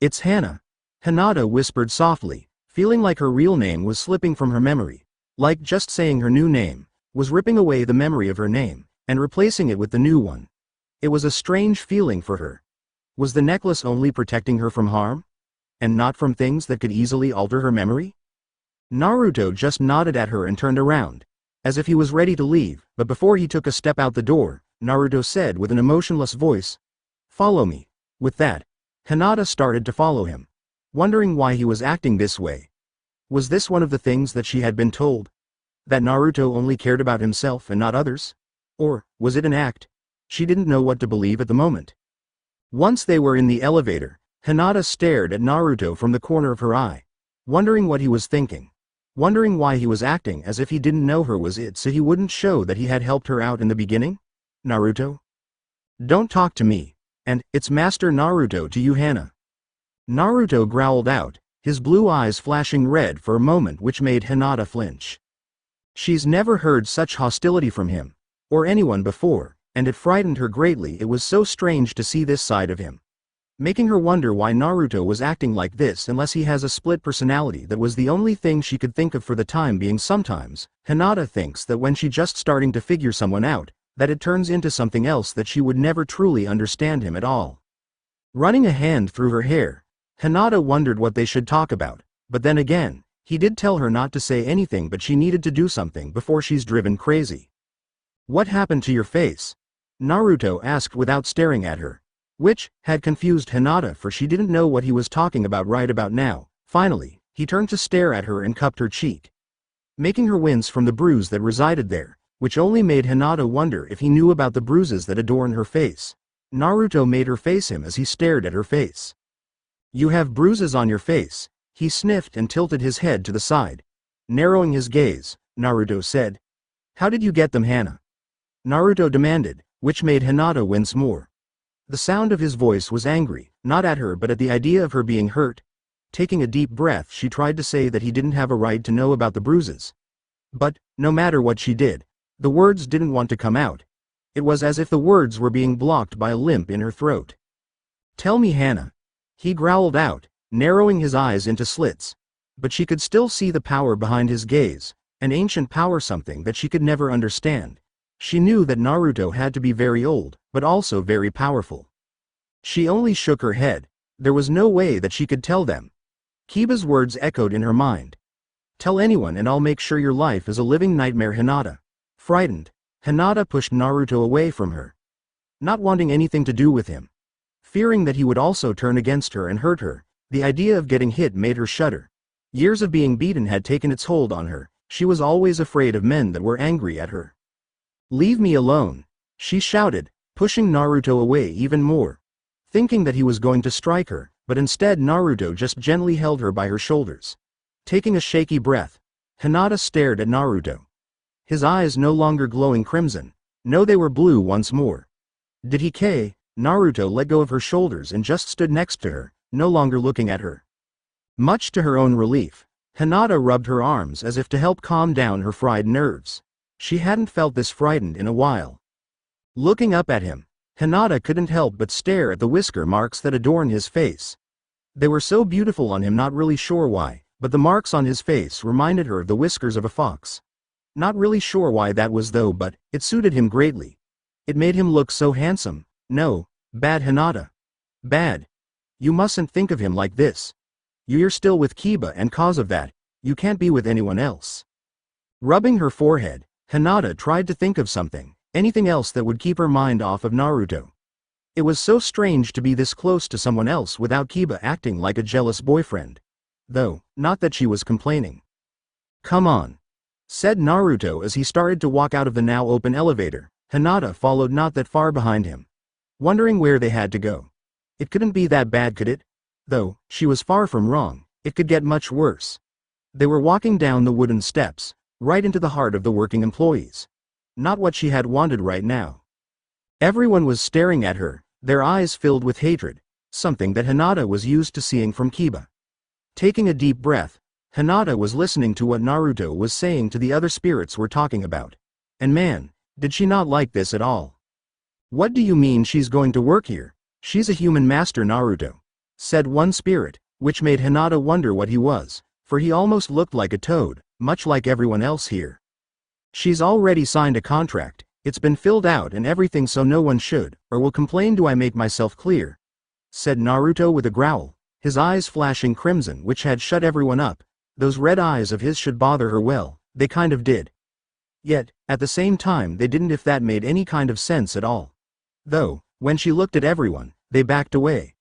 It's Hana. Hinata whispered softly, feeling like her real name was slipping from her memory. Like just saying her new name was ripping away the memory of her name and replacing it with the new one. It was a strange feeling for her. Was the necklace only protecting her from harm? And not from things that could easily alter her memory? Naruto just nodded at her and turned around. as if he was ready to leave, but before he took a step out the door, Naruto said with an emotionless voice, "Follow me." With that, Hinata started to follow him, wondering why he was acting this way. Was this one of the things that she had been told? That Naruto only cared about himself and not others? Or was it an act? She didn't know what to believe at the moment. Once they were in the elevator, Hinata stared at Naruto from the corner of her eye, wondering what he was thinking. Wondering why he was acting as if he didn't know her was it so he wouldn't show that he had helped her out in the beginning? Naruto? Don't talk to me. And, it's Master Naruto to you, Hana. Naruto growled out, his blue eyes flashing red for a moment which made Hinata flinch. She's never heard such hostility from him, or anyone before, and it frightened her greatly. It was so strange to see this side of him, making her wonder why Naruto was acting like this unless he has a split personality. That was the only thing she could think of for the time being. Sometimes, Hinata thinks that when she's just starting to figure someone out, that it turns into something else, that she would never truly understand him at all. Running a hand through her hair, Hinata wondered what they should talk about, but then again, he did tell her not to say anything, but she needed to do something before she's driven crazy. What happened to your face? Naruto asked without staring at her, which had confused Hinata, for she didn't know what he was talking about right about now. Finally, he turned to stare at her and cupped her cheek, making her wince from the bruise that resided there, which only made Hinata wonder if he knew about the bruises that adorn her face. Naruto made her face him as he stared at her face. You have bruises on your face. He sniffed and tilted his head to the side. Narrowing his gaze, Naruto said, "How did you get them, Hana?" Naruto demanded, which made Hinata wince more. The sound of his voice was angry, not at her but at the idea of her being hurt. Taking a deep breath, she tried to say that he didn't have a right to know about the bruises. But, no matter what she did, the words didn't want to come out. It was as if the words were being blocked by a lump in her throat. "Tell me, Hana." He growled out, narrowing his eyes into slits. But she could still see the power behind his gaze, an ancient power, something that she could never understand. She knew that Naruto had to be very old, but also very powerful. She only shook her head. There was no way that she could tell them. Keba's words echoed in her mind. "Tell anyone and I'll make sure your life is a living nightmare." Hinata. Frightened, Hinata pushed Naruto away from her, not wanting anything to do with him. Fearing that he would also turn against her and hurt her, the idea of getting hit made her shudder. Years of being beaten had taken its hold on her. She was always afraid of men that were angry at her. "Leave me alone," she shouted, pushing Naruto away even more, thinking that he was going to strike her, but instead Naruto just gently held her by her shoulders. Taking a shaky breath, Hinata stared at Naruto. His eyes no longer glowing crimson. No, they were blue once more. Did he care? Naruto let go of her shoulders and just stood next to her, no longer looking at her. Much to her own relief, Hinata rubbed her arms as if to help calm down her fried nerves. She hadn't felt this frightened in a while. Looking up at him, Hinata couldn't help but stare at the whisker marks that adorn his face. They were so beautiful on him, not really sure why, but the marks on his face reminded her of the whiskers of a fox. Not really sure why that was though, but it suited him greatly. It made him look so handsome. No, bad Hinata. Bad. You mustn't think of him like this. You're still with Keba, and cause of that, you can't be with anyone else. Rubbing her forehead, Hinata tried to think of something, anything else that would keep her mind off of Naruto. It was so strange to be this close to someone else without Keba acting like a jealous boyfriend. Though, not that she was complaining. "Come on," said Naruto as he started to walk out of the now open elevator. Hinata followed not that far behind him, wondering where they had to go. It couldn't be that bad, could it? Though, she was far from wrong, it could get much worse. They were walking down the wooden steps, right into the heart of the working employees. Not what she had wanted right now. Everyone was staring at her, their eyes filled with hatred, something that Hinata was used to seeing from Keba. Taking a deep breath, Hinata was listening to what Naruto was saying to the other spirits were talking about. And man, did she not like this at all. "What do you mean she's going to work here? She's a human, Master Naruto," said one spirit, which made Hinata wonder what he was, for he almost looked like a toad, much like everyone else here. "She's already signed a contract, it's been filled out and everything, so no one should, or will complain. Do I make myself clear?" said Naruto with a growl, his eyes flashing crimson, which had shut everyone up. Those red eyes of his should bother her. Well, they kind of did. Yet, at the same time they didn't if that made any kind of sense at all. Though, when she looked at everyone, they backed away.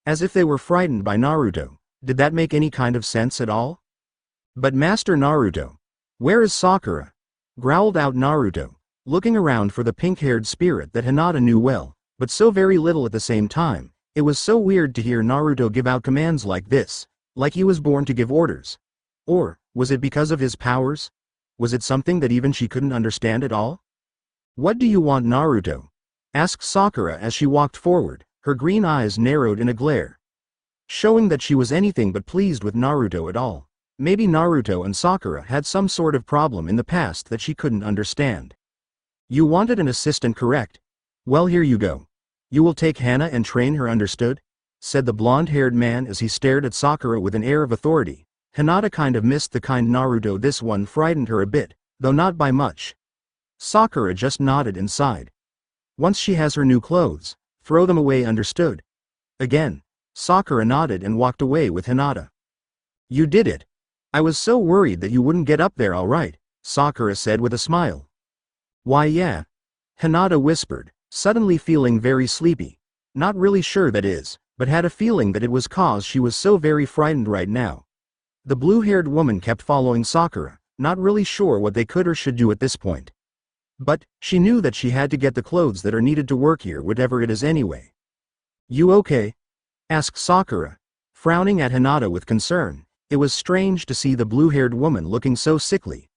As if they were frightened by Naruto. Did that make any kind of sense at all? But Master Naruto. Where is Sakura? Growled out Naruto, looking around for the pink-haired spirit that Hinata knew well, but so very little at the same time. It was so weird to hear Naruto give out commands like this, like he was born to give orders. Or, was it because of his powers? Was it something that even she couldn't understand at all? What do you want, Naruto? Asked Sakura as she walked forward, her green eyes narrowed in a glare, showing that she was anything but pleased with Naruto at all. Maybe Naruto and Sakura had some sort of problem in the past that she couldn't understand. You wanted an assistant, correct? Well, here you go. You will take Hana and train her, understood? Said the blonde-haired man as he stared at Sakura with an air of authority. Hinata kind of missed the kind Naruto. This one frightened her a bit, though not by much. Sakura just nodded and sighed. Once she has her new clothes, throw them away, understood? Again, Sakura nodded and walked away with Hinata. You did it. I was so worried that you wouldn't get up there all right, Sakura said with a smile. Why yeah? Hinata whispered, suddenly feeling very sleepy. Not really sure that is, but had a feeling that it was cause she was so very frightened right now. The blue-haired woman kept following Sakura, not really sure what they could or should do at this point. But, she knew that she had to get the clothes that are needed to work here, whatever it is anyway. You okay? Asked Sakura, frowning at Hinata with concern. It was strange to see the blue-haired woman looking so sickly.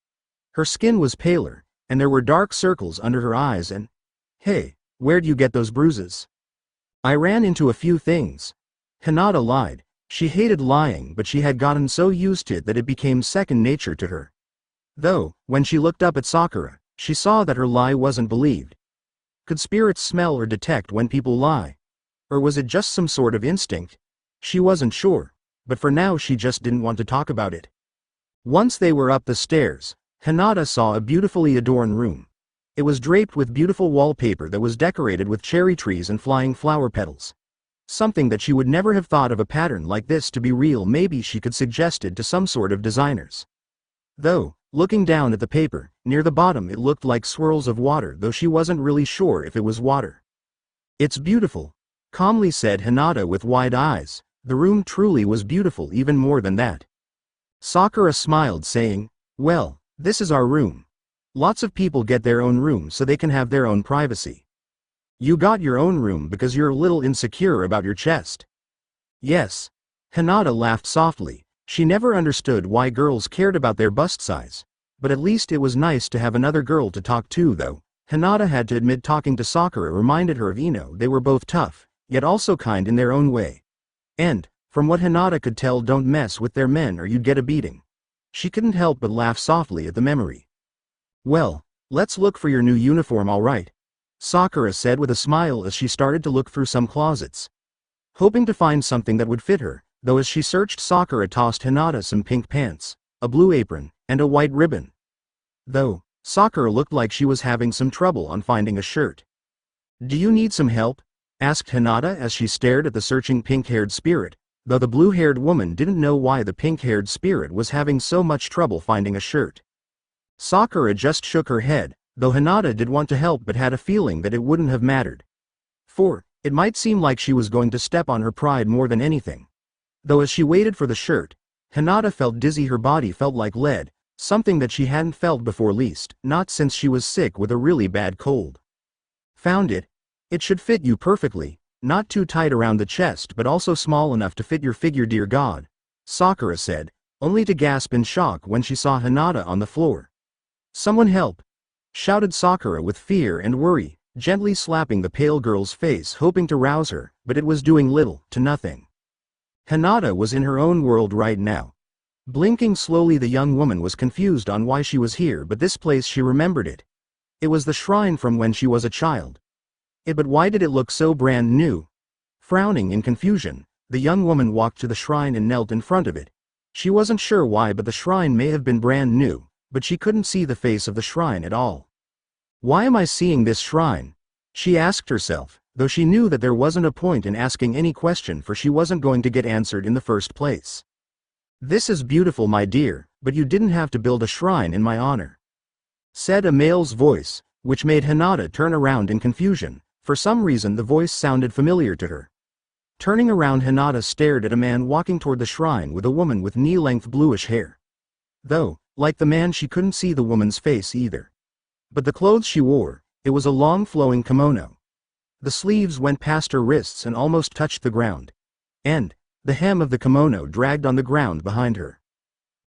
Her skin was paler, and there were dark circles under her eyes and… Hey, where'd you get those bruises? I ran into a few things. Hinata lied. She hated lying, but she had gotten so used to it that it became second nature to her. Though, when she looked up at Sakura, she saw that her lie wasn't believed. Could spirits smell or detect when people lie? Or was it just some sort of instinct? She wasn't sure, but for now she just didn't want to talk about it. Once they were up the stairs, Hinata saw a beautifully adorned room. It was draped with beautiful wallpaper that was decorated with cherry trees and flying flower petals. Something that she would never have thought of a pattern like this to be real. Maybe she could suggest it to some sort of designers. Though, looking down at the paper, near the bottom it looked like swirls of water, though she wasn't really sure if it was water. It's beautiful, calmly said Hinata with wide eyes. The room truly was beautiful, even more than that. Sakura smiled, saying, well, this is our room. Lots of people get their own room so they can have their own privacy. You got your own room because you're a little insecure about your chest. Yes. Hinata laughed softly. She never understood why girls cared about their bust size. But at least it was nice to have another girl to talk to, though. Hinata had to admit talking to Sakura reminded her of Ino. They were both tough, yet also kind in their own way. And, from what Hinata could tell, don't mess with their men or you'd get a beating. She couldn't help but laugh softly at the memory. Well, let's look for your new uniform, all right? Sakura said with a smile as she started to look through some closets, hoping to find something that would fit her, though as she searched Sakura tossed Hinata some pink pants, a blue apron, and a white ribbon. Though, Sakura looked like she was having some trouble on finding a shirt. Do you need some help? Asked Hinata as she stared at the searching pink-haired spirit, though the blue-haired woman didn't know why the pink-haired spirit was having so much trouble finding a shirt. Sakura just shook her head, though Hinata did want to help but had a feeling that it wouldn't have mattered. For, it might seem like she was going to step on her pride more than anything. Though as she waited for the shirt, Hinata felt dizzy, her body felt like lead, something that she hadn't felt before, least not since she was sick with a really bad cold. Found it. It should fit you perfectly, not too tight around the chest but also small enough to fit your figure, dear God, Sakura said, only to gasp in shock when she saw Hinata on the floor. Someone help! Shouted Sakura with fear and worry, gently slapping the pale girl's face, hoping to rouse her, but it was doing little to nothing. Hinata was in her own world right now. Blinking slowly, the young woman was confused on why she was here, but this place, she remembered it. It was the shrine from when she was a child. But why did it look so brand new? Frowning in confusion, the young woman walked to the shrine and knelt in front of it. She wasn't sure why, but the shrine may have been brand new, but she couldn't see the face of the shrine at all. Why am I seeing this shrine? She asked herself, though she knew that there wasn't a point in asking any question, for she wasn't going to get answered in the first place. This is beautiful, my dear, but you didn't have to build a shrine in my honor. said a male's voice, which made Hinata turn around in confusion. For some reason the voice sounded familiar to her. Turning around, Hinata stared at a man walking toward the shrine with a woman with knee-length bluish hair. Though, like the man, she couldn't see the woman's face either. But the clothes she wore, it was a long flowing kimono. The sleeves went past her wrists and almost touched the ground. And the hem of the kimono dragged on the ground behind her.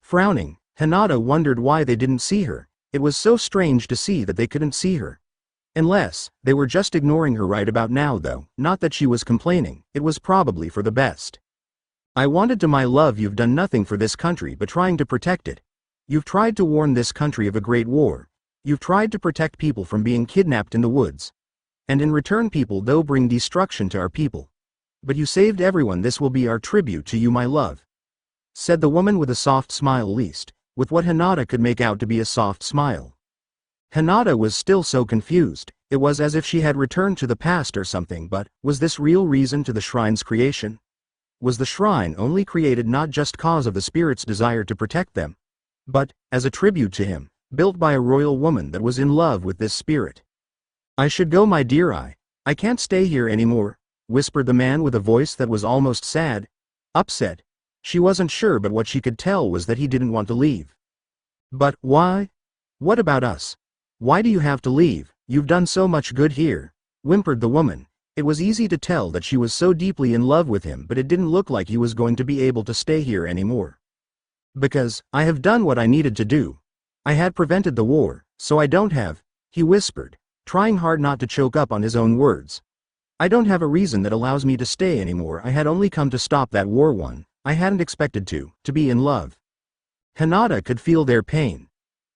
Frowning, Hinata wondered why they didn't see her. It was so strange to see that they couldn't see her. Unless they were just ignoring her right about now, though, not that she was complaining, it was probably for the best. I wanted to, my love, you've done nothing for this country but trying to protect it. You've tried to warn this country of a great war. You've tried to protect people from being kidnapped in the woods. And in return people though bring destruction to our people. But you saved everyone. This will be our tribute to you, my love, said the woman with a soft smile, least with what Hinata could make out to be a soft smile. Hinata was still so confused. It was as if she had returned to the past or something, but was this real reason to the shrine's creation? Was the shrine only created not just cause of the spirit's desire to protect them, but as a tribute to him, built by a royal woman that was in love with this spirit? I should go, my dear, I can't stay here anymore, whispered the man with a voice that was almost sad, upset. She wasn't sure, but what she could tell was that he didn't want to leave. But why? What about us? Why do you have to leave? You've done so much good here, whimpered the woman. It was easy to tell that she was so deeply in love with him, but it didn't look like he was going to be able to stay here anymore. Because I have done what I needed to do. I had prevented the war, so I don't have, he whispered, trying hard not to choke up on his own words. I don't have a reason that allows me to stay anymore. I had only come to stop that war. I hadn't expected to be in love. Hinata could feel their pain.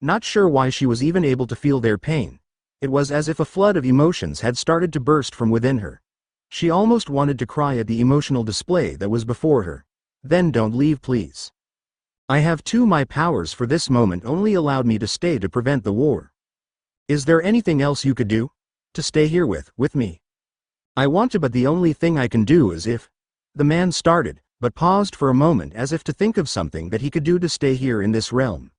Not sure why she was even able to feel their pain. It was as if a flood of emotions had started to burst from within her. She almost wanted to cry at the emotional display that was before her. Then don't leave, please. I have my powers for this moment only allowed me to stay to prevent the war. Is there anything else you could do? To stay here with me? I want to, but the only thing I can do is if... The man started, but paused for a moment as if to think of something that he could do to stay here in this realm.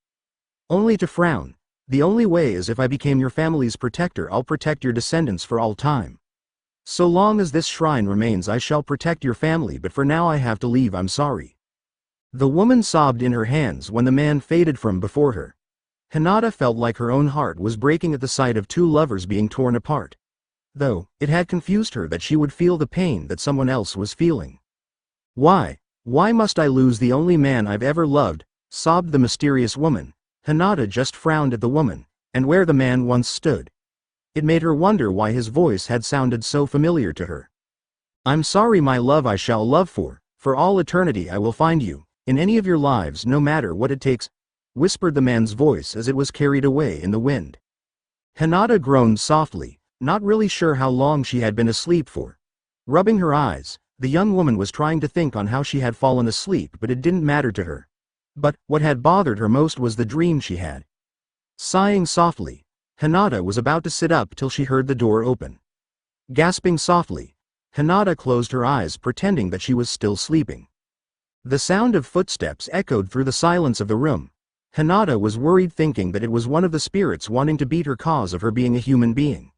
Only to frown. The only way is if I became your family's protector. I'll protect your descendants for all time. So long as this shrine remains, I shall protect your family, but for now I have to leave. I'm sorry. The woman sobbed in her hands when the man faded from before her. Hinata felt like her own heart was breaking at the sight of two lovers being torn apart. Though, it had confused her that she would feel the pain that someone else was feeling. Why must I lose the only man I've ever loved? Sobbed the mysterious woman. Hinata just frowned at the woman, and where the man once stood. It made her wonder why his voice had sounded so familiar to her. I'm sorry, my love. I shall love for all eternity. I will find you, in any of your lives, no matter what it takes, whispered the man's voice as it was carried away in the wind. Hinata groaned softly, not really sure how long she had been asleep for. Rubbing her eyes, the young woman was trying to think on how she had fallen asleep, but it didn't matter to her. But what had bothered her most was the dream she had. Sighing softly, Hinata was about to sit up till she heard the door open. Gasping softly, Hinata closed her eyes, pretending that she was still sleeping. The sound of footsteps echoed through the silence of the room. Hinata was worried, thinking that it was one of the spirits wanting to beat her cause of her being a human being.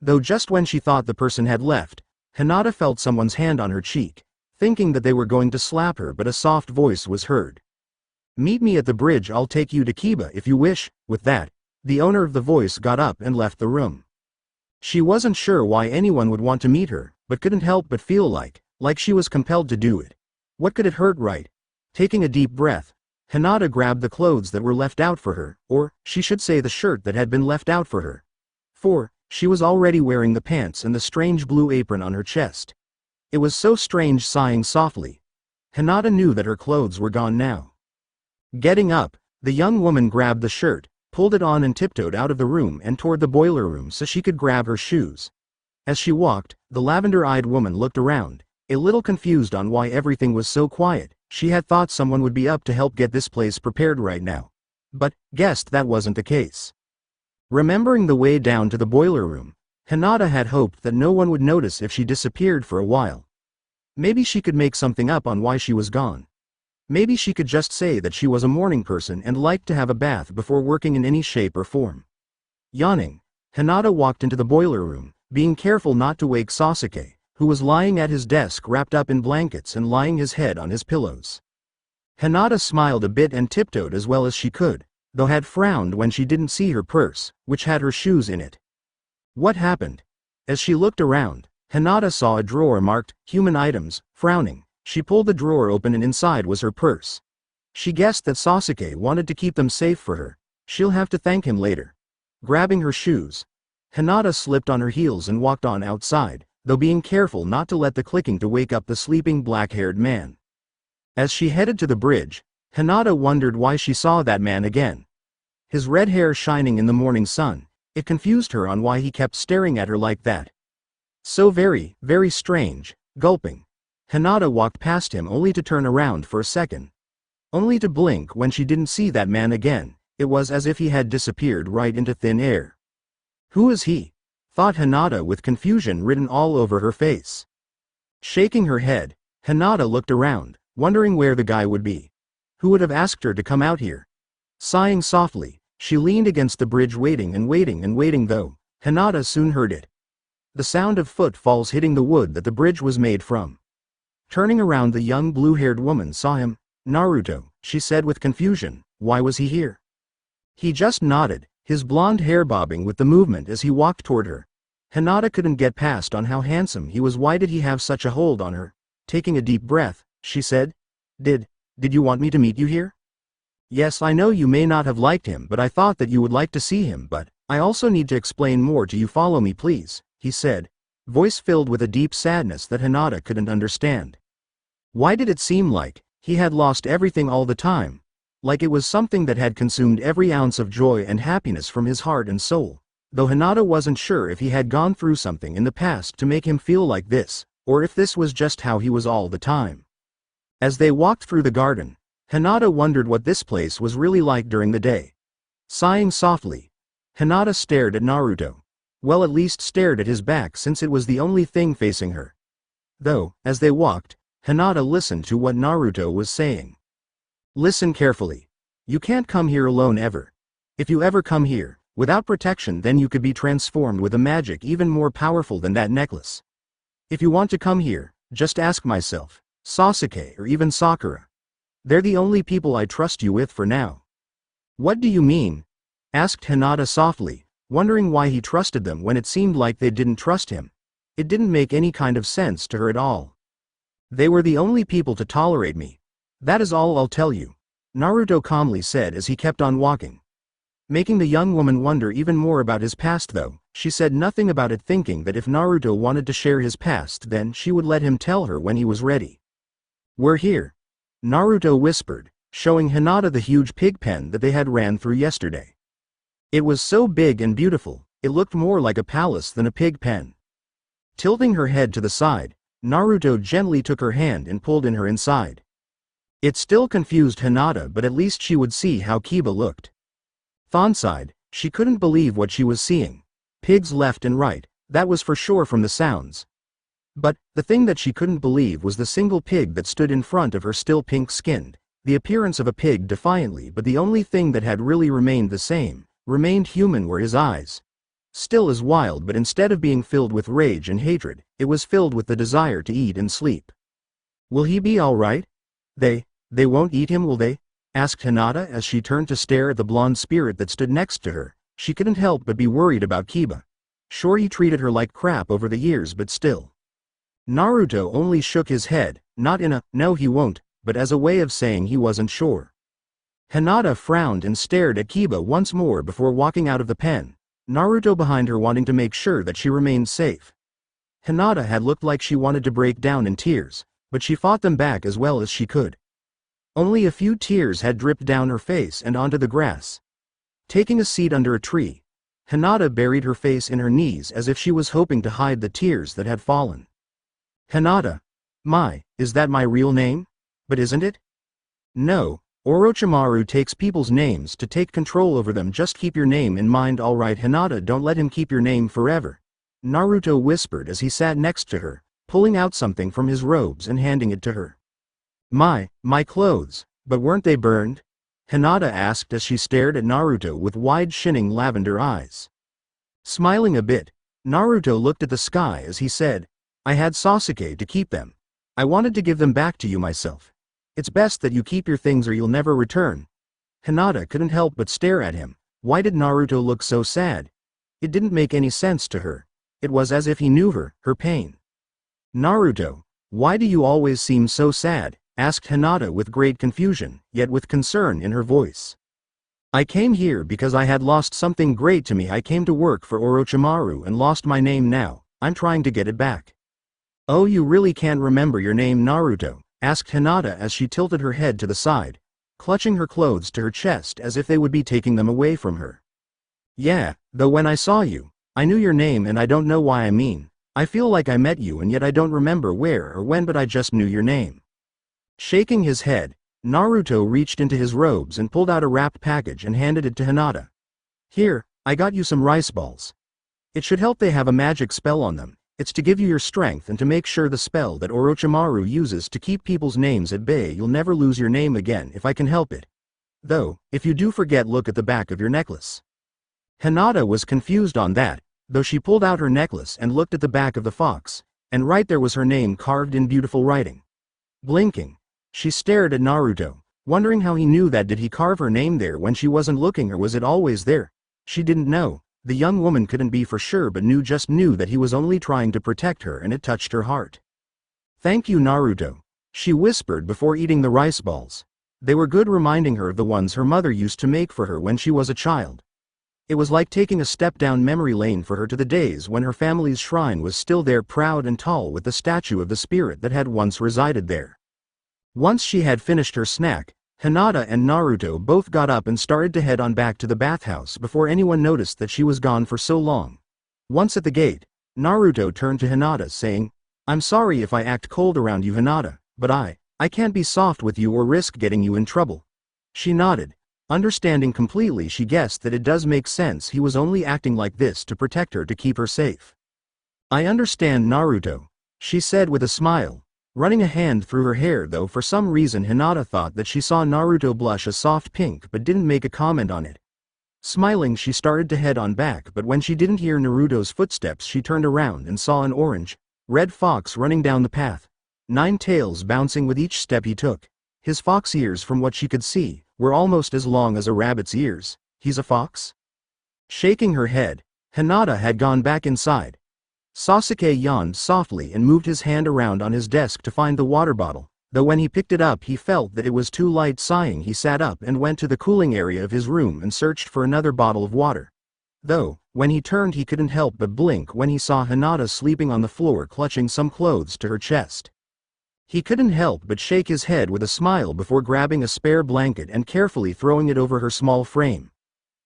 Though just when she thought the person had left, Hinata felt someone's hand on her cheek, thinking that they were going to slap her, but a soft voice was heard. Meet me at the bridge. I'll take you to Keba if you wish. With that, the owner of the voice got up and left the room. She wasn't sure why anyone would want to meet her, but couldn't help but feel like she was compelled to do it. What could it hurt, right? Taking a deep breath, Hinata grabbed the clothes that were left out for her, or she should say the shirt that had been left out for her. For she was already wearing the pants and the strange blue apron on her chest. It was so strange. Sighing softly, Hinata knew that her clothes were gone now. Getting up, the young woman grabbed the shirt, pulled it on and tiptoed out of the room and toward the boiler room so she could grab her shoes. As she walked, the lavender-eyed woman looked around, a little confused on why everything was so quiet. She had thought someone would be up to help get this place prepared right now, but guessed that wasn't the case. Remembering the way down to the boiler room, Hinata had hoped that no one would notice if she disappeared for a while. Maybe she could make something up on why she was gone. Maybe she could just say that she was a morning person and liked to have a bath before working in any shape or form. Yawning, Hinata walked into the boiler room, being careful not to wake Sasuke, who was lying at his desk wrapped up in blankets and lying his head on his pillows. Hinata smiled a bit and tiptoed as well as she could, though had frowned when she didn't see her purse, which had her shoes in it. What happened? As she looked around, Hinata saw a drawer marked, "Human Items." Frowning, she pulled the drawer open and inside was her purse. She guessed that Sasuke wanted to keep them safe for her. She'll have to thank him later. Grabbing her shoes, Hinata slipped on her heels and walked on outside, though being careful not to let the clicking to wake up the sleeping black-haired man. As she headed to the bridge, Hinata wondered why she saw that man again. His red hair shining in the morning sun, it confused her on why he kept staring at her like that. So very, very strange. Gulping, Hinata walked past him only to turn around for a second. Only to blink when she didn't see that man again. It was as if he had disappeared right into thin air. Who is he? Thought Hinata with confusion written all over her face. Shaking her head, Hinata looked around, wondering where the guy would be. Who would have asked her to come out here? Sighing softly, she leaned against the bridge waiting and waiting and waiting though, Hinata soon heard it. The sound of footfalls hitting the wood that the bridge was made from. Turning around, the young blue-haired woman saw him. Naruto, she said with confusion, why was he here? He just nodded, his blonde hair bobbing with the movement as he walked toward her. Hinata couldn't get past on how handsome he was. Why did he have such a hold on her? Taking a deep breath, she said, Did you want me to meet you here? Yes, I know you may not have liked him, but I thought that you would like to see him, but I also need to explain more to you. Follow me please, he said, voice filled with a deep sadness that Hinata couldn't understand. Why did it seem like he had lost everything all the time? Like it was something that had consumed every ounce of joy and happiness from his heart and soul, though Hinata wasn't sure if he had gone through something in the past to make him feel like this, or if this was just how he was all the time. As they walked through the garden, Hinata wondered what this place was really like during the day. Sighing softly, Hinata stared at Naruto. Well, at least stared at his back since it was the only thing facing her. Though, as they walked, Hinata listened to what Naruto was saying. Listen carefully. You can't come here alone ever. If you ever come here, without protection, then you could be transformed with a magic even more powerful than that necklace. If you want to come here, just ask myself, Sasuke or even Sakura. They're the only people I trust you with for now. What do you mean? Asked Hinata softly, wondering why he trusted them when it seemed like they didn't trust him. It didn't make any kind of sense to her at all. They were the only people to tolerate me. That is all I'll tell you, Naruto calmly said as he kept on walking. Making the young woman wonder even more about his past though, she said nothing about it, thinking that if Naruto wanted to share his past then she would let him tell her when he was ready. We're here, Naruto whispered, showing Hinata the huge pig pen that they had ran through yesterday. It was so big and beautiful, it looked more like a palace than a pig pen. Tilting her head to the side, Naruto gently took her hand and pulled her inside. It still confused Hinata, but at least she would see how Keba looked. Thon sighed, she couldn't believe what she was seeing. Pigs left and right, that was for sure from the sounds. But, the thing that she couldn't believe was the single pig that stood in front of her, still pink-skinned, the appearance of a pig defiantly, but the only thing that had really remained the same, remained human, were his eyes. Still as wild, but instead of being filled with rage and hatred, it was filled with the desire to eat and sleep. Will he be all right? They won't eat him, will they? Asked Hinata as she turned to stare at the blonde spirit that stood next to her. She couldn't help but be worried about Keba. Sure, he treated her like crap over the years, but still. Naruto only shook his head, not in a, no he won't, but as a way of saying he wasn't sure. Hinata frowned and stared at Keba once more before walking out of the pen, Naruto behind her wanting to make sure that she remained safe. Hinata had looked like she wanted to break down in tears, but she fought them back as well as she could. Only a few tears had dripped down her face and onto the grass. Taking a seat under a tree, Hinata buried her face in her knees as if she was hoping to hide the tears that had fallen. Hinata. Is that my real name? But isn't it? No, Orochimaru takes people's names to take control over them. Just keep your name in mind, alright Hinata, don't let him keep your name forever, Naruto whispered as he sat next to her, pulling out something from his robes and handing it to her. My clothes, but weren't they burned? Hinata asked as she stared at Naruto with wide shining lavender eyes. Smiling a bit, Naruto looked at the sky as he said, I had Sasuke to keep them. I wanted to give them back to you myself. It's best that you keep your things or you'll never return. Hinata couldn't help but stare at him. Why did Naruto look so sad? It didn't make any sense to her. It was as if he knew her pain. Naruto, why do you always seem so sad? Asked Hinata with great confusion, yet with concern in her voice. I came here because I had lost something great to me. I came to work for Orochimaru and lost my name now. I'm trying to get it back. Oh, you really can't remember your name, Naruto? Asked Hinata as she tilted her head to the side, clutching her clothes to her chest as if they would be taking them away from her. Yeah, though when I saw you, I knew your name and I don't know why. I feel like I met you and yet I don't remember where or when, but I just knew your name. Shaking his head, Naruto reached into his robes and pulled out a wrapped package and handed it to Hinata. Here, I got you some rice balls. It should help. They have a magic spell on them. It's to give you your strength and to make sure the spell that Orochimaru uses to keep people's names at bay. You'll never lose your name again if I can help it. Though, if you do forget, look at the back of your necklace. Hinata was confused on that, though she pulled out her necklace and looked at the back of the fox, and right there was her name carved in beautiful writing. Blinking, she stared at Naruto, wondering how he knew that. Did he carve her name there when she wasn't looking, or was it always there? She didn't know. The young woman couldn't be for sure, but just knew that he was only trying to protect her, and it touched her heart. Thank you, Naruto, she whispered before eating the rice balls. They were good, reminding her of the ones her mother used to make for her when she was a child. It was like taking a step down memory lane for her to the days when her family's shrine was still there, proud and tall, with the statue of the spirit that had once resided there. Once she had finished her snack, Hinata and Naruto both got up and started to head on back to the bathhouse before anyone noticed that she was gone for so long. Once at the gate, Naruto turned to Hinata saying, I'm sorry if I act cold around you, Hinata, but I can't be soft with you or risk getting you in trouble. She nodded, understanding completely. She guessed that it does make sense. He was only acting like this to protect her, to keep her safe. I understand, Naruto, she said with a smile, running a hand through her hair, though for some reason Hinata thought that she saw Naruto blush a soft pink but didn't make a comment on it. Smiling, she started to head on back, but when she didn't hear Naruto's footsteps, she turned around and saw an orange-red fox running down the path, 9 tails bouncing with each step he took. His fox ears, from what she could see, were almost as long as a rabbit's ears. He's a fox? Shaking her head, Hinata had gone back inside. Sasuke yawned softly and moved his hand around on his desk to find the water bottle, though when he picked it up he felt that it was too light. Sighing, he sat up and went to the cooling area of his room and searched for another bottle of water. Though, when he turned, he couldn't help but blink when he saw Hinata sleeping on the floor, clutching some clothes to her chest. He couldn't help but shake his head with a smile before grabbing a spare blanket and carefully throwing it over her small frame.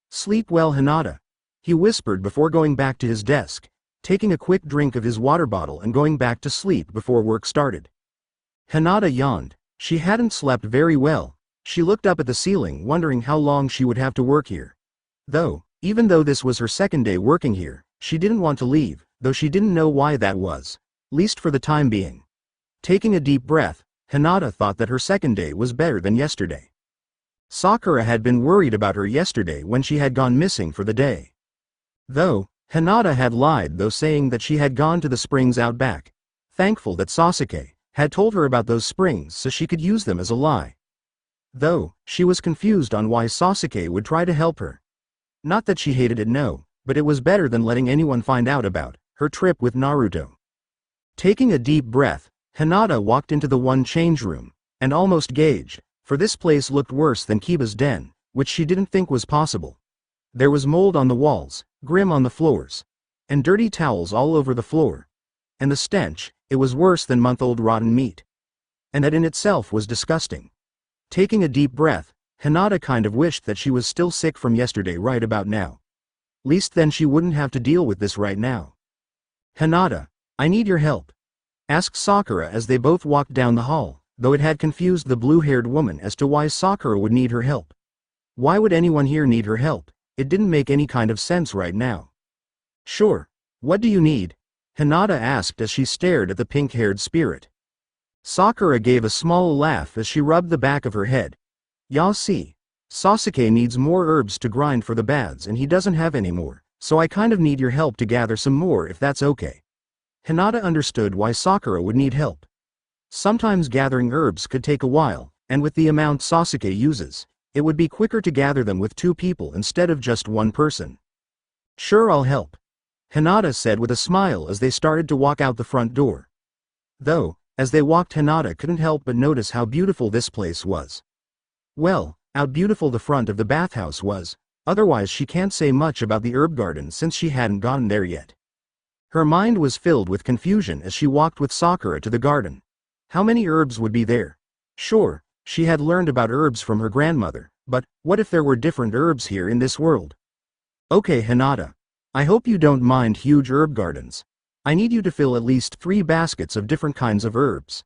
Sleep well, Hinata, he whispered before going back to his desk, taking a quick drink of his water bottle and going back to sleep before work started. Hinata yawned. She hadn't slept very well. She looked up at the ceiling, wondering how long she would have to work here. Even though this was her second day working here, she didn't want to leave, though she didn't know why that was, least for the time being. Taking a deep breath, Hinata thought that her second day was better than yesterday. Sakura had been worried about her yesterday when she had gone missing for the day. Though, Hinata had lied, saying that she had gone to the springs out back, thankful that Sasuke had told her about those springs so she could use them as a lie. Though, she was confused on why Sasuke would try to help her. Not that she hated it, no, but it was better than letting anyone find out about her trip with Naruto. Taking a deep breath, Hinata walked into the one change room, and almost gagged, for this place looked worse than Keba's den, which she didn't think was possible. There was mold on the walls, grim on the floors, and dirty towels all over the floor. And the stench, it was worse than month-old rotten meat. And that in itself was disgusting. Taking a deep breath, Hinata kind of wished that she was still sick from yesterday right about now. Least then she wouldn't have to deal with this right now. Hinata, I need your help, asked Sakura as they both walked down the hall, though it had confused the blue-haired woman as to why Sakura would need her help. Why would anyone here need her help? It didn't make any kind of sense right now. Sure. What do you need? Hinata asked as she stared at the pink-haired spirit. Sakura gave a small laugh as she rubbed the back of her head. Ya see, Sasuke needs more herbs to grind for the baths and he doesn't have any more, so I kind of need your help to gather some more if that's okay. Hinata understood why Sakura would need help. Sometimes gathering herbs could take a while, and with the amount Sasuke uses, it would be quicker to gather them with 2 people instead of just 1 person. Sure, I'll help, Hinata said with a smile as they started to walk out the front door. Though, as they walked, Hinata couldn't help but notice how beautiful this place was. Well, how beautiful the front of the bathhouse was, otherwise she can't say much about the herb garden since she hadn't gotten there yet. Her mind was filled with confusion as she walked with Sakura to the garden. How many herbs would be there? Sure, she had learned about herbs from her grandmother, but what if there were different herbs here in this world? Okay, Hinata. I hope you don't mind huge herb gardens. I need you to fill at least 3 baskets of different kinds of herbs.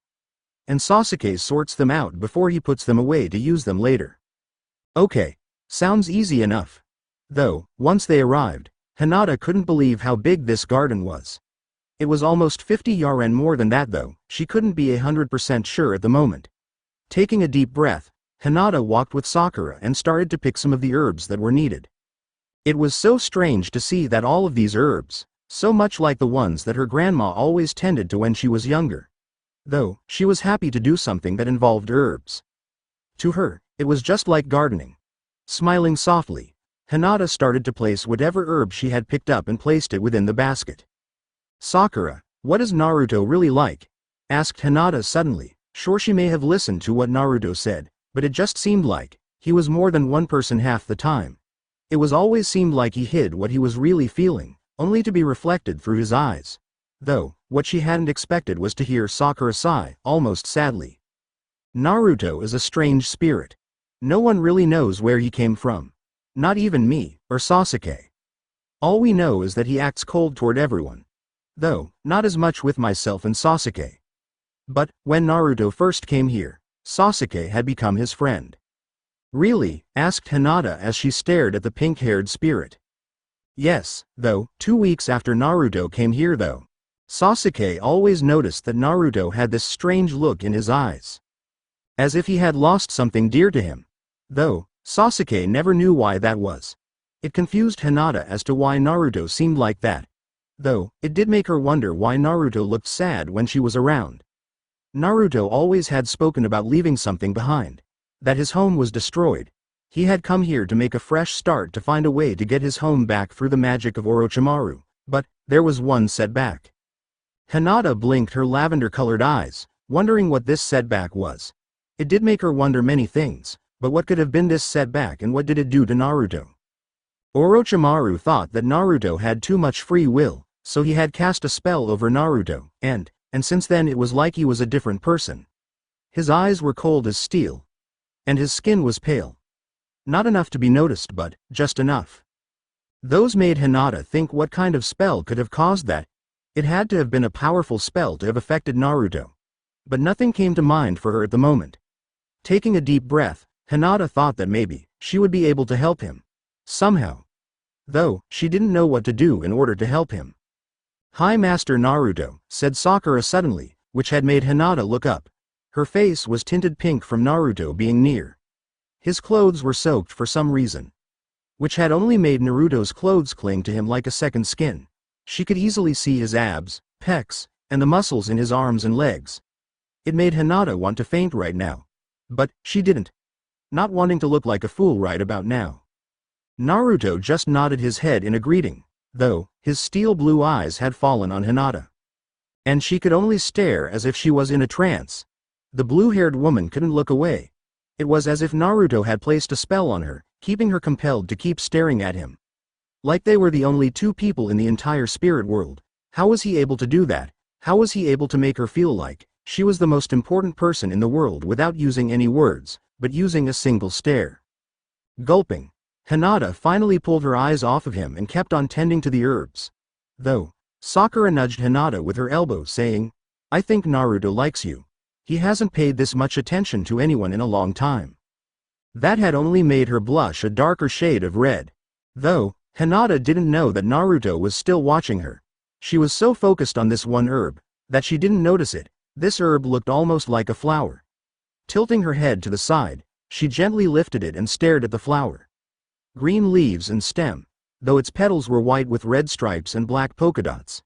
And Sasuke sorts them out before he puts them away to use them later. Okay, sounds easy enough. Though, once they arrived, Hinata couldn't believe how big this garden was. It was almost 50 yaren more than that though, she couldn't be 100% sure at the moment. Taking a deep breath, Hinata walked with Sakura and started to pick some of the herbs that were needed. It was so strange to see that all of these herbs, so much like the ones that her grandma always tended to when she was younger. Though, she was happy to do something that involved herbs. To her, it was just like gardening. Smiling softly, Hinata started to place whatever herb she had picked up and placed it within the basket. Sakura, what is Naruto really like? Asked Hinata suddenly. Sure, she may have listened to what Naruto said, but it just seemed like he was more than one person half the time. It was always seemed like he hid what he was really feeling, only to be reflected through his eyes. Though, what she hadn't expected was to hear Sakura sigh, almost sadly. Naruto is a strange spirit. No one really knows where he came from. Not even me, or Sasuke. All we know is that he acts cold toward everyone. Though, not as much with myself and Sasuke. But, when Naruto first came here, Sasuke had become his friend. Really? Asked Hinata as she stared at the pink-haired spirit. Yes, though, 2 weeks after Naruto came here though. Sasuke always noticed that Naruto had this strange look in his eyes. As if he had lost something dear to him. Though, Sasuke never knew why that was. It confused Hinata as to why Naruto seemed like that. Though, it did make her wonder why Naruto looked sad when she was around. Naruto always had spoken about leaving something behind. That his home was destroyed. He had come here to make a fresh start to find a way to get his home back through the magic of Orochimaru, but there was one setback. Hinata blinked her lavender-colored eyes, wondering what this setback was. It did make her wonder many things, but what could have been this setback and what did it do to Naruto? Orochimaru thought that Naruto had too much free will, so he had cast a spell over Naruto, and since then it was like he was a different person. His eyes were cold as steel. And his skin was pale. Not enough to be noticed but, just enough. Those made Hinata think what kind of spell could have caused that. It had to have been a powerful spell to have affected Naruto. But nothing came to mind for her at the moment. Taking a deep breath, Hinata thought that maybe she would be able to help him. Somehow. Though, she didn't know what to do in order to help him. "Hi Master Naruto," said Sakura suddenly, which had made Hinata look up. Her face was tinted pink from Naruto being near. His clothes were soaked for some reason, which had only made Naruto's clothes cling to him like a second skin. She could easily see his abs, pecs, and the muscles in his arms and legs. It made Hinata want to faint right now. But she didn't. Not wanting to look like a fool right about now. Naruto just nodded his head in a greeting, though his steel blue eyes had fallen on Hinata. And she could only stare as if she was in a trance. The blue-haired woman couldn't look away. It was as if Naruto had placed a spell on her, keeping her compelled to keep staring at him. Like they were the only 2 people in the entire spirit world. How was he able to do that? How was he able to make her feel like she was the most important person in the world without using any words, but using a single stare? Gulping, Hinata finally pulled her eyes off of him and kept on tending to the herbs. Though, Sakura nudged Hinata with her elbow saying, "I think Naruto likes you. He hasn't paid this much attention to anyone in a long time." That had only made her blush a darker shade of red. Though, Hinata didn't know that Naruto was still watching her. She was so focused on this one herb, that she didn't notice it. This herb looked almost like a flower. Tilting her head to the side, she gently lifted it and stared at the flower. Green leaves and stem. though its petals were white with red stripes and black polka dots.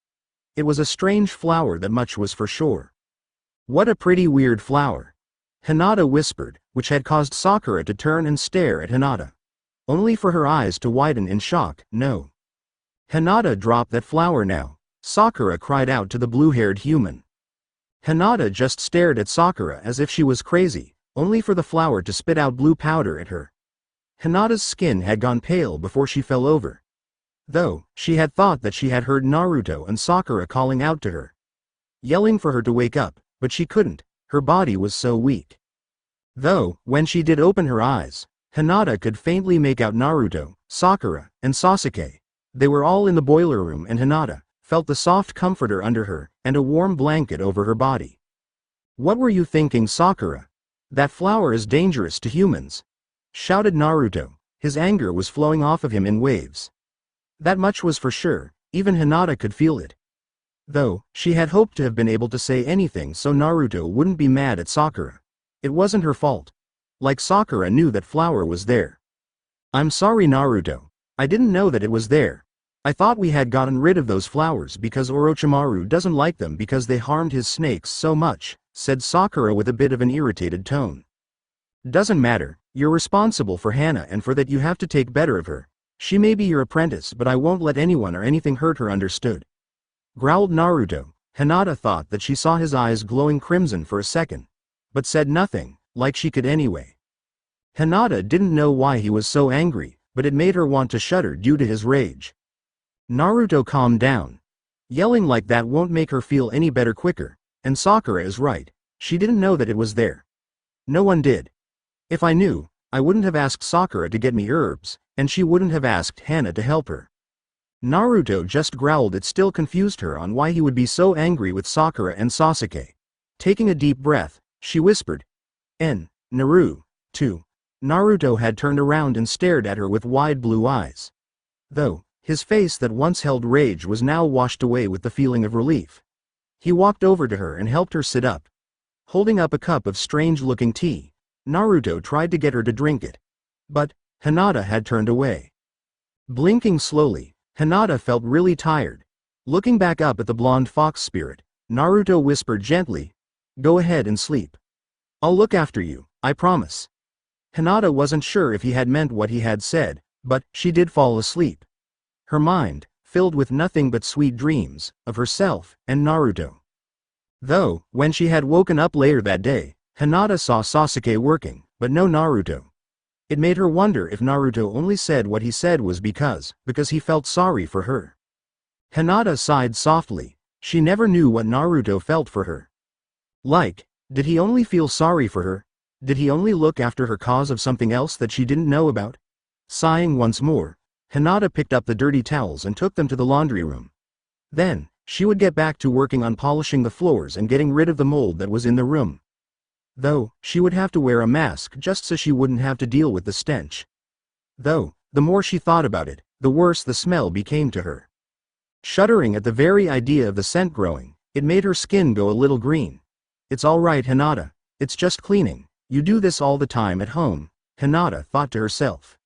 It was a strange flower, that much was for sure. What a pretty weird flower, Hinata whispered, which had caused Sakura to turn and stare at Hinata. Only for her eyes to widen in shock. No. Hinata, drop that flower now, Sakura cried out to the blue-haired human. Hinata just stared at Sakura as if she was crazy, only for the flower to spit out blue powder at her. Hinata's skin had gone pale before she fell over. Though, she had thought that she had heard Naruto and Sakura calling out to her, yelling for her to wake up, but she couldn't, her body was so weak. Though, when she did open her eyes, Hinata could faintly make out Naruto, Sakura, and Sasuke. They were all in the boiler room, and Hinata felt the soft comforter under her and a warm blanket over her body. What were you thinking, Sakura? That flower is dangerous to humans, shouted Naruto. His anger was flowing off of him in waves. That much was for sure, even Hinata could feel it. Though, she had hoped to have been able to say anything so Naruto wouldn't be mad at Sakura. It wasn't her fault. Like Sakura knew that flower was there. I'm sorry, Naruto. I didn't know that it was there. I thought we had gotten rid of those flowers because Orochimaru doesn't like them because they harmed his snakes so much, said Sakura with a bit of an irritated tone. Doesn't matter, you're responsible for Hana, and for that you have to take better of her. She may be your apprentice, but I won't let anyone or anything hurt her, understood? Growled Naruto. Hinata thought that she saw his eyes glowing crimson for a second, but said nothing, like she could anyway. Hinata didn't know why he was so angry, but it made her want to shudder due to his rage. Naruto, calmed down. Yelling like that won't make her feel any better quicker, and Sakura is right, she didn't know that it was there. No one did. If I knew, I wouldn't have asked Sakura to get me herbs, and she wouldn't have asked Hana to help her. Naruto just growled. It still confused her on why he would be so angry with Sakura and Sasuke. Taking a deep breath, she whispered, Naru, too. Naruto had turned around and stared at her with wide blue eyes. Though, his face that once held rage was now washed away with the feeling of relief. He walked over to her and helped her sit up. Holding up a cup of strange-looking tea, Naruto tried to get her to drink it. But, Hinata had turned away. Blinking slowly, Hinata felt really tired. Looking back up at the blonde fox spirit, Naruto whispered gently, "Go ahead and sleep. I'll look after you, I promise." Hinata wasn't sure if he had meant what he had said, but she did fall asleep. Her mind, filled with nothing but sweet dreams, of herself and Naruto. Though, when she had woken up later that day, Hinata saw Sasuke working, but no Naruto. It made her wonder if Naruto only said what he said was because he felt sorry for her. Hinata sighed softly. She never knew what Naruto felt for her. Like, did he only feel sorry for her? Did he only look after her cause of something else that she didn't know about? Sighing once more, Hinata picked up the dirty towels and took them to the laundry room. Then, she would get back to working on polishing the floors and getting rid of the mold that was in the room. Though, she would have to wear a mask just so she wouldn't have to deal with the stench. Though, the more she thought about it, the worse the smell became to her. Shuddering at the very idea of the scent growing, it made her skin go a little green. It's all right, Hinata, it's just cleaning. You do this all the time at home, Hinata thought to herself.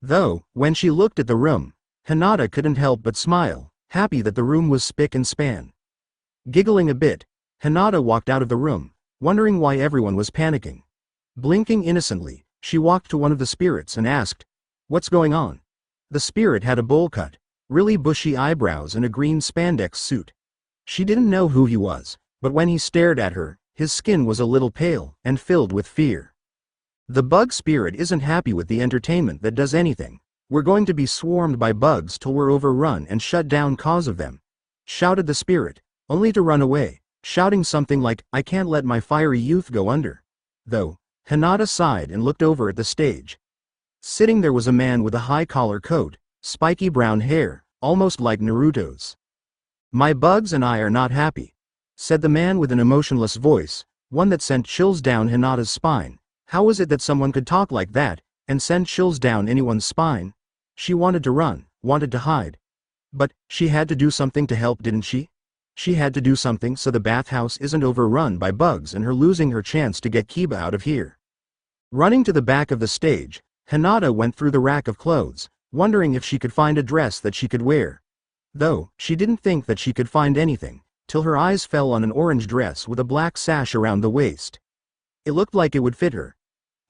Though, when she looked at the room, Hinata couldn't help but smile, happy that the room was spick and span. Giggling a bit, Hinata walked out of the room, wondering why everyone was panicking. Blinking innocently, she walked to one of the spirits and asked, "What's going on?" The spirit had a bowl cut, really bushy eyebrows and a green spandex suit. She didn't know who he was, but when he stared at her, his skin was a little pale and filled with fear. The bug spirit isn't happy with the entertainment that does anything. We're going to be swarmed by bugs till we're overrun and shut down cause of them, shouted the spirit, only to run away, shouting something like, "I can't let my fiery youth go under." Though, Hinata sighed and looked over at the stage. Sitting there was a man with a high collar coat, spiky brown hair, almost like Naruto's. "My bugs and I are not happy," said the man with an emotionless voice, one that sent chills down Hinata's spine. How was it that someone could talk like that, and send chills down anyone's spine? She wanted to run, wanted to hide. But, she had to do something to help, didn't she? She had to do something so the bathhouse isn't overrun by bugs and her losing her chance to get Keba out of here. Running to the back of the stage, Hinata went through the rack of clothes, wondering if she could find a dress that she could wear. Though, she didn't think that she could find anything, till her eyes fell on an orange dress with a black sash around the waist. It looked like it would fit her.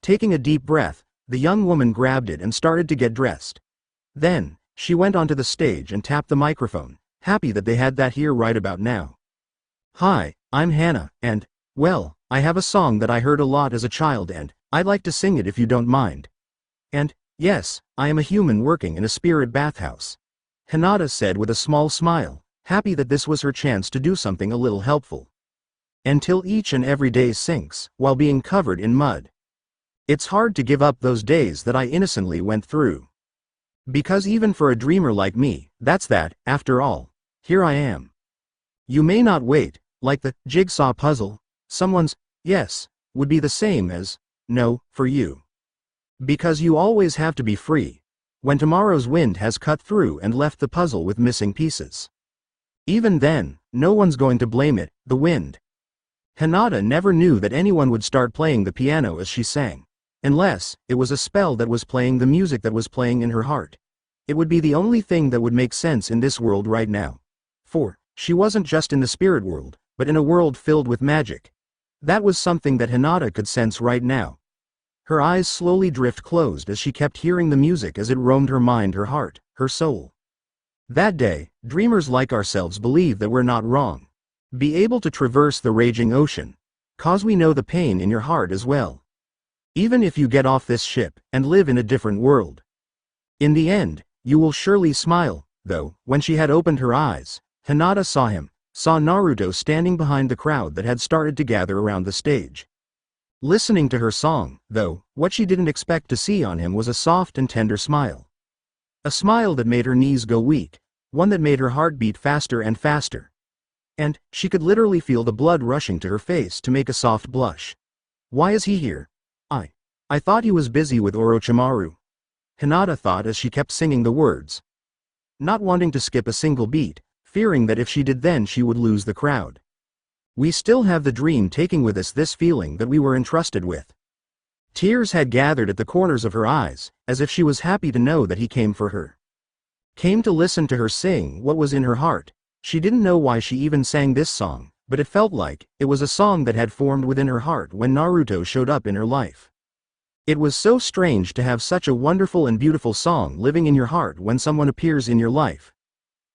Taking a deep breath, the young woman grabbed it and started to get dressed. Then, she went onto the stage and tapped the microphone, happy that they had that here right about now. "Hi, I'm Hannah, and, well, I have a song that I heard a lot as a child and I'd like to sing it if you don't mind. And, yes, I am a human working in a spirit bathhouse," Hinata said with a small smile, happy that this was her chance to do something a little helpful. "Until each and every day sinks, while being covered in mud. It's hard to give up those days that I innocently went through. Because even for a dreamer like me, that's that, after all, here I am. You may not wait, like the jigsaw puzzle, someone's yes would be the same as no for you. Because you always have to be free, when tomorrow's wind has cut through and left the puzzle with missing pieces. Even then, no one's going to blame it, the wind." Hinata never knew that anyone would start playing the piano as she sang. Unless, it was a spell that was playing the music that was playing in her heart. It would be the only thing that would make sense in this world right now. For, she wasn't just in the spirit world, but in a world filled with magic. That was something that Hinata could sense right now. Her eyes slowly drift closed as she kept hearing the music as it roamed her mind, her heart, her soul. That day, dreamers like ourselves believe that we're not wrong. Be able to traverse the raging ocean. 'Cause we know the pain in your heart as well. Even if you get off this ship and live in a different world. In the end, you will surely smile, though. When she had opened her eyes, Hinata saw Naruto standing behind the crowd that had started to gather around the stage. Listening to her song, though, what she didn't expect to see on him was a soft and tender smile. A smile that made her knees go weak, one that made her heart beat faster and faster. And, she could literally feel the blood rushing to her face to make a soft blush. "Why is he here? I thought he was busy with Orochimaru," Hinata thought as she kept singing the words. Not wanting to skip a single beat, fearing that if she did then she would lose the crowd. We still have the dream taking with us this feeling that we were entrusted with. Tears had gathered at the corners of her eyes, as if she was happy to know that he came for her. Came to listen to her sing what was in her heart. She didn't know why she even sang this song, but it felt like it was a song that had formed within her heart when Naruto showed up in her life. It was so strange to have such a wonderful and beautiful song living in your heart when someone appears in your life.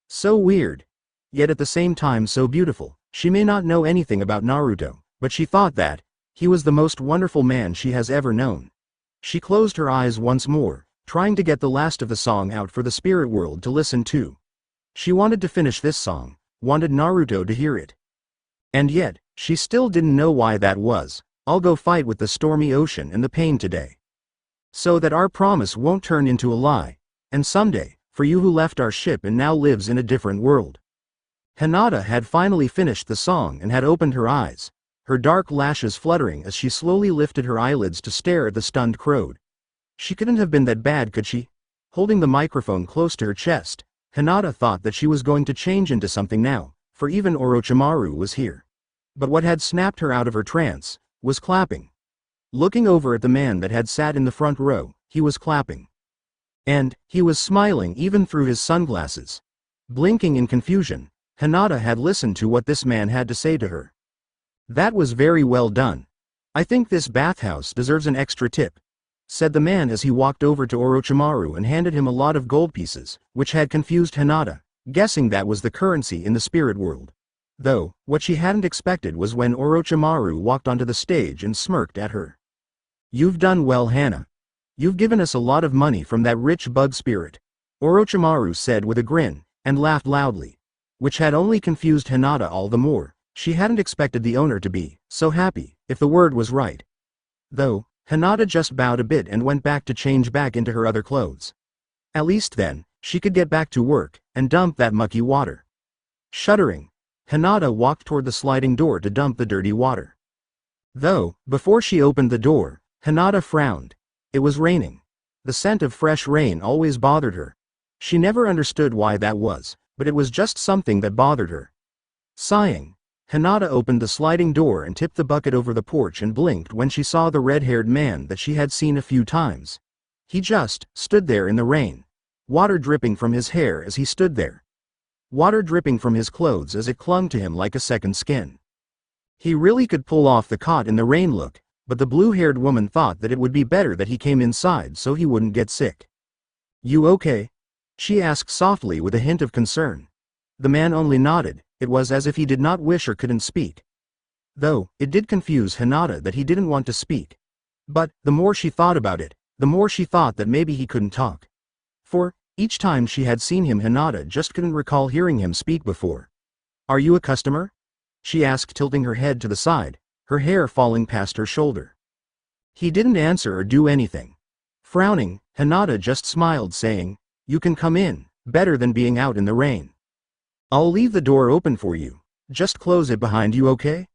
So weird. Yet at the same time so beautiful. She may not know anything about Naruto, but she thought that he was the most wonderful man she has ever known. She closed her eyes once more, trying to get the last of the song out for the spirit world to listen to. She wanted to finish this song, wanted Naruto to hear it. And yet, she still didn't know why that was. "I'll go fight with the stormy ocean and the pain today. So that our promise won't turn into a lie. And someday, for you who left our ship and now lives in a different world." Hinata had finally finished the song and had opened her eyes, her dark lashes fluttering as she slowly lifted her eyelids to stare at the stunned crowd. She couldn't have been that bad, could she? Holding the microphone close to her chest, Hinata thought that she was going to change into something now, for even Orochimaru was here. But what had snapped her out of her trance was clapping. Looking over at the man that had sat in the front row, he was clapping. And he was smiling even through his sunglasses. Blinking in confusion, Hinata had listened to what this man had to say to her. "That was very well done. I think this bathhouse deserves an extra tip," said the man as he walked over to Orochimaru and handed him a lot of gold pieces, which had confused Hinata, guessing that was the currency in the spirit world. Though, what she hadn't expected was when Orochimaru walked onto the stage and smirked at her. "You've done well, Hannah. You've given us a lot of money from that rich bug spirit," Orochimaru said with a grin, and laughed loudly. Which had only confused Hinata all the more. She hadn't expected the owner to be so happy, if the word was right. Though, Hinata just bowed a bit and went back to change back into her other clothes. At least then, she could get back to work, and dump that mucky water. Shuddering, Hinata walked toward the sliding door to dump the dirty water. Though, before she opened the door, Hinata frowned. It was raining. The scent of fresh rain always bothered her. She never understood why that was, but it was just something that bothered her. Sighing, Hinata opened the sliding door and tipped the bucket over the porch and blinked when she saw the red-haired man that she had seen a few times. He just stood there in the rain. water dripping from his hair as he stood there. Water dripping from his clothes as it clung to him like a second skin. He really could pull off the caught in the rain look, but the blue-haired woman thought that it would be better that he came inside so he wouldn't get sick. "You okay?" she asked softly with a hint of concern. The man only nodded. It was as if he did not wish or couldn't speak. Though, it did confuse Hinata that he didn't want to speak. But, the more she thought about it, the more she thought that maybe he couldn't talk. For, each time she had seen him, Hinata just couldn't recall hearing him speak before. "Are you a customer?" she asked, tilting her head to the side, her hair falling past her shoulder. He didn't answer or do anything. Frowning, Hinata just smiled, saying, "You can come in, better than being out in the rain. I'll leave the door open for you. Just close it behind you, okay?"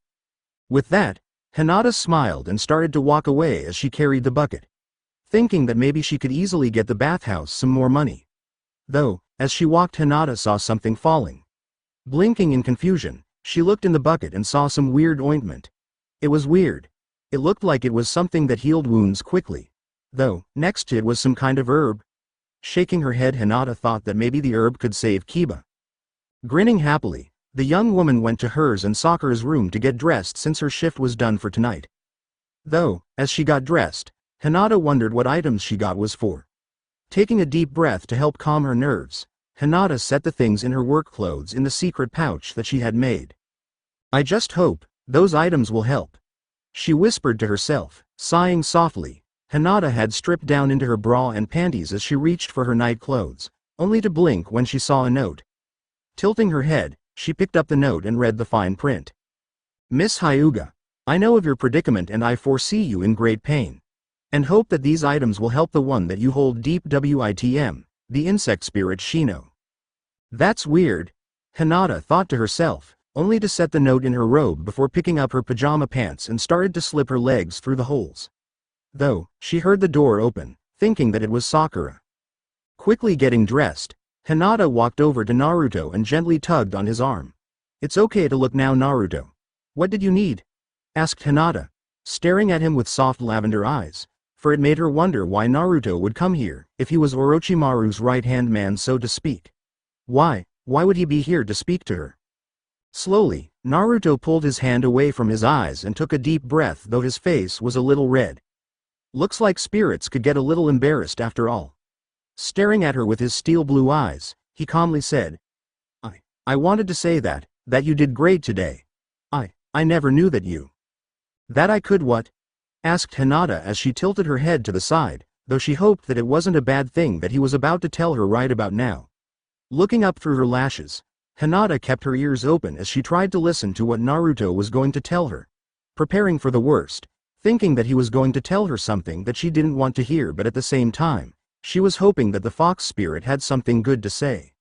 With that, Hinata smiled and started to walk away as she carried the bucket, thinking that maybe she could easily get the bathhouse some more money. Though, as she walked, Hinata saw something falling. Blinking in confusion, she looked in the bucket and saw some weird ointment. It was weird. It looked like it was something that healed wounds quickly. Though, next to it was some kind of herb. Shaking her head, Hinata thought that maybe the herb could save Keba. Grinning happily, the young woman went to hers and Sakura's room to get dressed since her shift was done for tonight. Though, as she got dressed, Hinata wondered what items she got was for. Taking a deep breath to help calm her nerves, Hinata set the things in her work clothes in the secret pouch that she had made. "I just hope those items will help," she whispered to herself, sighing softly. Hinata had stripped down into her bra and panties as she reached for her night clothes, only to blink when she saw a note. Tilting her head, she picked up the note and read the fine print. "Miss Hyuga, I know of your predicament and I foresee you in great pain. And hope that these items will help the one that you hold deep witm, the insect spirit Shino." That's weird, Hinata thought to herself, only to set the note in her robe before picking up her pajama pants and started to slip her legs through the holes. Though, she heard the door open, thinking that it was Sakura. Quickly getting dressed, Hinata walked over to Naruto and gently tugged on his arm. "It's okay to look now, Naruto. What did you need?" asked Hinata, staring at him with soft lavender eyes, for it made her wonder why Naruto would come here, if he was Orochimaru's right-hand man, so to speak. Why would he be here to speak to her? Slowly, Naruto pulled his hand away from his eyes and took a deep breath, though his face was a little red. Looks like spirits could get a little embarrassed after all. Staring at her with his steel blue eyes, he calmly said, I wanted to say that you did great today. I never knew that I could what?" asked Hinata as she tilted her head to the side, though she hoped that it wasn't a bad thing that he was about to tell her right about now. Looking up through her lashes, Hinata kept her ears open as she tried to listen to what Naruto was going to tell her, preparing for the worst, thinking that he was going to tell her something that she didn't want to hear, but at the same time, she was hoping that the fox spirit had something good to say.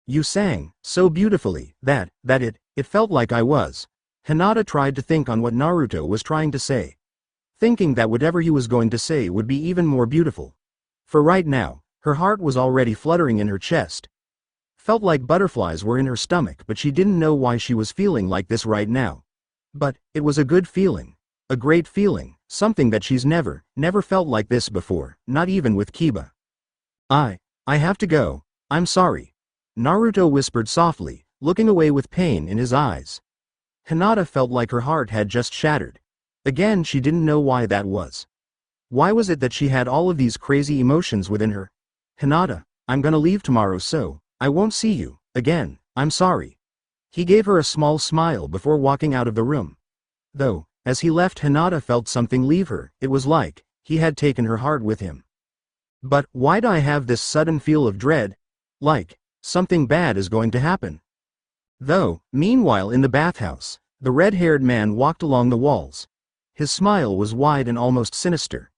"You sang so beautifully that it felt like I was." Hinata tried to think on what Naruto was trying to say, thinking that whatever he was going to say would be even more beautiful. For right now, her heart was already fluttering in her chest. Felt like butterflies were in her stomach, but she didn't know why she was feeling like this right now. But, it was a good feeling. A great feeling, something that she's never felt like this before, not even with Keba. I have to go, I'm sorry," Naruto whispered softly, looking away with pain in his eyes. Hinata felt like her heart had just shattered. Again, she didn't know why that was. Why was it that she had all of these crazy emotions within her? "Hinata, I'm gonna leave tomorrow, so I won't see you again, I'm sorry." He gave her a small smile before walking out of the room. Though, as he left, Hinata felt something leave her. It was like he had taken her heart with him. "But why do I have this sudden feel of dread? Like something bad is going to happen." Though, meanwhile in the bathhouse, the red-haired man walked along the walls. His smile was wide and almost sinister.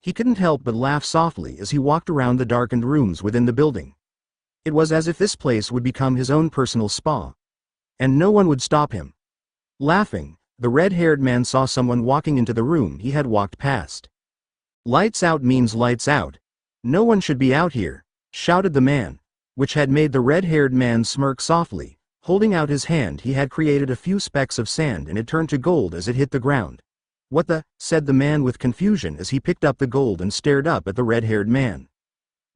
He couldn't help but laugh softly as he walked around the darkened rooms within the building. It was as if this place would become his own personal spa. And no one would stop him. Laughing, the red-haired man saw someone walking into the room he had walked past. "Lights out means lights out. No one should be out here," shouted the man, which had made the red-haired man smirk softly. Holding out his hand, he had created a few specks of sand and it turned to gold as it hit the ground. "What the?" said the man with confusion as he picked up the gold and stared up at the red-haired man.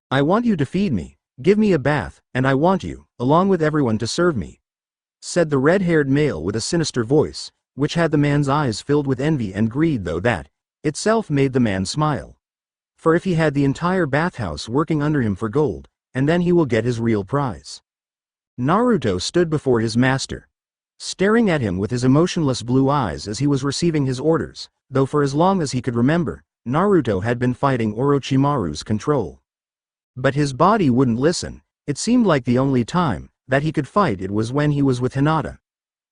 "I want you to feed me," Give me a bath, and I want you, along with everyone to serve me," said the red-haired male with a sinister voice, which had the man's eyes filled with envy and greed, though that itself made the man smile. For if he had the entire bathhouse working under him for gold, and then he will get his real prize. Naruto stood before his master, staring at him with his emotionless blue eyes as he was receiving his orders, though for as long as he could remember, Naruto had been fighting Orochimaru's control. But his body wouldn't listen. It seemed like the only time that he could fight it was when he was with Hinata.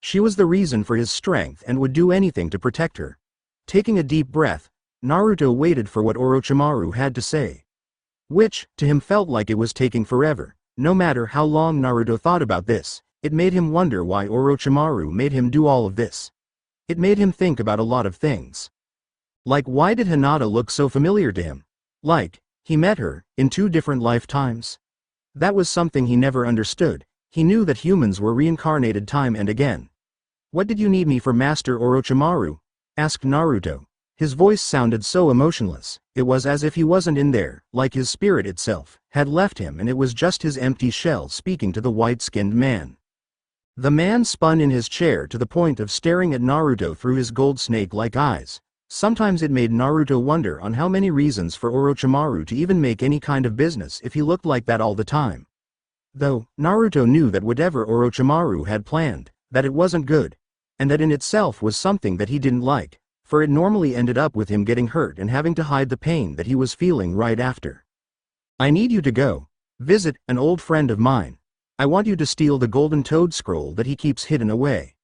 She was the reason for his strength and would do anything to protect her. Taking a deep breath, Naruto waited for what Orochimaru had to say. Which, to him, felt like it was taking forever. No matter how long Naruto thought about this, it made him wonder why Orochimaru made him do all of this. It made him think about a lot of things. Like, why did Hinata look so familiar to him? Like, he met her in 2 different lifetimes? That was something he never understood. He knew that humans were reincarnated time and again. "What did you need me for, Master Orochimaru?" asked Naruto. His voice sounded so emotionless, it was as if he wasn't in there, like his spirit itself had left him and it was just his empty shell speaking to the white-skinned man. The man spun in his chair to the point of staring at Naruto through his gold snake-like eyes. Sometimes it made Naruto wonder on how many reasons for Orochimaru to even make any kind of business if he looked like that all the time. Though, Naruto knew that whatever Orochimaru had planned, that it wasn't good, and that in itself was something that he didn't like, for it normally ended up with him getting hurt and having to hide the pain that he was feeling right after. "I need you to go visit an old friend of mine. I want you to steal the golden toad scroll that he keeps hidden away.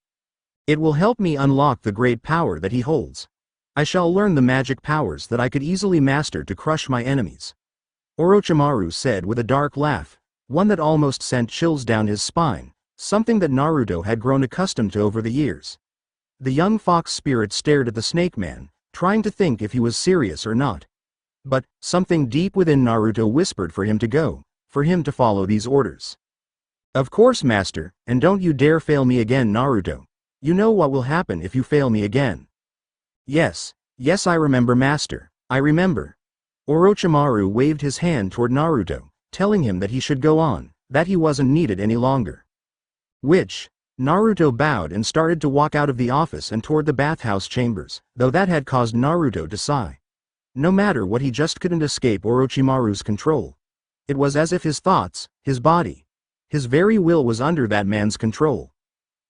It will help me unlock the great power that he holds. I shall learn the magic powers that I could easily master to crush my enemies," Orochimaru said with a dark laugh, one that almost sent chills down his spine, something that Naruto had grown accustomed to over the years. The young fox spirit stared at the snake man, trying to think if he was serious or not. But something deep within Naruto whispered for him to go, for him to follow these orders. "Of course, Master, and don't you dare fail me again, Naruto. You know what will happen if you fail me again." Yes, I remember, Master, I remember." Orochimaru waved his hand toward Naruto, telling him that he should go on, that he wasn't needed any longer. Which, Naruto bowed and started to walk out of the office and toward the bathhouse chambers, though that had caused Naruto to sigh. No matter what, he just couldn't escape Orochimaru's control. It was as if his thoughts, his body, his very will was under that man's control.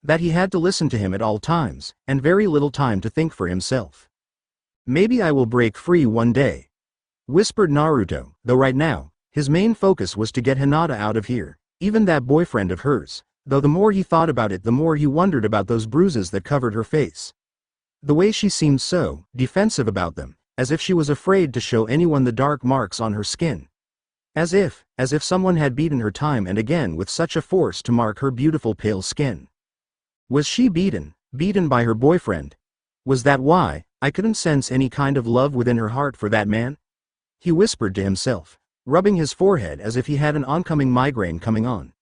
That he had to listen to him at all times, and very little time to think for himself. "Maybe I will break free one day," whispered Naruto, though right now, his main focus was to get Hinata out of here, even that boyfriend of hers, though the more he thought about it the more he wondered about those bruises that covered her face. The way she seemed so defensive about them, as if she was afraid to show anyone the dark marks on her skin. As if someone had beaten her time and again with such a force to mark her beautiful pale skin. Was she beaten by her boyfriend? Was that why I couldn't sense any kind of love within her heart for that man? He whispered to himself, rubbing his forehead as if he had an oncoming migraine coming on.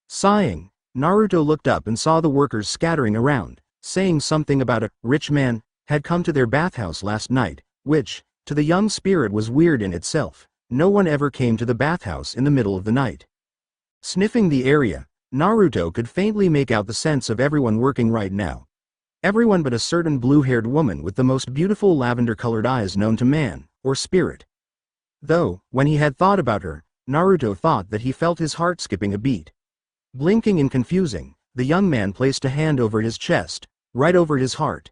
Sighing, Naruto looked up and saw the workers scattering around, saying something about a rich man had come to their bathhouse last night, which, to the young spirit, was weird in itself. No one ever came to the bathhouse in the middle of the night. Sniffing the area, Naruto could faintly make out the sense of everyone working right now. Everyone but a certain blue-haired woman with the most beautiful lavender-colored eyes known to man, or spirit. Though, when he had thought about her, Naruto thought that he felt his heart skipping a beat. Blinking and confusing, the young man placed a hand over his chest, right over his heart.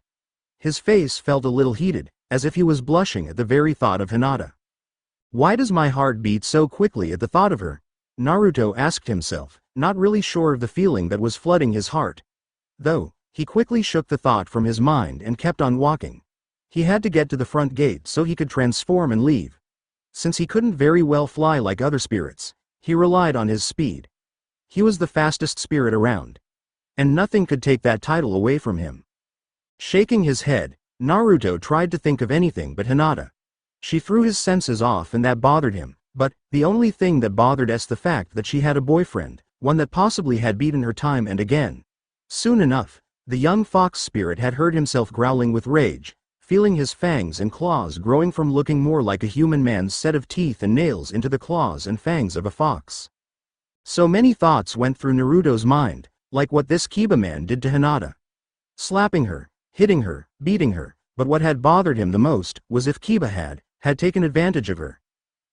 His face felt a little heated, as if he was blushing at the very thought of Hinata. "Why does my heart beat so quickly at the thought of her?" Naruto asked himself, not really sure of the feeling that was flooding his heart. Though, he quickly shook the thought from his mind and kept on walking. He had to get to the front gate so he could transform and leave. Since he couldn't very well fly like other spirits, he relied on his speed. He was the fastest spirit around. And nothing could take that title away from him. Shaking his head, Naruto tried to think of anything but Hinata. She threw his senses off and that bothered him, but the only thing that bothered is the fact that she had a boyfriend, one that possibly had beaten her time and again. Soon enough, the young fox spirit had heard himself growling with rage, feeling his fangs and claws growing from looking more like a human man's set of teeth and nails into the claws and fangs of a fox. So many thoughts went through Naruto's mind, like what this Keba man did to Hinata. Slapping her, hitting her, beating her, but what had bothered him the most was if Keba had taken advantage of her.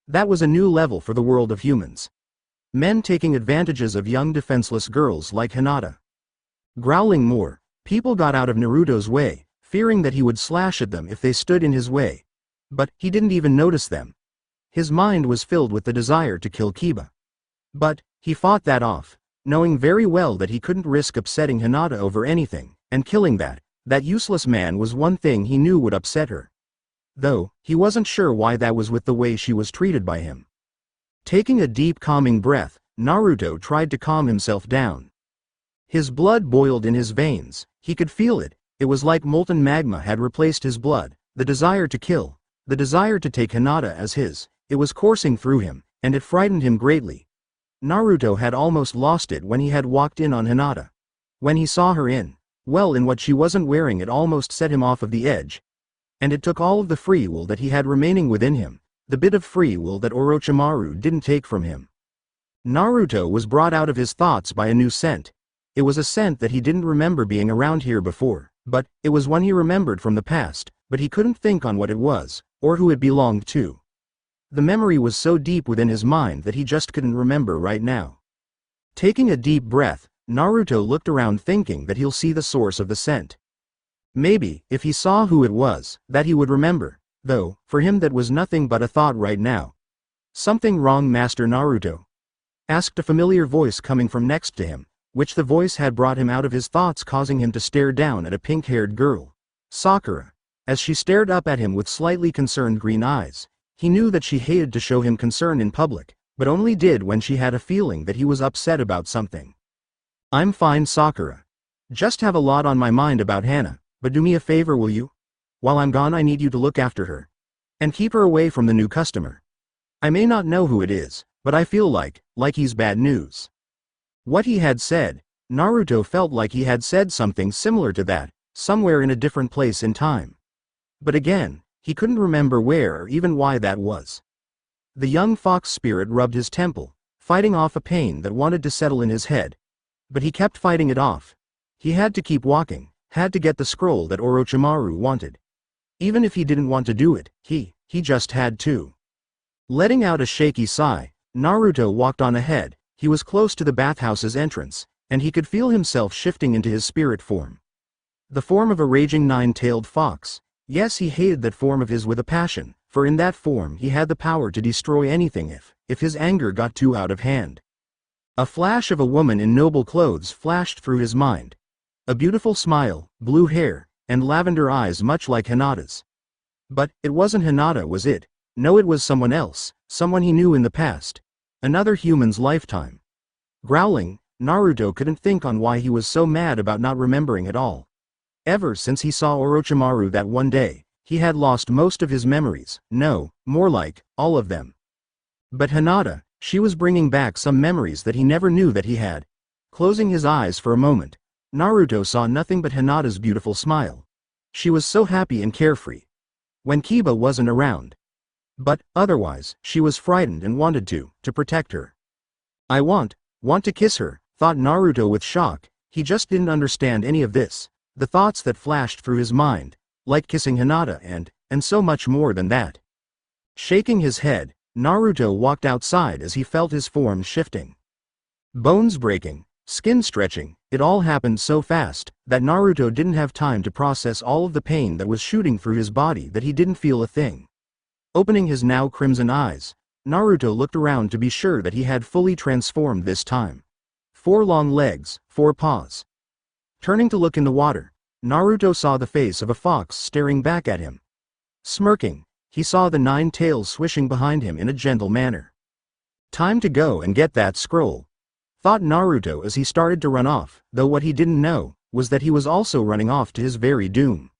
That was a new level for the world of humans. Men taking advantages of young defenseless girls like Hinata. Growling more, people got out of Naruto's way, fearing that he would slash at them if they stood in his way. But he didn't even notice them. His mind was filled with the desire to kill Keba. But he fought that off, knowing very well that he couldn't risk upsetting Hinata over anything, and killing that useless man was one thing he knew would upset her. Though, he wasn't sure why that was with the way she was treated by him. Taking a deep calming breath, Naruto tried to calm himself down. His blood boiled in his veins, he could feel it, it was like molten magma had replaced his blood, the desire to kill, the desire to take Hinata as his, it was coursing through him, and it frightened him greatly. Naruto had almost lost it when he had walked in on Hinata. When he saw her in what she wasn't wearing, it almost set him off of the edge. And it took all of the free will that he had remaining within him, the bit of free will that Orochimaru didn't take from him. Naruto was brought out of his thoughts by a new scent. It was a scent that he didn't remember being around here before, but it was one he remembered from the past, but he couldn't think on what it was, or who it belonged to. The memory was so deep within his mind that he just couldn't remember right now. Taking a deep breath, Naruto looked around thinking that he'll see the source of the scent. Maybe, if he saw who it was, that he would remember, though, for him that was nothing but a thought right now. "Something wrong, Master Naruto?" asked a familiar voice coming from next to him, which the voice had brought him out of his thoughts, causing him to stare down at a pink-haired girl, Sakura. As she stared up at him with slightly concerned green eyes, he knew that she hated to show him concern in public, but only did when she had a feeling that he was upset about something. "I'm fine, Sakura. Just have a lot on my mind about Hana, but do me a favor, will you? While I'm gone, I need you to look after her. And keep her away from the new customer. I may not know who it is, but I feel like he's bad news." What he had said, Naruto felt like he had said something similar to that, somewhere in a different place in time. But again, he couldn't remember where or even why that was. The young fox spirit rubbed his temple, fighting off a pain that wanted to settle in his head. But he kept fighting it off. He had to keep walking, had to get the scroll that Orochimaru wanted. Even if he didn't want to do it, he just had to. Letting out a shaky sigh, Naruto walked on ahead. He was close to the bathhouse's entrance, and he could feel himself shifting into his spirit form. The form of a raging nine-tailed fox. Yes, he hated that form of his with a passion, for in that form he had the power to destroy anything if his anger got too out of hand. A flash of a woman in noble clothes flashed through his mind. A beautiful smile, blue hair, and lavender eyes much like Hinata's. But it wasn't Hinata, was it? No, it was someone else, someone he knew in the past. Another human's lifetime. Growling, Naruto couldn't think on why he was so mad about not remembering at all. Ever since he saw Orochimaru that one day, he had lost most of his memories, no, more like, all of them. But Hinata, she was bringing back some memories that he never knew that he had. Closing his eyes for a moment, Naruto saw nothing but Hinata's beautiful smile. She was so happy and carefree. When Keba wasn't around. But, otherwise, she was frightened and wanted to protect her. "I want to kiss her," thought Naruto with shock. He just didn't understand any of this. The thoughts that flashed through his mind, like kissing Hinata and so much more than that. Shaking his head, Naruto walked outside as he felt his form shifting. Bones breaking, skin stretching, it all happened so fast that Naruto didn't have time to process all of the pain that was shooting through his body that he didn't feel a thing. Opening his now crimson eyes, Naruto looked around to be sure that he had fully transformed this time. 4 long legs, 4 paws. Turning to look in the water, Naruto saw the face of a fox staring back at him. Smirking, he saw the 9 tails swishing behind him in a gentle manner. Time to go and get that scroll, thought Naruto as he started to run off, though what he didn't know was that he was also running off to his very doom.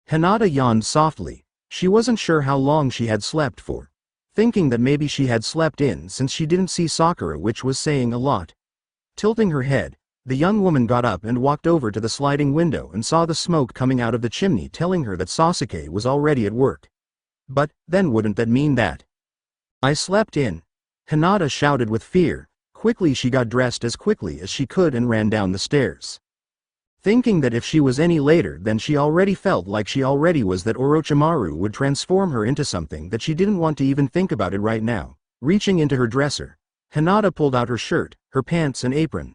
Hinata yawned softly. She wasn't sure how long she had slept for, thinking that maybe she had slept in since she didn't see Sakura, which was saying a lot. Tilting her head, the young woman got up and walked over to the sliding window and saw the smoke coming out of the chimney, telling her that Sasuke was already at work. But, then wouldn't that mean that I slept in? Hinata shouted with fear, Quickly she got dressed as quickly as she could and ran down the stairs. Thinking that if she was any later then she already felt like she already was, that Orochimaru would transform her into something that she didn't want to even think about it right now. Reaching into her dresser, Hinata pulled out her shirt, her pants and apron.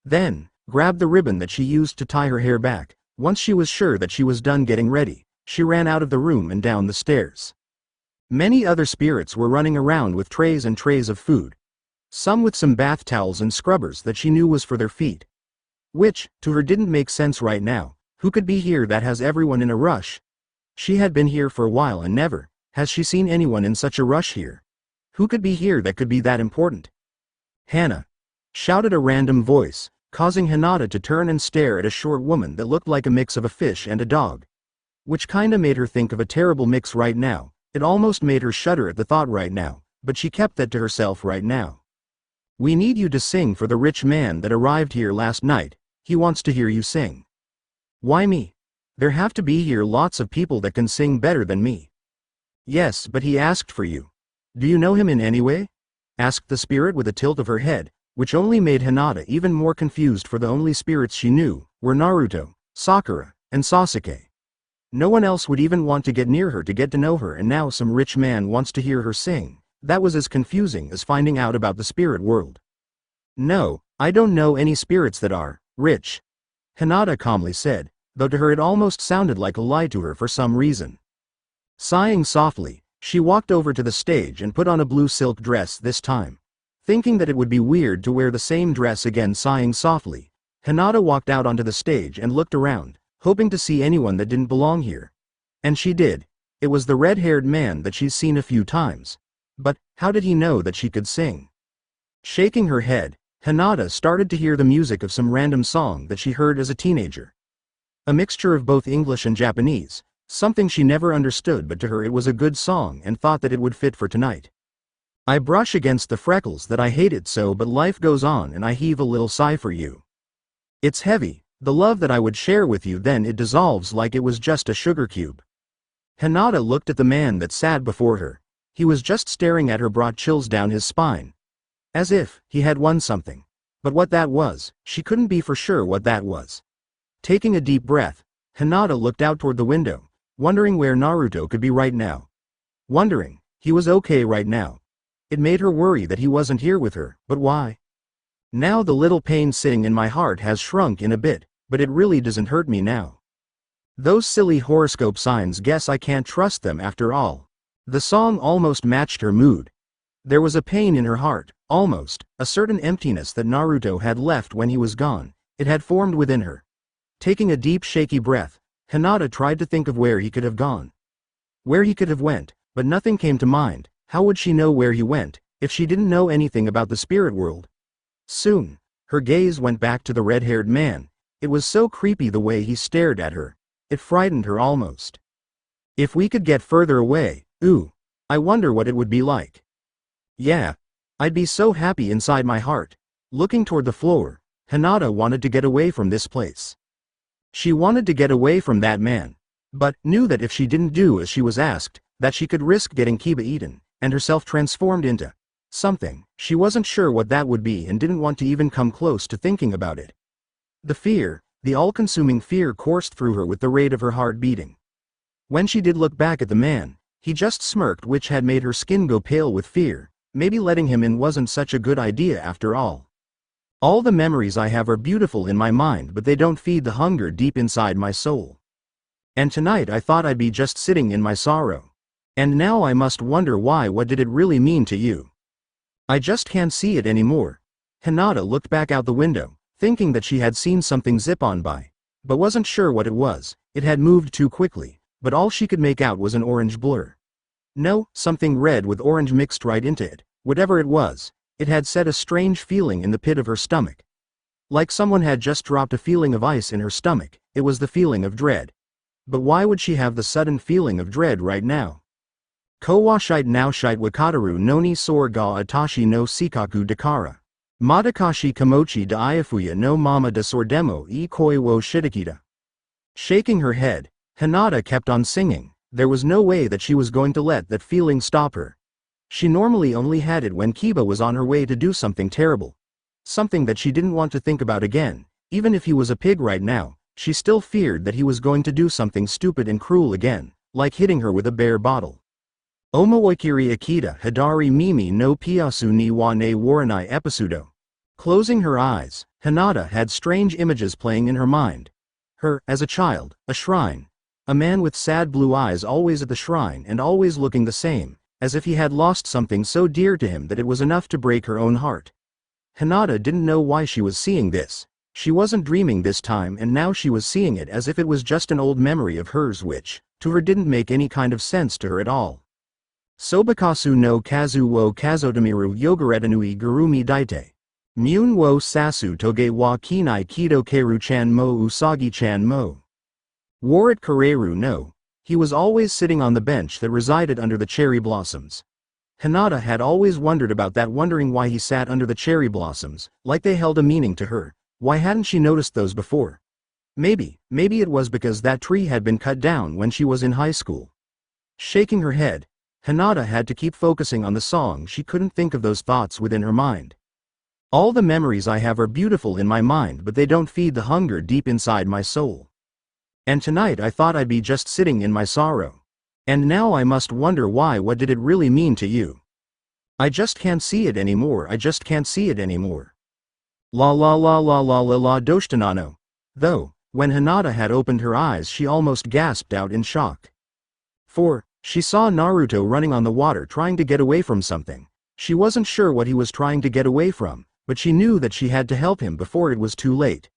Then, grabbed the ribbon that she used to tie her hair back. Once she was sure that she was done getting ready, she ran out of the room and down the stairs. Many other spirits were running around with trays and trays of food. Some with some bath towels and scrubbers that she knew was for their feet. Which, to her, didn't make sense right now. Who could be here that has everyone in a rush? She had been here for a while and never has she seen anyone in such a rush here. Who could be here that could be that important? Hannah! Shouted a random voice, causing Hinata to turn and stare at a short woman that looked like a mix of a fish and a dog. Which kinda made her think of a terrible mix right now. It almost made her shudder at the thought right now, but she kept that to herself right now. We need you to sing for the rich man that arrived here last night. He wants to hear you sing. Why me? There have to be here lots of people that can sing better than me. Yes, but he asked for you. Do you know him in any way? Asked the spirit with a tilt of her head, which only made Hinata even more confused, for the only spirits she knew were Naruto, Sakura, and Sasuke. No one else would even want to get near her to get to know her, and now some rich man wants to hear her sing. That was as confusing as finding out about the spirit world. No, I don't know any spirits that are rich, Hinata calmly said, though to her it almost sounded like a lie to her for some reason. Sighing softly, she walked over to the stage and put on a blue silk dress this time. Thinking that it would be weird to wear the same dress again, sighing softly, Hinata walked out onto the stage and looked around, hoping to see anyone that didn't belong here. And she did. It was the red-haired man that she's seen a few times. But, how did he know that she could sing? Shaking her head, Hinata started to hear the music of some random song that she heard as a teenager. A mixture of both English and Japanese, something she never understood, but to her it was a good song and thought that it would fit for tonight. I brush against the freckles that I hated so, but life goes on and I heave a little sigh for you. It's heavy, the love that I would share with you, then it dissolves like it was just a sugar cube. Hinata looked at the man that sat before her. He was just staring at her, brought chills down his spine. As if he had won something. But what that was, she couldn't be for sure what that was. Taking a deep breath, Hinata looked out toward the window, wondering where Naruto could be right now. Wondering, he was okay right now. It made her worry that he wasn't here with her, but why? Now the little pain sitting in my heart has shrunk in a bit, but it really doesn't hurt me now. Those silly horoscope signs, guess I can't trust them after all. The song almost matched her mood. There was a pain in her heart, almost, a certain emptiness that Naruto had left when he was gone. It had formed within her. Taking a deep shaky breath, Hinata tried to think of where he could have gone. Where he could have went, but nothing came to mind. How would she know where he went, if she didn't know anything about the spirit world? Soon, her gaze went back to the red-haired man. It was so creepy the way he stared at her. It frightened her almost. If we could get further away, ooh, I wonder what it would be like. Yeah, I'd be so happy inside my heart. Looking toward the floor, Hinata wanted to get away from this place. She wanted to get away from that man, but knew that if she didn't do as she was asked, that she could risk getting Keba eaten, and herself transformed into something. She wasn't sure what that would be and didn't want to even come close to thinking about it. The fear, the all-consuming fear, coursed through her with the rate of her heart beating. When she did look back at the man, he just smirked, which had made her skin go pale with fear. Maybe letting him in wasn't such a good idea after all. All the memories I have are beautiful in my mind, but they don't feed the hunger deep inside my soul. And tonight I thought I'd be just sitting in my sorrow. And now I must wonder why. What did it really mean to you? I just can't see it anymore. Hinata looked back out the window, thinking that she had seen something zip on by, but wasn't sure what it was. It had moved too quickly, but all she could make out was an orange blur. No, something red with orange mixed right into it. Whatever it was, it had set a strange feeling in the pit of her stomach. Like someone had just dropped a feeling of ice in her stomach. It was the feeling of dread. But why would she have the sudden feeling of dread right now? Kowashite naoshite wakataru no ni sor ga atashi no sikaku dakara. Madakashi kamochi da iafuya no mama da sordemo e koi wo shitakita. Shaking her head, Hinata kept on singing. There was no way that she was going to let that feeling stop her. She normally only had it when Keba was on her way to do something terrible. Something that she didn't want to think about again. Even if he was a pig right now, she still feared that he was going to do something stupid and cruel again, like hitting her with a bear bottle. Omoikiri Akita Hidari Mimi no Piasu ni wa ne Waranai Episudo. Closing her eyes, Hinata had strange images playing in her mind. Her, as a child, a shrine. A man with sad blue eyes always at the shrine and always looking the same, as if he had lost something so dear to him that it was enough to break her own heart. Hinata didn't know why she was seeing this. She wasn't dreaming this time, and now she was seeing it as if it was just an old memory of hers which, to her, didn't make any kind of sense to her at all. Sobakasu no kazu wo kazotomiru yogaretanui gurumi daite. Myun wo sasu toge wa kinai kido keru-chan mo usagi-chan mo. Warat kareru no. He was always sitting on the bench that resided under the cherry blossoms. Hinata had always wondered about that, wondering why he sat under the cherry blossoms, like they held a meaning to her. Why hadn't she noticed those before? Maybe it was because that tree had been cut down when she was in high school. Shaking her head, Hinata had to keep focusing on the song. She couldn't think of those thoughts within her mind. All the memories I have are beautiful in my mind, but they don't feed the hunger deep inside my soul. And tonight I thought I'd be just sitting in my sorrow. And now I must wonder why. What did it really mean to you? I just can't see it anymore. I just can't see it anymore. La la la la la la la doshtanano. Though, when Hinata had opened her eyes, she almost gasped out in shock. For, she saw Naruto running on the water trying to get away from something. She wasn't sure what he was trying to get away from, but she knew that she had to help him before it was too late.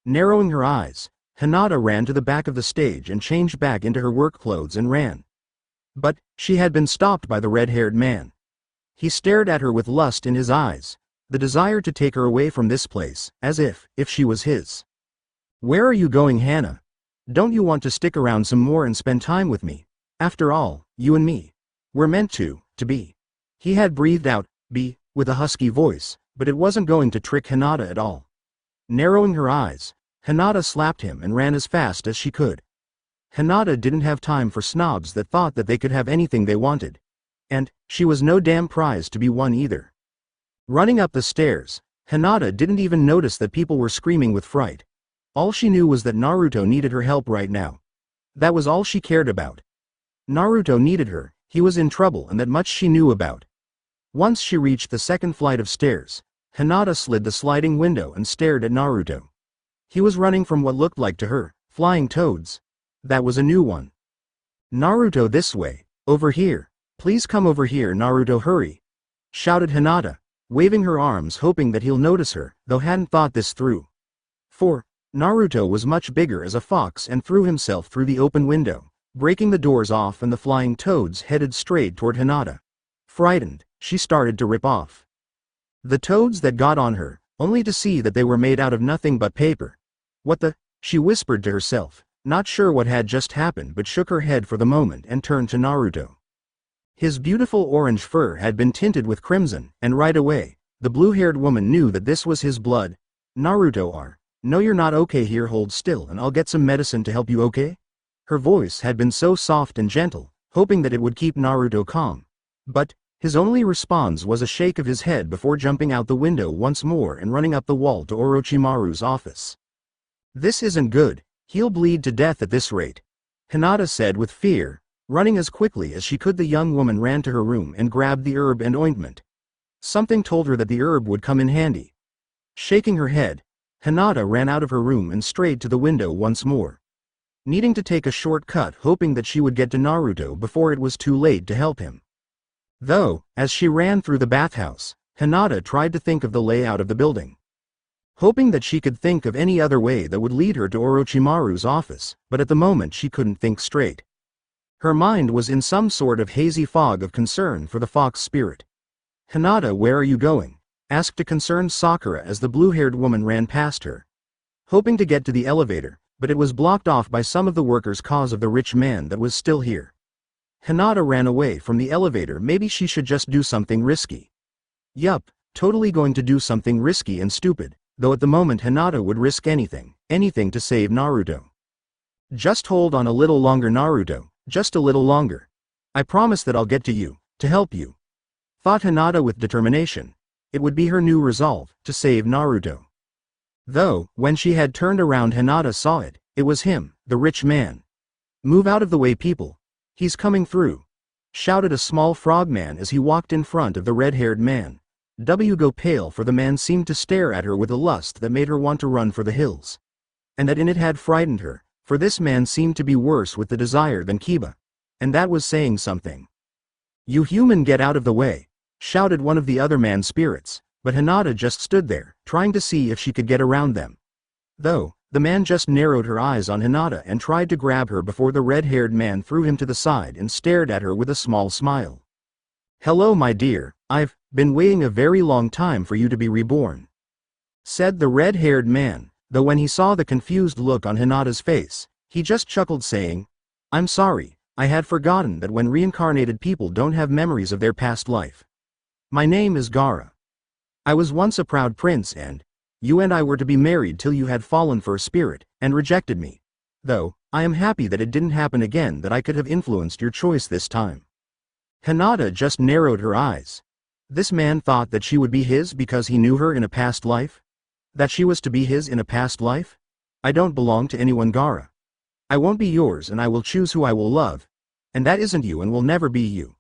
Narrowing her eyes, Hinata ran to the back of the stage and changed back into her work clothes and ran. But, she had been stopped by the red-haired man. He stared at her with lust in his eyes. The desire to take her away from this place, as if she was his. Where are you going, Hannah? Don't you want to stick around some more and spend time with me? After all, you and me. We're meant to be. He had breathed out, be, with a husky voice, but it wasn't going to trick Hinata at all. Narrowing her eyes, Hinata slapped him and ran as fast as she could. Hinata didn't have time for snobs that thought that they could have anything they wanted. And, she was no damn prize to be won either. Running up the stairs, Hinata didn't even notice that people were screaming with fright. All she knew was that Naruto needed her help right now. That was all she cared about. Naruto needed her, he was in trouble, and that much she knew about. Once she reached the second flight of stairs, Hinata slid the sliding window and stared at Naruto. He was running from what looked like to her, flying toads. That was a new one. Naruto, this way, over here. Please come over here, Naruto, hurry! Shouted Hinata, waving her arms, hoping that he'll notice her, though hadn't thought this through. For, Naruto was much bigger as a fox and threw himself through the open window, breaking the doors off, and the flying toads headed straight toward Hinata. Frightened, she started to rip off the toads that got on her, only to see that they were made out of nothing but paper. What the? She whispered to herself, not sure what had just happened, but shook her head for the moment and turned to Naruto. His beautiful orange fur had been tinted with crimson, and right away, the blue-haired woman knew that this was his blood. Naruto, no, you're not okay here, hold still and I'll get some medicine to help you, okay? Her voice had been so soft and gentle, hoping that it would keep Naruto calm. But, his only response was a shake of his head before jumping out the window once more and running up the wall to Orochimaru's office. This isn't good, he'll bleed to death at this rate, Hinata said with fear. Running as quickly as she could, the young woman ran to her room and grabbed the herb and ointment. Something told her that the herb would come in handy. Shaking her head, Hinata ran out of her room and strayed to the window once more. Needing to take a shortcut, hoping that she would get to Naruto before it was too late to help him. Though, as she ran through the bathhouse, Hinata tried to think of the layout of the building. Hoping that she could think of any other way that would lead her to Orochimaru's office, but at the moment she couldn't think straight. Her mind was in some sort of hazy fog of concern for the fox spirit. Hinata, where are you going? Asked a concerned Sakura as the blue-haired woman ran past her. Hoping to get to the elevator, but it was blocked off by some of the workers cause of the rich man that was still here. Hinata ran away from the elevator. Maybe she should just do something risky. Yup, totally going to do something risky and stupid, though at the moment Hinata would risk anything to save Naruto. Just hold on a little longer, Naruto. Just a little longer. I promise that I'll get to you, to help you. thought Hinata with determination. It would be her new resolve, to save Naruto. Though, when she had turned around, Hinata saw it. It was him, the rich man. "Move out of the way, people. He's coming through," shouted a small frogman as he walked in front of the red-haired man. Go pale, for the man seemed to stare at her with a lust that made her want to run for the hills. And that in it had frightened her, for this man seemed to be worse with the desire than Keba. And that was saying something. "You human, get out of the way," shouted one of the other man's spirits, but Hinata just stood there, trying to see if she could get around them. Though, the man just narrowed her eyes on Hinata and tried to grab her before the red-haired man threw him to the side and stared at her with a small smile. "Hello, my dear, I've been waiting a very long time for you to be reborn," said the red-haired man, though when he saw the confused look on Hinata's face, he just chuckled, saying, "I'm sorry, I had forgotten that when reincarnated people don't have memories of their past life. My name is Gaara. I was once a proud prince, and you and I were to be married till you had fallen for a spirit and rejected me. Though, I am happy that it didn't happen again, that I could have influenced your choice this time." Hinata just narrowed her eyes. This man thought that she would be his because he knew her in a past life? That she was to be his in a past life? "I don't belong to anyone, Gaara. I won't be yours, and I will choose who I will love. And that isn't you and will never be you."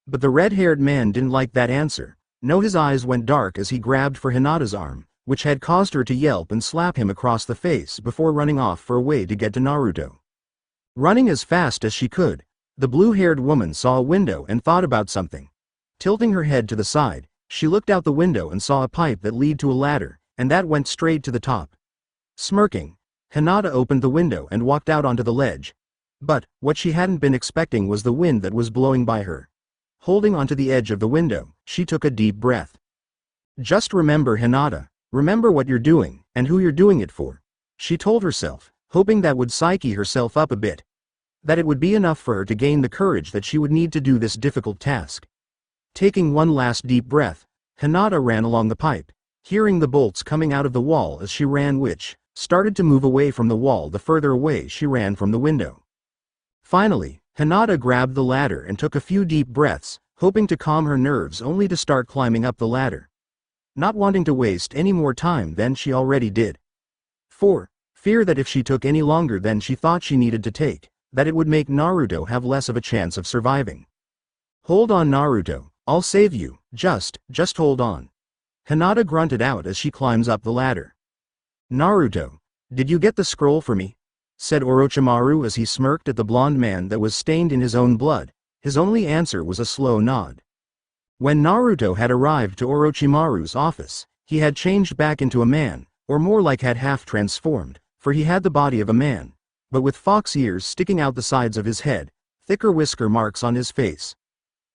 But the red-haired man didn't like that answer. No, his eyes went dark as he grabbed for Hinata's arm, which had caused her to yelp and slap him across the face before running off for a way to get to Naruto. Running as fast as she could, the blue-haired woman saw a window and thought about something. Tilting her head to the side, she looked out the window and saw a pipe that led to a ladder, and that went straight to the top. Smirking, Hinata opened the window and walked out onto the ledge. But what she hadn't been expecting was the wind that was blowing by her. Holding onto the edge of the window, she took a deep breath. "Just remember, Hinata, remember what you're doing, and who you're doing it for," she told herself, hoping that would psyche herself up a bit. That it would be enough for her to gain the courage that she would need to do this difficult task. Taking one last deep breath, Hinata ran along the pipe, hearing the bolts coming out of the wall as she ran, which started to move away from the wall the further away she ran from the window. Finally, Hinata grabbed the ladder and took a few deep breaths, hoping to calm her nerves, only to start climbing up the ladder. Not wanting to waste any more time than she already did. For fear that if she took any longer than she thought she needed to take, that it would make Naruto have less of a chance of surviving. "Hold on, Naruto, I'll save you, just hold on," Hinata grunted out as she climbs up the ladder. "Naruto, did you get the scroll for me?" said Orochimaru as he smirked at the blonde man that was stained in his own blood. His only answer was a slow nod. When Naruto had arrived to Orochimaru's office, he had changed back into a man, or more like had half transformed, for he had the body of a man, but with fox ears sticking out the sides of his head, thicker whisker marks on his face,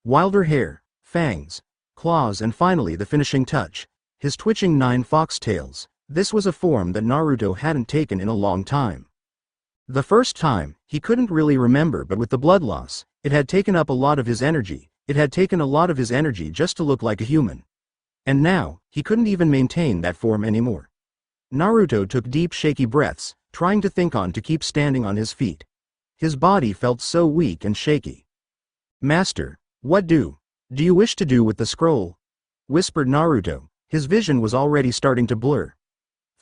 wilder hair, fangs, claws, and finally the finishing touch, his twitching 9 fox tails. This was a form that Naruto hadn't taken in a long time. The first time, he couldn't really remember, but with the blood loss, it had taken up a lot of his energy. It had taken a lot of his energy just to look like a human. And now, he couldn't even maintain that form anymore. Naruto took deep shaky breaths, trying to think on to keep standing on his feet. His body felt so weak and shaky. "Master, what do you wish to do with the scroll?" whispered Naruto. His vision was already starting to blur.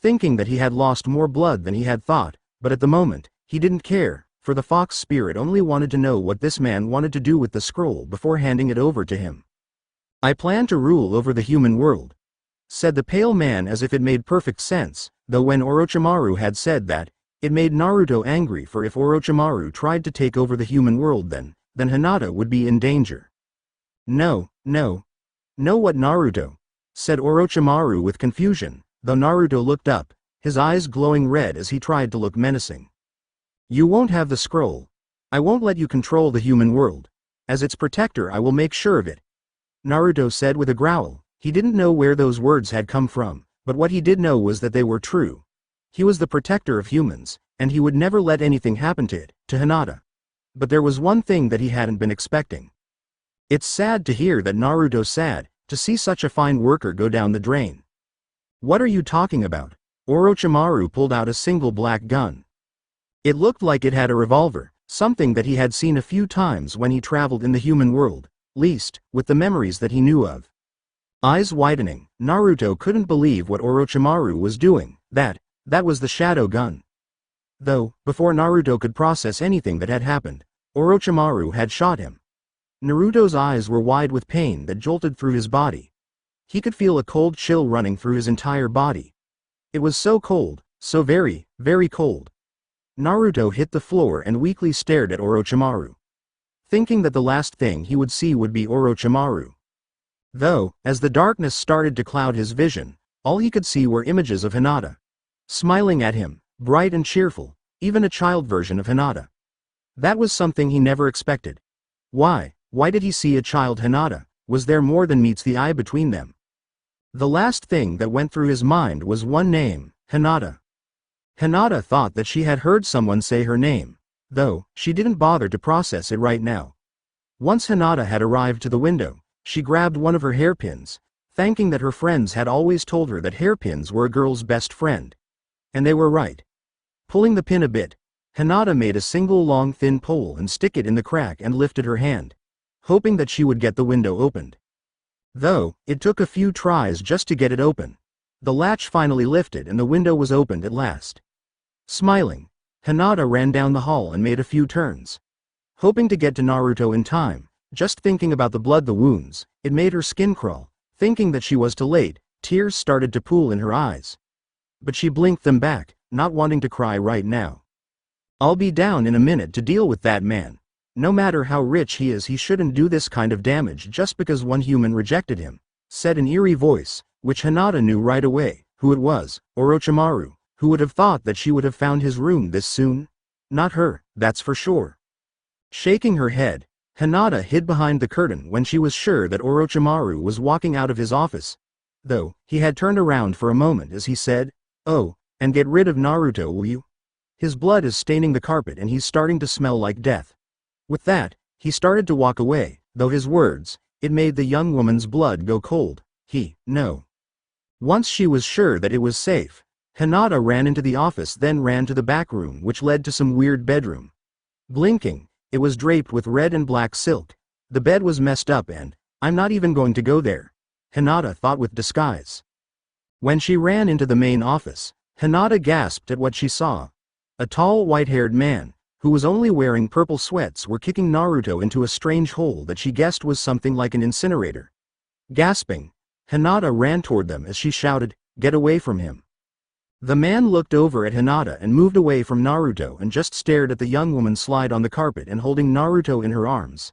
Thinking that he had lost more blood than he had thought, but at the moment, he didn't care, for the fox spirit only wanted to know what this man wanted to do with the scroll before handing it over to him. "I plan to rule over the human world," said the pale man, as if it made perfect sense, though when Orochimaru had said that, it made Naruto angry, for if Orochimaru tried to take over the human world, then Hinata would be in danger. No, what, Naruto?" said Orochimaru with confusion, though Naruto looked up, his eyes glowing red as he tried to look menacing. "You won't have the scroll. I won't let you control the human world. As its protector, I will make sure of it," Naruto said with a growl. He didn't know where those words had come from, but what he did know was that they were true. He was the protector of humans, and he would never let anything happen to Hinata. But there was one thing that he hadn't been expecting. "It's sad to hear that, Naruto, sad to see such a fine worker go down the drain." "What are you talking about?" Orochimaru pulled out a single black gun. It looked like it had a revolver, something that he had seen a few times when he traveled in the human world, least, with the memories that he knew of. Eyes widening, Naruto couldn't believe what Orochimaru was doing. That was the shadow gun. Though, before Naruto could process anything that had happened, Orochimaru had shot him. Naruto's eyes were wide with pain that jolted through his body. He could feel a cold chill running through his entire body. It was so cold, so very, very cold. Naruto hit the floor and weakly stared at Orochimaru, thinking that the last thing he would see would be Orochimaru. Though, as the darkness started to cloud his vision, all he could see were images of Hinata, smiling at him, bright and cheerful, even a child version of Hinata. That was something he never expected. Why did he see a child Hinata? Was there more than meets the eye between them? The last thing that went through his mind was one name, Hinata. Hinata thought that she had heard someone say her name, though she didn't bother to process it right now. Once Hinata had arrived to the window, she grabbed one of her hairpins, thanking that her friends had always told her that hairpins were a girl's best friend. And they were right. Pulling the pin a bit, Hinata made a single long thin pole and stick it in the crack and lifted her hand, hoping that she would get the window opened. Though, it took a few tries just to get it open. The latch finally lifted and the window was opened at last. Smiling, Hinata ran down the hall and made a few turns, hoping to get to Naruto in time. Just thinking about the blood, the wounds, it made her skin crawl. Thinking that she was too late, tears started to pool in her eyes. But she blinked them back, not wanting to cry right now. I'll be down in a minute to deal with that man. No matter how rich he is, he shouldn't do this kind of damage just because one human rejected him, said an eerie voice, which Hinata knew right away who it was. Orochimaru. Who would have thought that she would have found his room this soon? Not her, that's for sure. Shaking her head, Hinata hid behind the curtain when she was sure that Orochimaru was walking out of his office. Though, he had turned around for a moment as he said, "Oh, and get rid of Naruto, will you? His blood is staining the carpet and he's starting to smell like death." With that, he started to walk away, though his words, it made the young woman's blood go cold. No. Once she was sure that it was safe, Hinata ran into the office, then ran to the back room, which led to some weird bedroom. Blinking, it was draped with red and black silk. The bed was messed up and, I'm not even going to go there, Hinata thought with disguise. When she ran into the main office, Hinata gasped at what she saw. A tall white-haired man, who was only wearing purple sweats, were kicking Naruto into a strange hole that she guessed was something like an incinerator. Gasping, Hinata ran toward them as she shouted, "Get away from him." The man looked over at Hinata and moved away from Naruto and just stared at the young woman slide on the carpet and holding Naruto in her arms.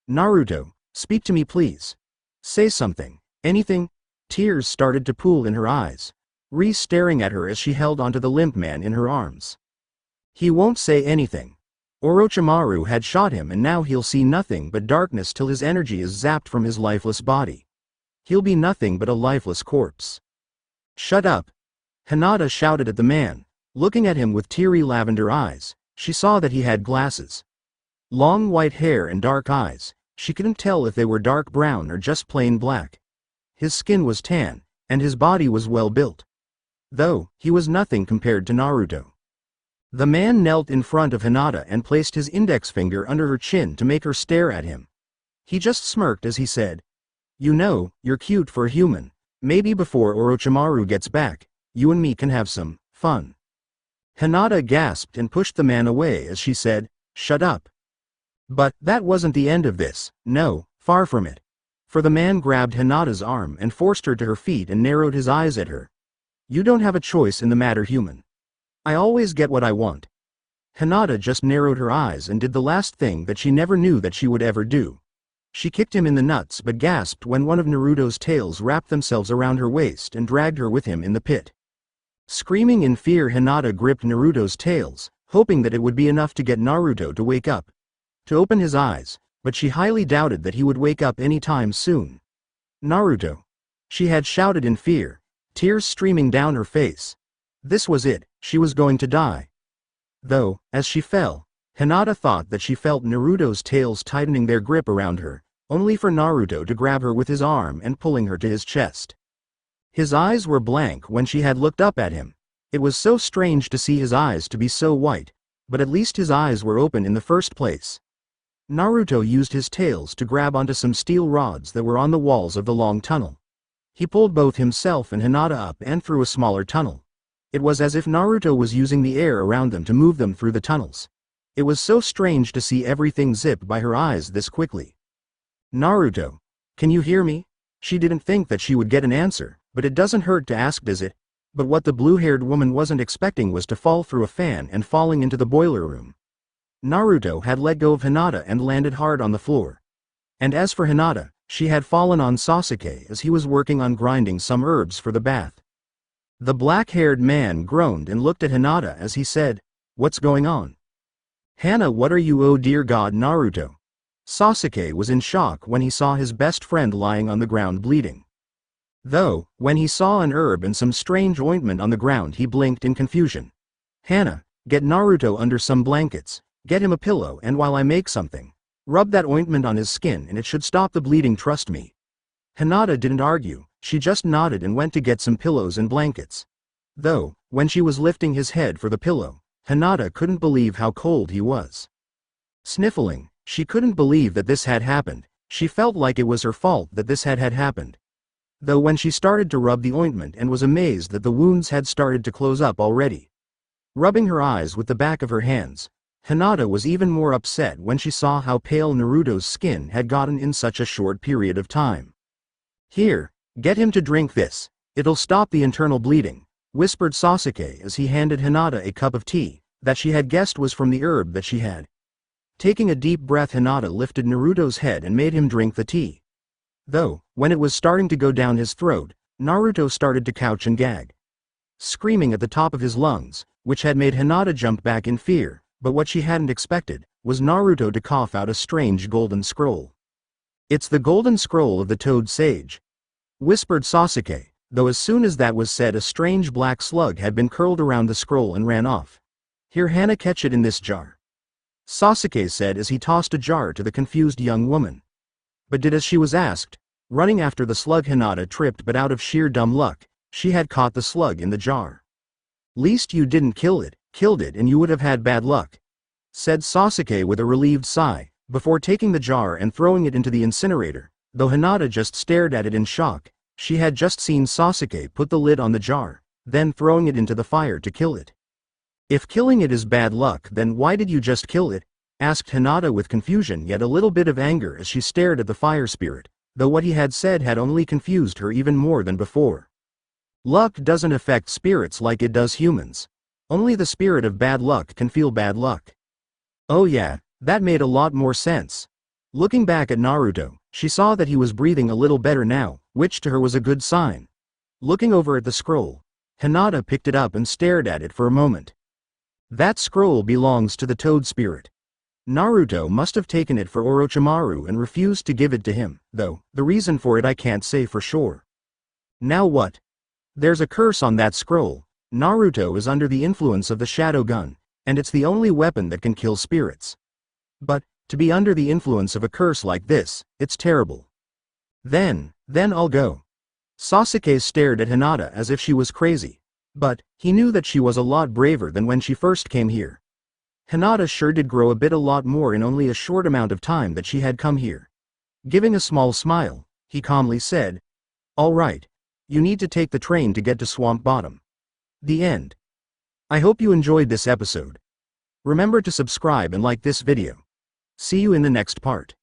"Naruto, speak to me please. Say something, anything." Tears started to pool in her eyes, staring at her as she held onto the limp man in her arms. He won't say anything. Orochimaru had shot him and now he'll see nothing but darkness till his energy is zapped from his lifeless body. He'll be nothing but a lifeless corpse. "Shut up," Hinata shouted at the man, looking at him with teary lavender eyes. She saw that he had glasses. Long white hair and dark eyes. She couldn't tell if they were dark brown or just plain black. His skin was tan, and his body was well built. Though, he was nothing compared to Naruto. The man knelt in front of Hinata and placed his index finger under her chin to make her stare at him. He just smirked as he said, "You know, you're cute for a human. Maybe before Orochimaru gets back, you and me can have some fun." Hinata gasped and pushed the man away as she said, "Shut up." But that wasn't the end of this. No, far from it. For the man grabbed Hinata's arm and forced her to her feet and narrowed his eyes at her. "You don't have a choice in the matter, human. I always get what I want." Hinata just narrowed her eyes and did the last thing that she never knew that she would ever do. She kicked him in the nuts but gasped when one of Naruto's tails wrapped themselves around her waist and dragged her with him in the pit. Screaming in fear, Hinata gripped Naruto's tails, hoping that it would be enough to get Naruto to wake up, to open his eyes, but she highly doubted that he would wake up any time soon. "Naruto!" She had shouted in fear, tears streaming down her face. This was it, she was going to die. Though, as she fell, Hinata thought that she felt Naruto's tails tightening their grip around her, only for Naruto to grab her with his arm and pulling her to his chest. His eyes were blank when she had looked up at him. It was so strange to see his eyes to be so white, but at least his eyes were open in the first place. Naruto used his tails to grab onto some steel rods that were on the walls of the long tunnel. He pulled both himself and Hinata up and through a smaller tunnel. It was as if Naruto was using the air around them to move them through the tunnels. It was so strange to see everything zip by her eyes this quickly. "Naruto, can you hear me?" She didn't think that she would get an answer, but it doesn't hurt to ask, does it? But what the blue-haired woman wasn't expecting was to fall through a fan and falling into the boiler room. Naruto had let go of Hinata and landed hard on the floor. And as for Hinata, she had fallen on Sasuke as he was working on grinding some herbs for the bath. The black-haired man groaned and looked at Hinata as he said, "What's going on? Hana, what are you? Oh dear God, Naruto." Sasuke was in shock when he saw his best friend lying on the ground bleeding. Though, when he saw an herb and some strange ointment on the ground, he blinked in confusion. "Hana, get Naruto under some blankets, get him a pillow, and while I make something, rub that ointment on his skin and it should stop the bleeding, trust me." Hinata didn't argue, she just nodded and went to get some pillows and blankets. Though, when she was lifting his head for the pillow, Hinata couldn't believe how cold he was. Sniffling, she couldn't believe that this had happened. She felt like it was her fault that this had happened. Though when she started to rub the ointment and was amazed that the wounds had started to close up already. Rubbing her eyes with the back of her hands, Hinata was even more upset when she saw how pale Naruto's skin had gotten in such a short period of time. "Here, get him to drink this, it'll stop the internal bleeding," whispered Sasuke as he handed Hinata a cup of tea, that she had guessed was from the herb that she had. Taking a deep breath, Hinata lifted Naruto's head and made him drink the tea. Though, when it was starting to go down his throat, Naruto started to couch and gag, screaming at the top of his lungs, which had made Hinata jump back in fear, but what she hadn't expected was Naruto to cough out a strange golden scroll. "It's the golden scroll of the Toad Sage," whispered Sasuke, though as soon as that was said a strange black slug had been curled around the scroll and ran off. "Here, Hana, catch it in this jar," Sasuke said as he tossed a jar to the confused young woman. But did as she was asked. Running after the slug, Hinata tripped, but out of sheer dumb luck, she had caught the slug in the jar. "Least you didn't killed it and you would have had bad luck," said Sasuke with a relieved sigh, before taking the jar and throwing it into the incinerator, though Hinata just stared at it in shock. She had just seen Sasuke put the lid on the jar, then throwing it into the fire to kill it. "If killing it is bad luck, then why did you just kill it?" asked Hinata with confusion yet a little bit of anger as she stared at the fire spirit, though what he had said had only confused her even more than before. "Luck doesn't affect spirits like it does humans. Only the spirit of bad luck can feel bad luck." "Oh yeah, that made a lot more sense." Looking back at Naruto, she saw that he was breathing a little better now, which to her was a good sign. Looking over at the scroll, Hinata picked it up and stared at it for a moment. "That scroll belongs to the Toad Spirit. Naruto must have taken it for Orochimaru and refused to give it to him, though the reason for it I can't say for sure." "Now what?" "There's a curse on that scroll. Naruto is under the influence of the Shadow Gun, and it's the only weapon that can kill spirits. But, to be under the influence of a curse like this, it's terrible." Then I'll go." Sasuke stared at Hinata as if she was crazy. But, he knew that she was a lot braver than when she first came here. Hinata sure did grow a lot more in only a short amount of time that she had come here. Giving a small smile, he calmly said, "All right. You need to take the train to get to Swamp Bottom." The end. I hope you enjoyed this episode. Remember to subscribe and like this video. See you in the next part.